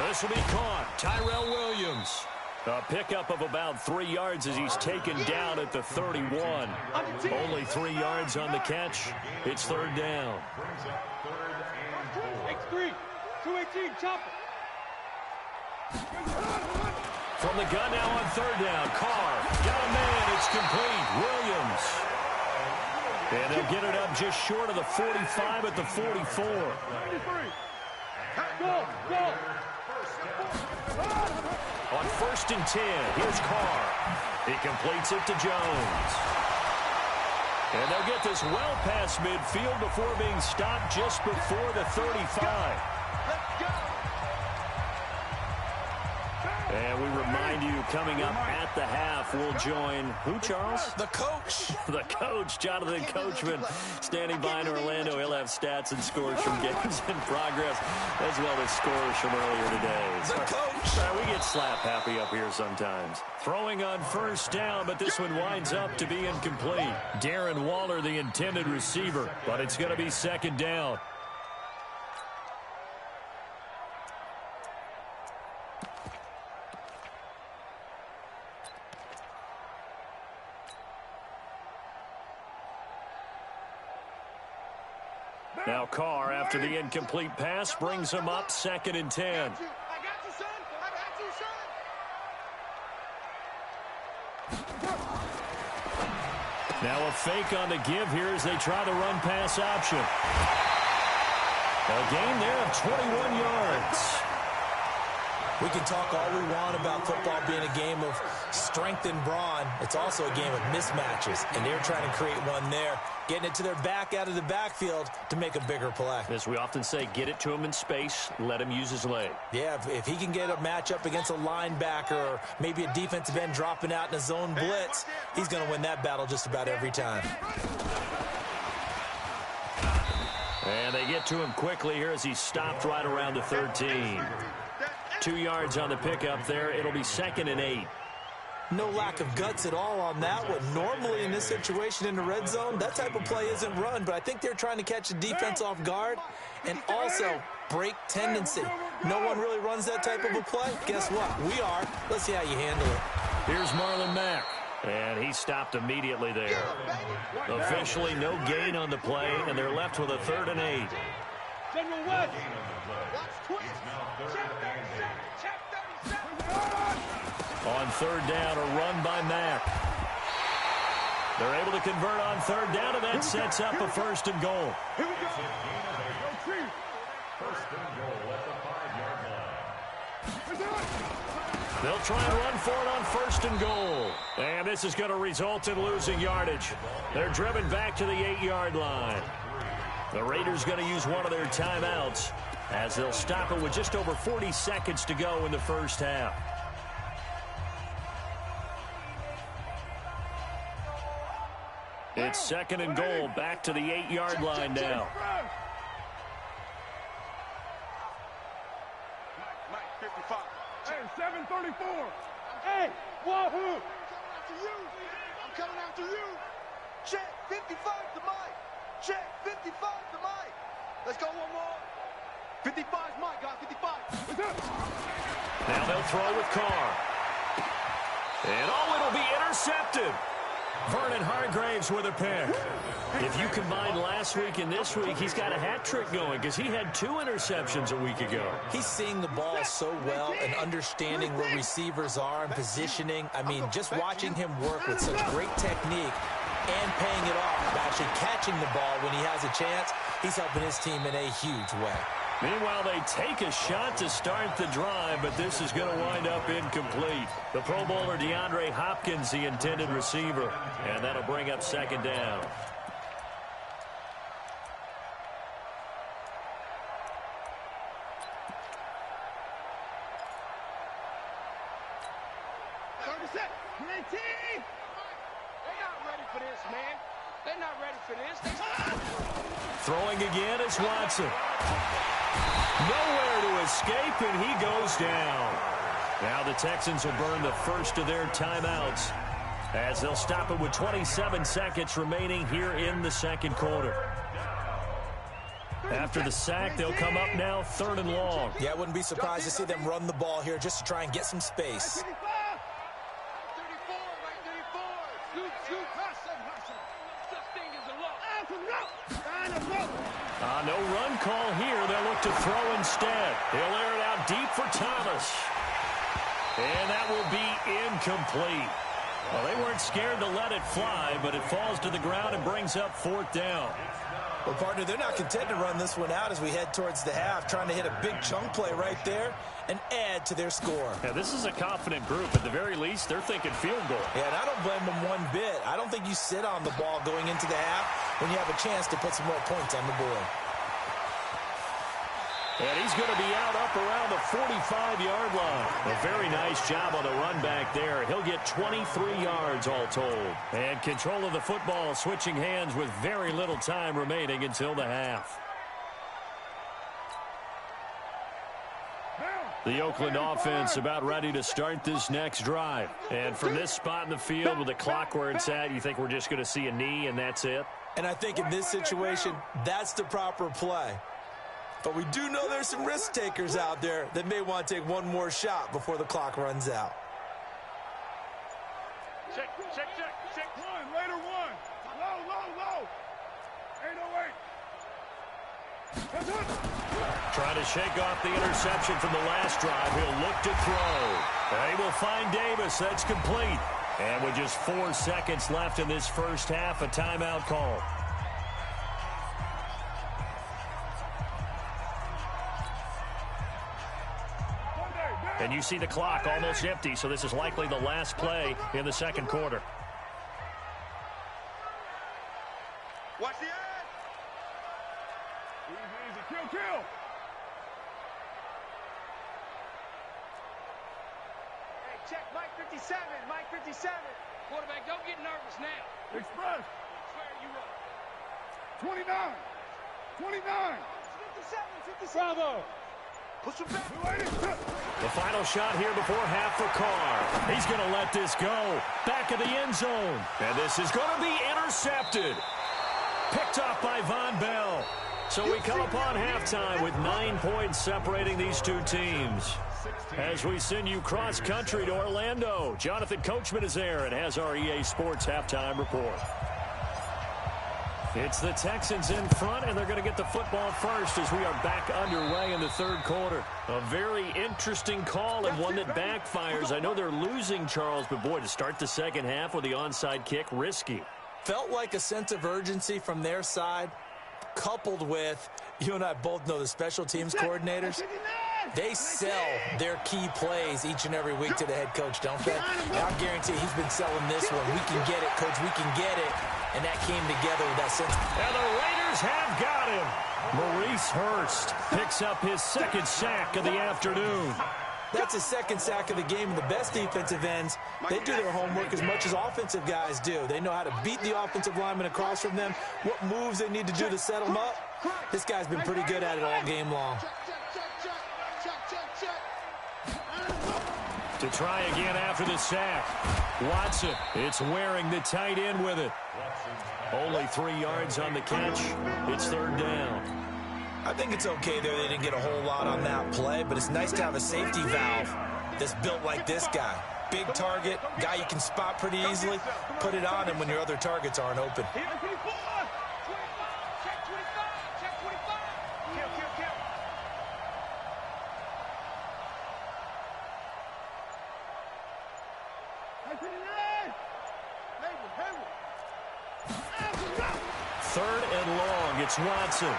This will be caught. Tyrell Williams. A pickup of about 3 yards as he's taken down at the 31. Only 3 yards on the catch. It's 3rd down. Brings up 3rd and goal. X3. 218. Chop it. From the gun now on 3rd down. Carr. Got a man. It's complete. Williams. And they'll get it up just short of the 45 at the 44. 93. Go. On 1st and 10, here's Carr. He completes it to Jones. And they'll get this well past midfield before being stopped just before the 35. Let's go. And we remind you, coming up at the half, we'll join who, Charles? The coach. The coach, Jonathan Coachman, standing by in Orlando. He'll have stats and scores from games in progress, as well as scores from earlier today. The coach. We get slap happy up here sometimes. Throwing on first down, but this one winds up to be incomplete. Darren Waller, the intended receiver, but it's going to be second down. Now Carr, after the incomplete pass, brings him up 2nd and 10. I got you, son. I got you, son. Now a fake on the give here as they try the run-pass option. A gain there of 21 yards. We can talk all we want about football being a game of strength and brawn. It's also a game of mismatches, and they're trying to create one there, getting it to their back out of the backfield to make a bigger play. As we often say, get it to him in space, let him use his leg. Yeah, if he can get a matchup against a linebacker or maybe a defensive end dropping out in a zone blitz, he's going to win that battle just about every time. And they get to him quickly here as he's stopped right around the 13. 2 yards on the pickup there. It'll be 2nd and 8. No lack of guts at all on that one. Normally in this situation in the red zone, that type of play isn't run, but I think they're trying to catch the defense off guard and also break tendency. No one really runs that type of a play. Guess what? We are. Let's see how you handle it. Here's Marlon Mack. And he stopped immediately there. Officially no gain on the play, and they're left with a 3rd and 8. General West. On 3rd down, a run by Mack. They're able to convert on 3rd down, and that sets up a 1st and goal. Here we go. First and goal at the 5-yard line. They'll try and run for it on 1st and goal. And this is going to result in losing yardage. They're driven back to the 8-yard line. The Raiders going to use one of their timeouts as they'll stop it with just over 40 seconds to go in the first half. It's 2nd and goal, back to the 8-yard line now. Mike, 55. Hey, 734. Hey, wahoo. I'm coming after you. Check 55 to Mike. Check 55 to Mike. Let's go one more. 55's Mike, guys. 55. Now they'll throw with Carr. And it'll be intercepted. Vernon Hargraves with a pick. If you combine last week and this week, he's got a hat trick going because he had 2 interceptions a week ago. He's seeing the ball so well and understanding where receivers are and positioning. I mean, just watching him work with such great technique and paying it off, actually catching the ball when he has a chance, he's helping his team in a huge way. Meanwhile, they take a shot to start the drive, but this is going to wind up incomplete. The Pro Bowler DeAndre Hopkins, the intended receiver, and that'll bring up 2nd down. They're not ready for this. Throwing again is Watson. Nowhere to escape, and he goes down. Now the Texans will burn the first of their timeouts as they'll stop it with 27 seconds remaining here in the 2nd quarter. After the sack, they'll come up now 3rd and long. Yeah, I wouldn't be surprised to see them run the ball here just to try and get some space. 34, right 34. Scoop, hustle. Such thing as a look. No run call here. They'll look to throw instead. He'll air it out deep for Thomas. And that will be incomplete. Well, they weren't scared to let it fly, but it falls to the ground and brings up 4th down. Well, partner, they're not content to run this one out as we head towards the half, trying to hit a big chunk play right there and add to their score. Yeah, this is a confident group. At the very least, they're thinking field goal. Yeah, and I don't blame them one bit. I don't think you sit on the ball going into the half when you have a chance to put some more points on the board. And he's going to be out up around the 45-yard line. A very nice job on the run back there. He'll get 23 yards all told. And control of the football switching hands with very little time remaining until the half. The Oakland offense about ready to start this next drive. And from this spot in the field with the clock where it's at, you think we're just going to see a knee and that's it? And I think in this situation, that's the proper play. But we do know there's some risk takers out there that may want to take one more shot before the clock runs out. Check. One, later one. Low. 808. Trying to shake off the interception from the last drive. He'll look to throw. They will find Davis. That's complete. And with just 4 seconds left in this first half, a timeout call. And you see the clock almost empty, so this is likely the last play in the second quarter. Watch the edge. Easy. Kill. Hey, check Mike 57. Mike 57. Quarterback, don't get nervous now. Express. Swear you up. 29. 57. Bravo. Push him back. The final shot here before half for Carr. He's going to let this go. Back of the end zone. And this is going to be intercepted. Picked off by Von Bell. So we come upon halftime with 9 points separating these two teams. As we send you cross-country to Orlando, Jonathan Coachman is there and has our EA Sports halftime report. It's the Texans in front, and they're going to get the football first as we are back underway in the third quarter. A very interesting call and one that backfires. I know they're losing, Charles, but boy, to start the second half with the onside kick, risky. Felt like a sense of urgency from their side, coupled with, you and I both know the special teams coordinators. They sell their key plays each and every week to the head coach, don't they? And I guarantee he's been selling this one. We can get it, coach, we can get it. And that came together with that sense. And the Raiders have got him. Maurice Hurst picks up his second sack of the afternoon. That's his second sack of the game. And the best defensive ends, they do their homework as much as offensive guys do. They know how to beat the offensive lineman across from them, what moves they need to do to set them up. This guy's been pretty good at it all game long. To try again after the sack. Watson, it's wearing the tight end with it. Only 3 yards on the catch. It's third down. I think it's okay there. They didn't get a whole lot on that play, but it's nice to have a safety valve that's built like this guy. Big target, guy you can spot pretty easily. Put it on him when your other targets aren't open. Third and long, it's Watson.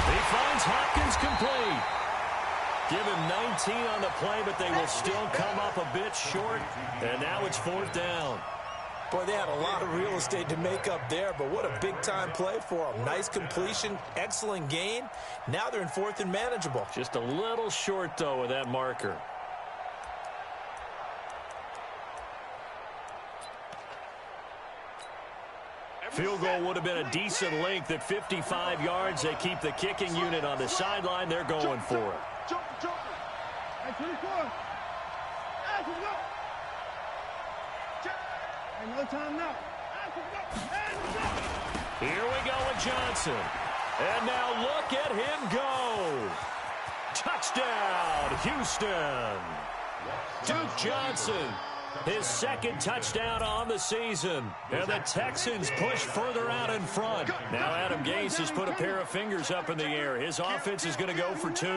He finds Hopkins complete. Give him 19 on the play, but they will still come up a bit short. And now it's fourth down. Boy, they had a lot of real estate to make up there, but what a big-time play for them. Nice completion, excellent gain. Now they're in fourth and manageable. Just a little short, though, with that marker. Field goal would have been a decent length at 55 yards. They keep the kicking unit on the sideline. They're going for it. No time now. Here we go with Johnson. And now look at him go. Touchdown, Houston. Duke Johnson, his second touchdown on the season. And the Texans push further out in front. Now Adam Gase has put a pair of fingers up in the air. His offense is going to go for 2.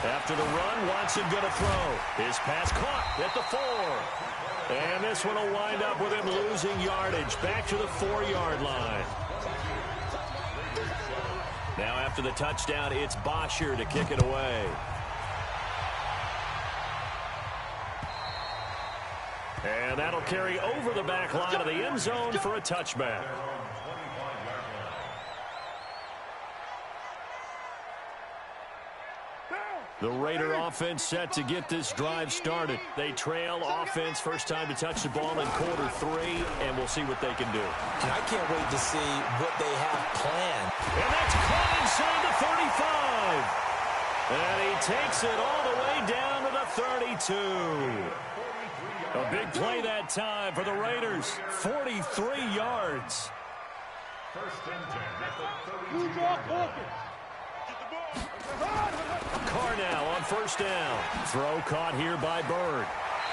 After the run, Watson going to throw. His pass caught at the 4. And this one will wind up with him losing yardage back to the 4-yard line. Now after the touchdown, it's Bosher to kick it away. And that'll carry over the back line of the end zone for a touchback. The Raider offense set to get this drive started. They trail offense, first time to touch the ball in quarter 3, and we'll see what they can do. And I can't wait to see what they have planned. And that's caught inside the 35. And he takes it all the way down to the 32. A big play that time for the Raiders. 43 yards. First and 10 at the 32. Carr now on first down. Throw caught here by Bird.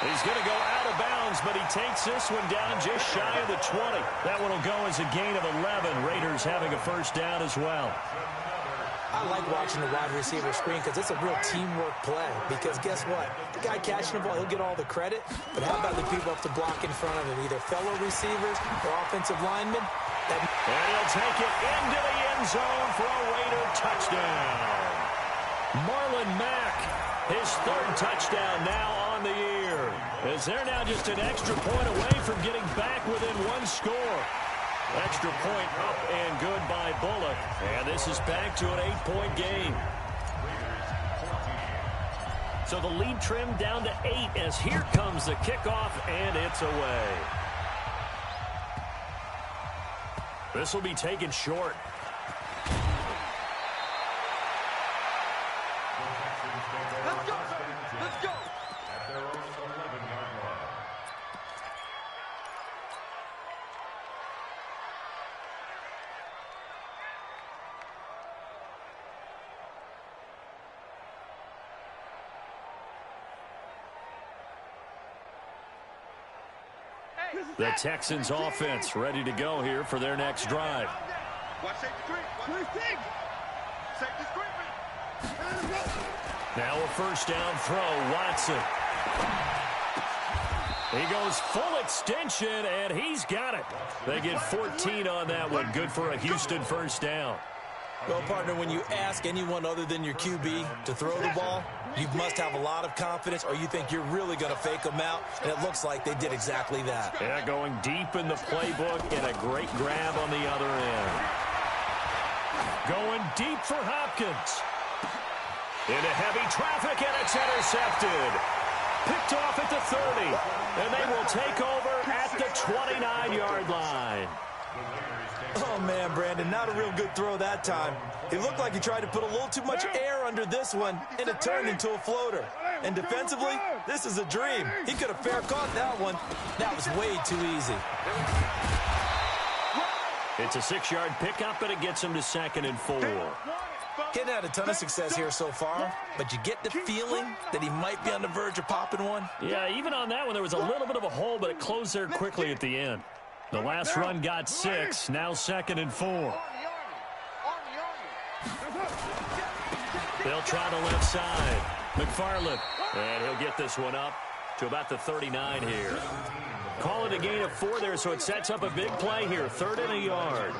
He's going to go out of bounds, but he takes this one down just shy of the 20. That one will go as a gain of 11. Raiders having a first down as well. I like watching the wide receiver screen because it's a real teamwork play. Because guess what? The guy catching the ball, he'll get all the credit. But how about the people up to block in front of him, either fellow receivers or offensive linemen? And he'll take it into the end zone for a Raider touchdown. Marlon Mack, his 3rd touchdown now on the year. As they're now just an extra point away from getting back within 1 score. Extra point up and good by Bullock. And this is back to an 8-point game. So the lead trimmed down to 8 as here comes the kickoff, and it's away. This will be taken short. Let's go. Let's go. At their own 11-yard line. The Texans offense ready to go here for their next drive. Watch safety screen. Safety screen. Now a first down throw, Watson. He goes full extension, and he's got it. They get 14 on that one. Good for a Houston first down. Well, partner, when you ask anyone other than your QB to throw the ball, you must have a lot of confidence, or you think you're really going to fake them out, and it looks like they did exactly that. Yeah, going deep in the playbook, and a great grab on the other end. Going deep for Hopkins. Into heavy traffic, and it's intercepted. Picked off at the 30, and they will take over at the 29-yard line. Oh, man, Brandon, not a real good throw that time. It looked like he tried to put a little too much air under this one, and it turned into a floater. And defensively, this is a dream. He could have fair caught that one. That was way too easy. It's a 6-yard pickup, and it gets him to 2nd and 4. Hadn't had a ton of success here so far, but you get the feeling that he might be on the verge of popping one. Yeah, even on that one, there was a little bit of a hole, but it closed there quickly at the end. The last run got 6, now 2nd and 4. They'll try the left side. McFarland, and he'll get this one up to about the 39 here. Call it a gain of 4 there, so it sets up a big play here, 3rd and a yard.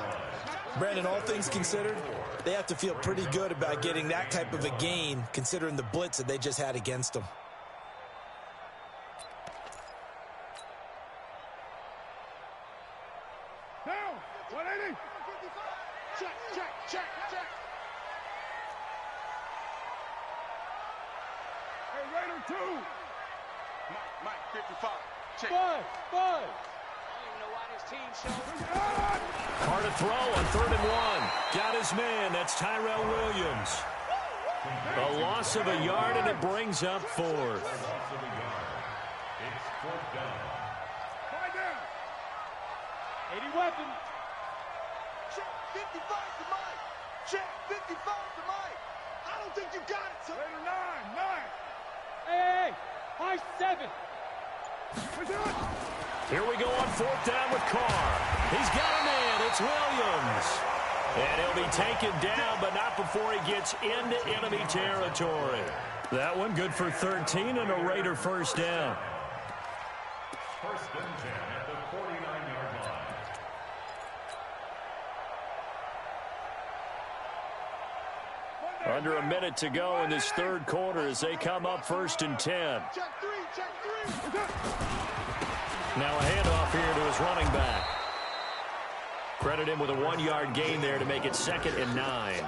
Brandon, all things considered, they have to feel pretty good about getting that type of a gain, considering the blitz that they just had against them. Down. 180. Check. Hey, Raider 2. Mike, 55. Check. 5. Carr to throw on 3rd and 1. Got his man. That's Tyrell Williams. A loss of a yard, and it brings up 4th. It's 4th down. 80 weapon. Check. 55 to Mike. Check. 55 to Mike. I don't think you got it, son. Raider 9. Hey. High 7. Here we go on 4th down with Carr. He's got a man. It's Williams. And he'll be taken down, but not before he gets into enemy territory. That one good for 13 and a Raider first down. First and 10 at the 49-yard line. Under a minute to go in this 3rd quarter as they come up 1st and 10. Check 3. Now a handoff here to his running back. Credit him with a 1-yard gain there to make it 2nd and 9.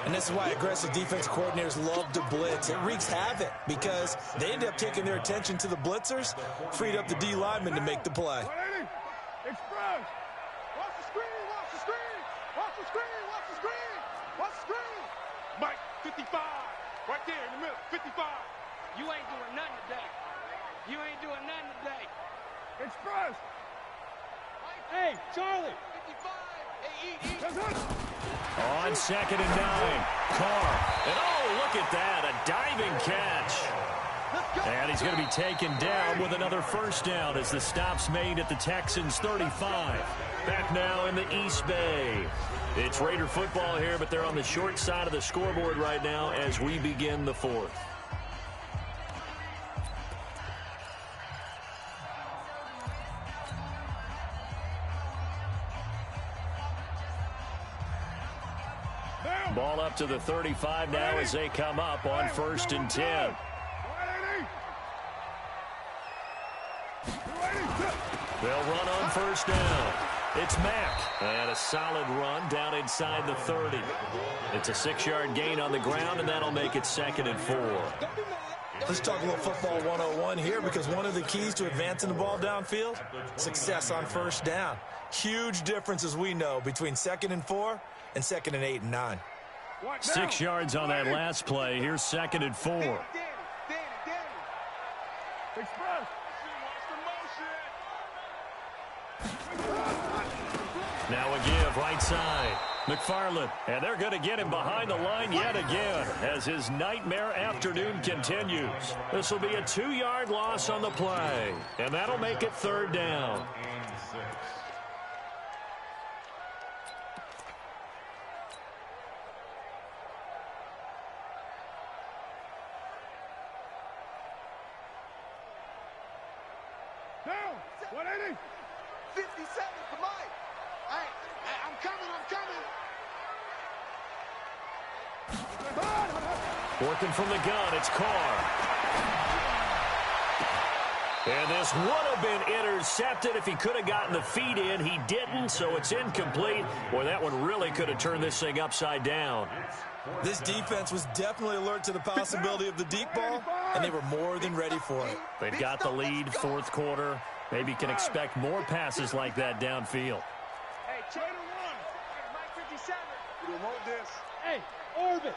And this is why aggressive defense coordinators love to blitz. It wreaks havoc because they end up taking their attention to the blitzers, freed up the D lineman to make the play. Express. Watch the screen. Watch the screen. Watch the screen. Watch the screen. Watch the screen. Mike, 55. Right there in the middle, 55. You ain't doing nothing today. You ain't doing nothing today. Express. Hey, Charlie. 55. Hey, eat. That's it. On 2nd and 9. Carr. And oh, look at that. A diving catch. And he's going to be taken down with another first down as the stop's made at the Texans' 35. Back now in the East Bay. It's Raider football here, but they're on the short side of the scoreboard right now as we begin the 4th. Ball up to the 35 now as they come up on 1st and 10. They'll run on first down. It's Mack. And a solid run down inside the 30. It's a 6-yard gain on the ground, and that'll make it 2nd and 4. Let's talk a little football 101 here because one of the keys to advancing the ball downfield, success on first down. Huge difference, as we know, between 2nd and 4 and 2nd and 8 and 9. 6 yards on that last play. Here's 2nd and 4. Danny. Express. Now a give right side. McFarland. And they're going to get him behind the line yet again as his nightmare afternoon continues. This will be a 2-yard loss on the play. And that'll make it 3rd down. Down. 180. 57 for Mike. Hey, I'm coming. Working from the gun, it's Carr. And this would have been intercepted if he could have gotten the feet in. He didn't, so it's incomplete. Boy, that one really could have turned this thing upside down. This defense was definitely alert to the possibility of the deep ball, and they were more than ready for it. They've got the lead, 4th quarter. Maybe can expect more passes like that downfield. Hey, check it one. Hey, Mike 57. We don't want this. Hey, Orbit.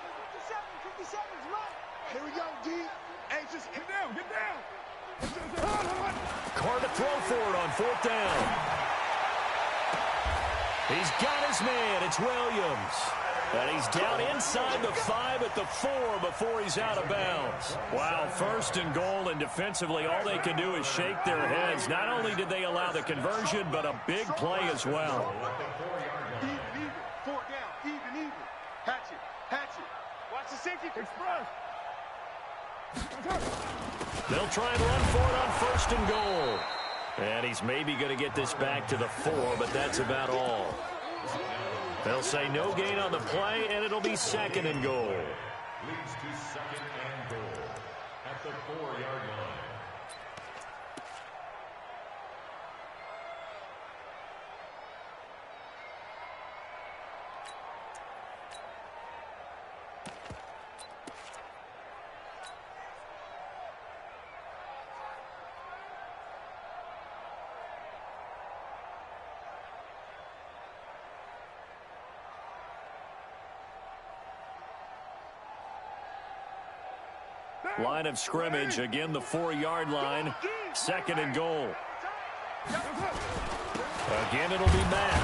57's Mike. Here we go, D. Hey, just get down. Carr to throw for it on 4th down. He's got his man. It's Williams. And he's down inside the 5 at the 4 before he's out of bounds. Wow, 1st and goal, and defensively all they can do is shake their heads. Not only did they allow the conversion, but a big play as well. Even. 4 down. Even. Hatchet. Watch the safety. Express. They'll try and run for it on 1st and goal. And he's maybe going to get this back to the 4, but that's about all. They'll say no gain on the play, and it'll be 2nd and goal. Leads to 2nd and goal at the 4-yard line. Line of scrimmage, again the 4-yard line, 2nd and goal. Again, it'll be Matt.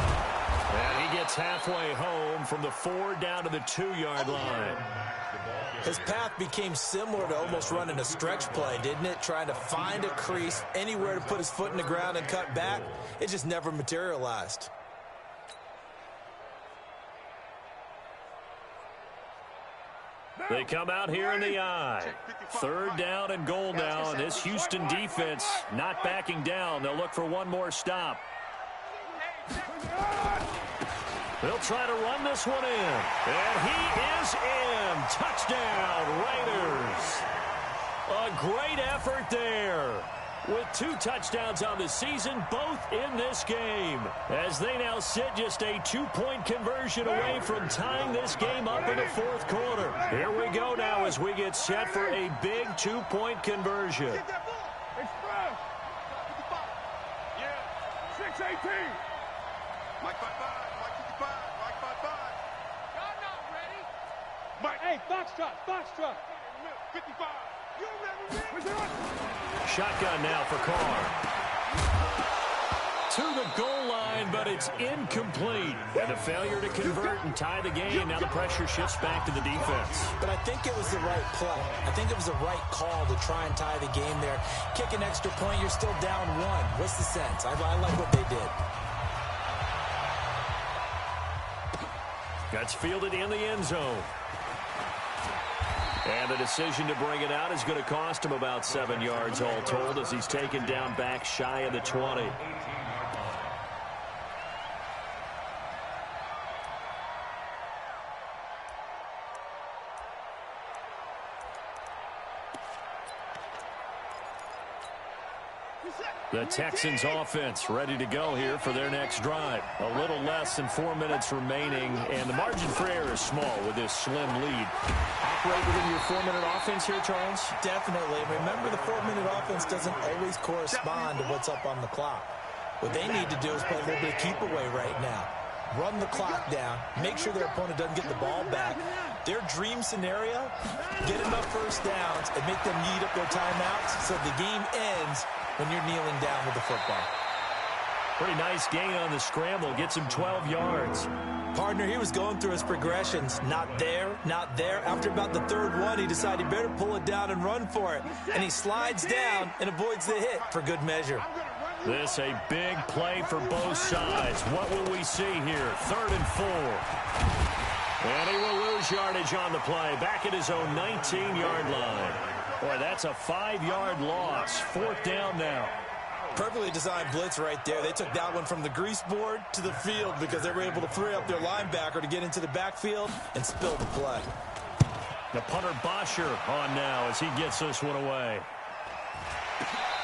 And he gets halfway home from the 4 down to the 2-yard line. His path became similar to almost running a stretch play, didn't it? Trying to find a crease, anywhere to put his foot in the ground and cut back. It just never materialized. They come out here in the eye. 3rd down and goal now, and this Houston defense not backing down. They'll look for one more stop. They'll try to run this one in. And he is in. Touchdown, Raiders. A great effort there. with 2 touchdowns on the season, both in this game, as they now sit just a 2-point conversion away from tying this game up in the 4th quarter. Here we go now as we get set for a big 2-point conversion. Express. 6-18. Mike 5-5. Mike 55. Mike 5-5. Y'all not ready. Mike, hey, Foxtrot. 55. You remember me? Shotgun now for Carr. To the goal line, but it's incomplete. And a failure to convert and tie the game. Now the pressure shifts back to the defense. But I think it was the right play. I think it was the right call to try and tie the game there. Kick an extra point, you're still down 1. What's the sense? I like what they did. That's fielded in the end zone. And the decision to bring it out is going to cost him about 7 yards all told as he's taken down back shy of the 20. The Texans offense ready to go here for their next drive. A little less than 4 minutes remaining, and the margin for error is small with this slim lead. Operate within your 4-minute offense here, Charles? Definitely. Remember, the 4-minute offense doesn't always correspond to what's up on the clock. What they need to do is play a little bit of keep away right now. Run the clock down, make sure their opponent doesn't get the ball back. Their dream scenario, get enough first downs and make them eat up their timeouts so the game ends when you're kneeling down with the football. Pretty nice gain on the scramble. Gets him 12 yards. Partner, he was going through his progressions. Not there, not there. After about the 3rd one, he decided he better pull it down and run for it. And he slides down and avoids the hit for good measure. This a big play for both sides. What will we see here? 3rd and 4. And he will lose yardage on the play. Back at his own 19-yard line. Boy, that's a 5-yard loss. 4th down now. Perfectly designed blitz right there. They took that one from the grease board to the field because they were able to free up their linebacker to get into the backfield and spill the play. The punter Bosher on now as he gets this one away.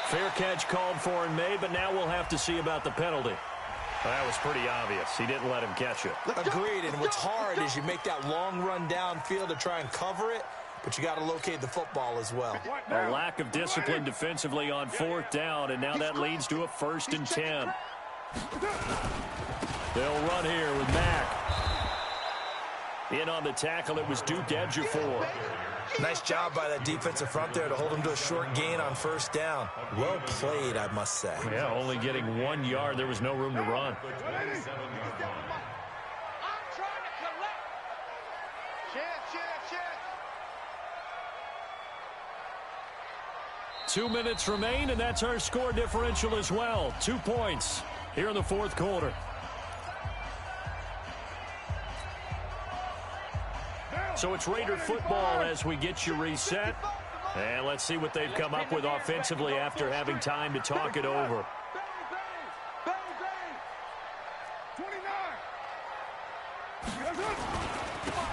Fair catch called for and made, but now we'll have to see about the penalty. Well, that was pretty obvious. He didn't let him catch it. Agreed, and what's hard is you make that long run downfield to try and cover it, but you got to locate the football as well. A lack of discipline defensively on 4th down, and now that leads to a 1st and 10. They'll run here with Mack. In on the tackle, it was Duke Ejiofor. Nice job by that defensive front there to hold him to a short gain on 1st down. Well played, I must say. Yeah, only getting 1 yard. There was no room to run. I'm trying to collect. Chance. 2 minutes remain, and that's our score differential as well. 2 points here in the 4th quarter. So it's Raider football as we get you reset. And let's see what they've come up with offensively after having time to talk it over.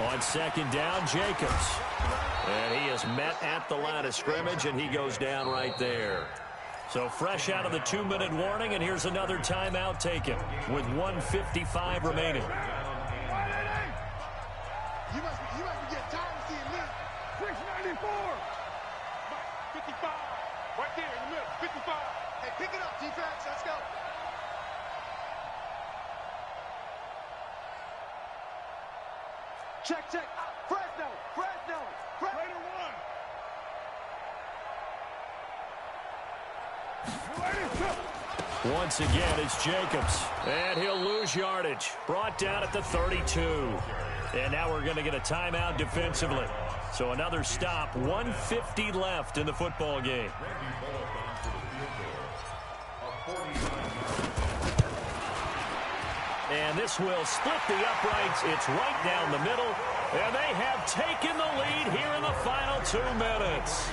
On 2nd down, Jacobs. And he is met at the line of scrimmage, and he goes down right there. So fresh out of the 2-minute warning, and here's another timeout taken with 1:55 remaining. You must be getting tired of seeing this. 694. 55. Right there in the middle. 55. Hey, pick it up, defense. Let's go. Check. Fresno. Raider 1. Once again, it's Jacobs. And he'll lose yardage. Brought down at the 32. And now we're going to get a timeout defensively. So another stop. 1:50 left in the football game. And this will split the uprights. It's right down the middle. And they have taken the lead here in the final 2 minutes.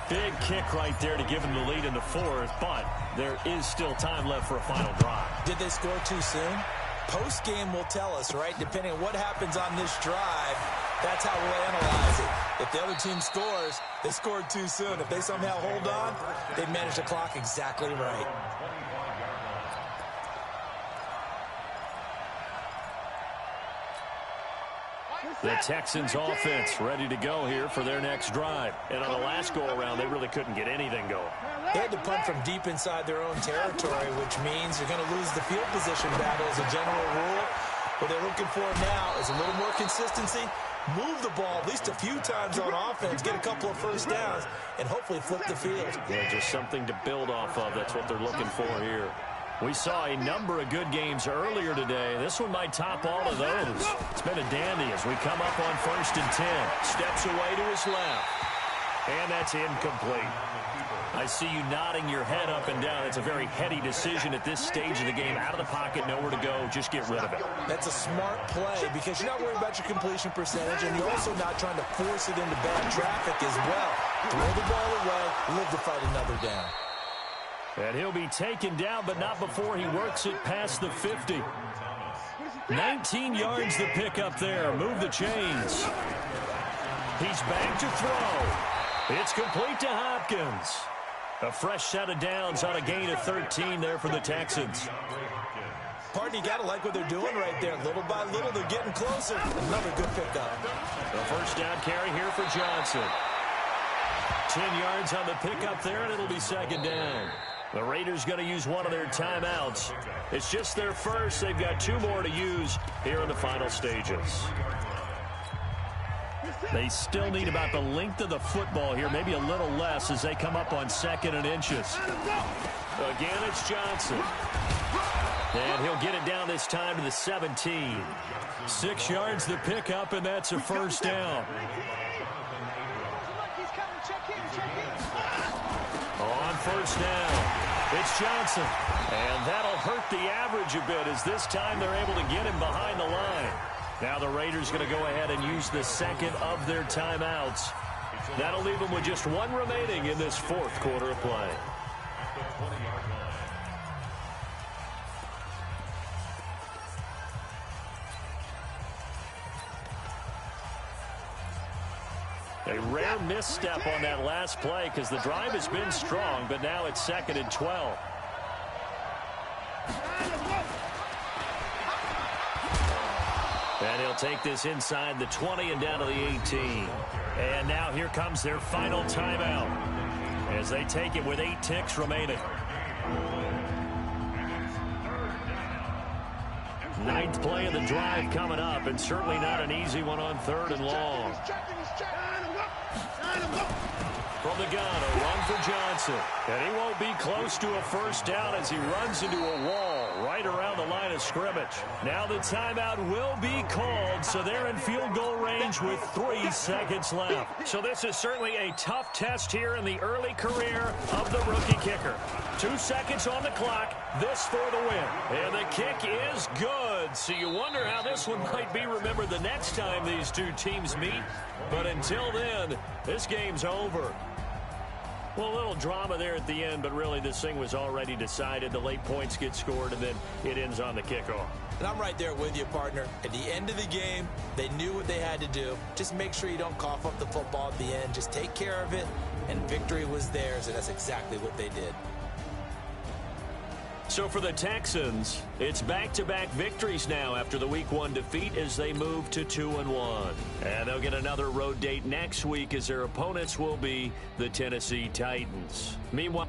Big kick right there to give them the lead in the 4th, but there is still time left for a final drive. Did they score too soon? Post-game will tell us, right? Depending on what happens on this drive, That's how we'll analyze it. If the other team scores, they scored too soon. If they somehow hold on, they managed the clock exactly right. The Texans offense ready to go here for their next drive. And on the last go-around, they really couldn't get anything going. They had to punt from deep inside their own territory, which means you're going to lose the field position battle as a general rule. What they're looking for now is a little more consistency, move the ball at least a few times on offense, get a couple of first downs, and hopefully flip the field. Yeah, just something to build off of. That's what they're looking for here. We saw a number of good games earlier today. This one might top all of those. It's been a dandy as we come up on 1st and 10. Steps away to his left. And that's incomplete. I see you nodding your head up and down. It's a very heady decision at this stage of the game. Out of the pocket, nowhere to go. Just get rid of it. That's a smart play because you're not worried about your completion percentage, and you're also not trying to force it into bad traffic as well. Throw the ball away, live to fight another down. And he'll be taken down, but not before he works it past the 50. 19 yards the pick up there. Move the chains. He's back to throw. It's complete to Hopkins. A fresh set of downs on a gain of 13 there for the Texans. Pardon, you got to like what they're doing right there. Little by little, they're getting closer. Another good pickup. A first down carry here for Johnson. 10 yards on the pickup there, and it'll be second down. The Raiders going to use one of their timeouts. It's just their first. They've got 2 more to use here in the final stages. They still need about the length of the football here, maybe a little less as they come up on 2nd and inches. Again, it's Johnson. And he'll get it down this time to the 17. 6 yards the pickup, and that's a first down. On first down, it's Johnson. And that'll hurt the average a bit as this time they're able to get him behind the line. Now the Raiders going to go ahead and use the second of their timeouts. That'll leave them with just 1 remaining in this 4th quarter of play. A rare misstep on that last play because the drive has been strong, but now it's 2nd and 12. And he'll take this inside the 20 and down to the 18. And now here comes their final timeout as they take it with 8 ticks remaining. 9th play of the drive coming up, and certainly not an easy one on 3rd and long. From the gun, a run for Johnson. And he won't be close to a first down as he runs into a wall right around the line of scrimmage. Now the timeout will be called, so they're in field goal range with 3 seconds left. So this is certainly a tough test here in the early career of the rookie kicker. 2 seconds on the clock, this for the win. And the kick is good, so you wonder how this one might be remembered the next time these 2 teams meet. But until then, this game's over. Well, a little drama there at the end, but really this thing was already decided. The late points get scored, and then it ends on the kickoff. And I'm right there with you, partner. At the end of the game, they knew what they had to do. Just make sure you don't cough up the football at the end. Just take care of it, and victory was theirs, and that's exactly what they did. So for the Texans, it's back-to-back victories now after the Week 1 defeat as they move to 2-1. And they'll get another road date next week as their opponents will be the Tennessee Titans. Meanwhile,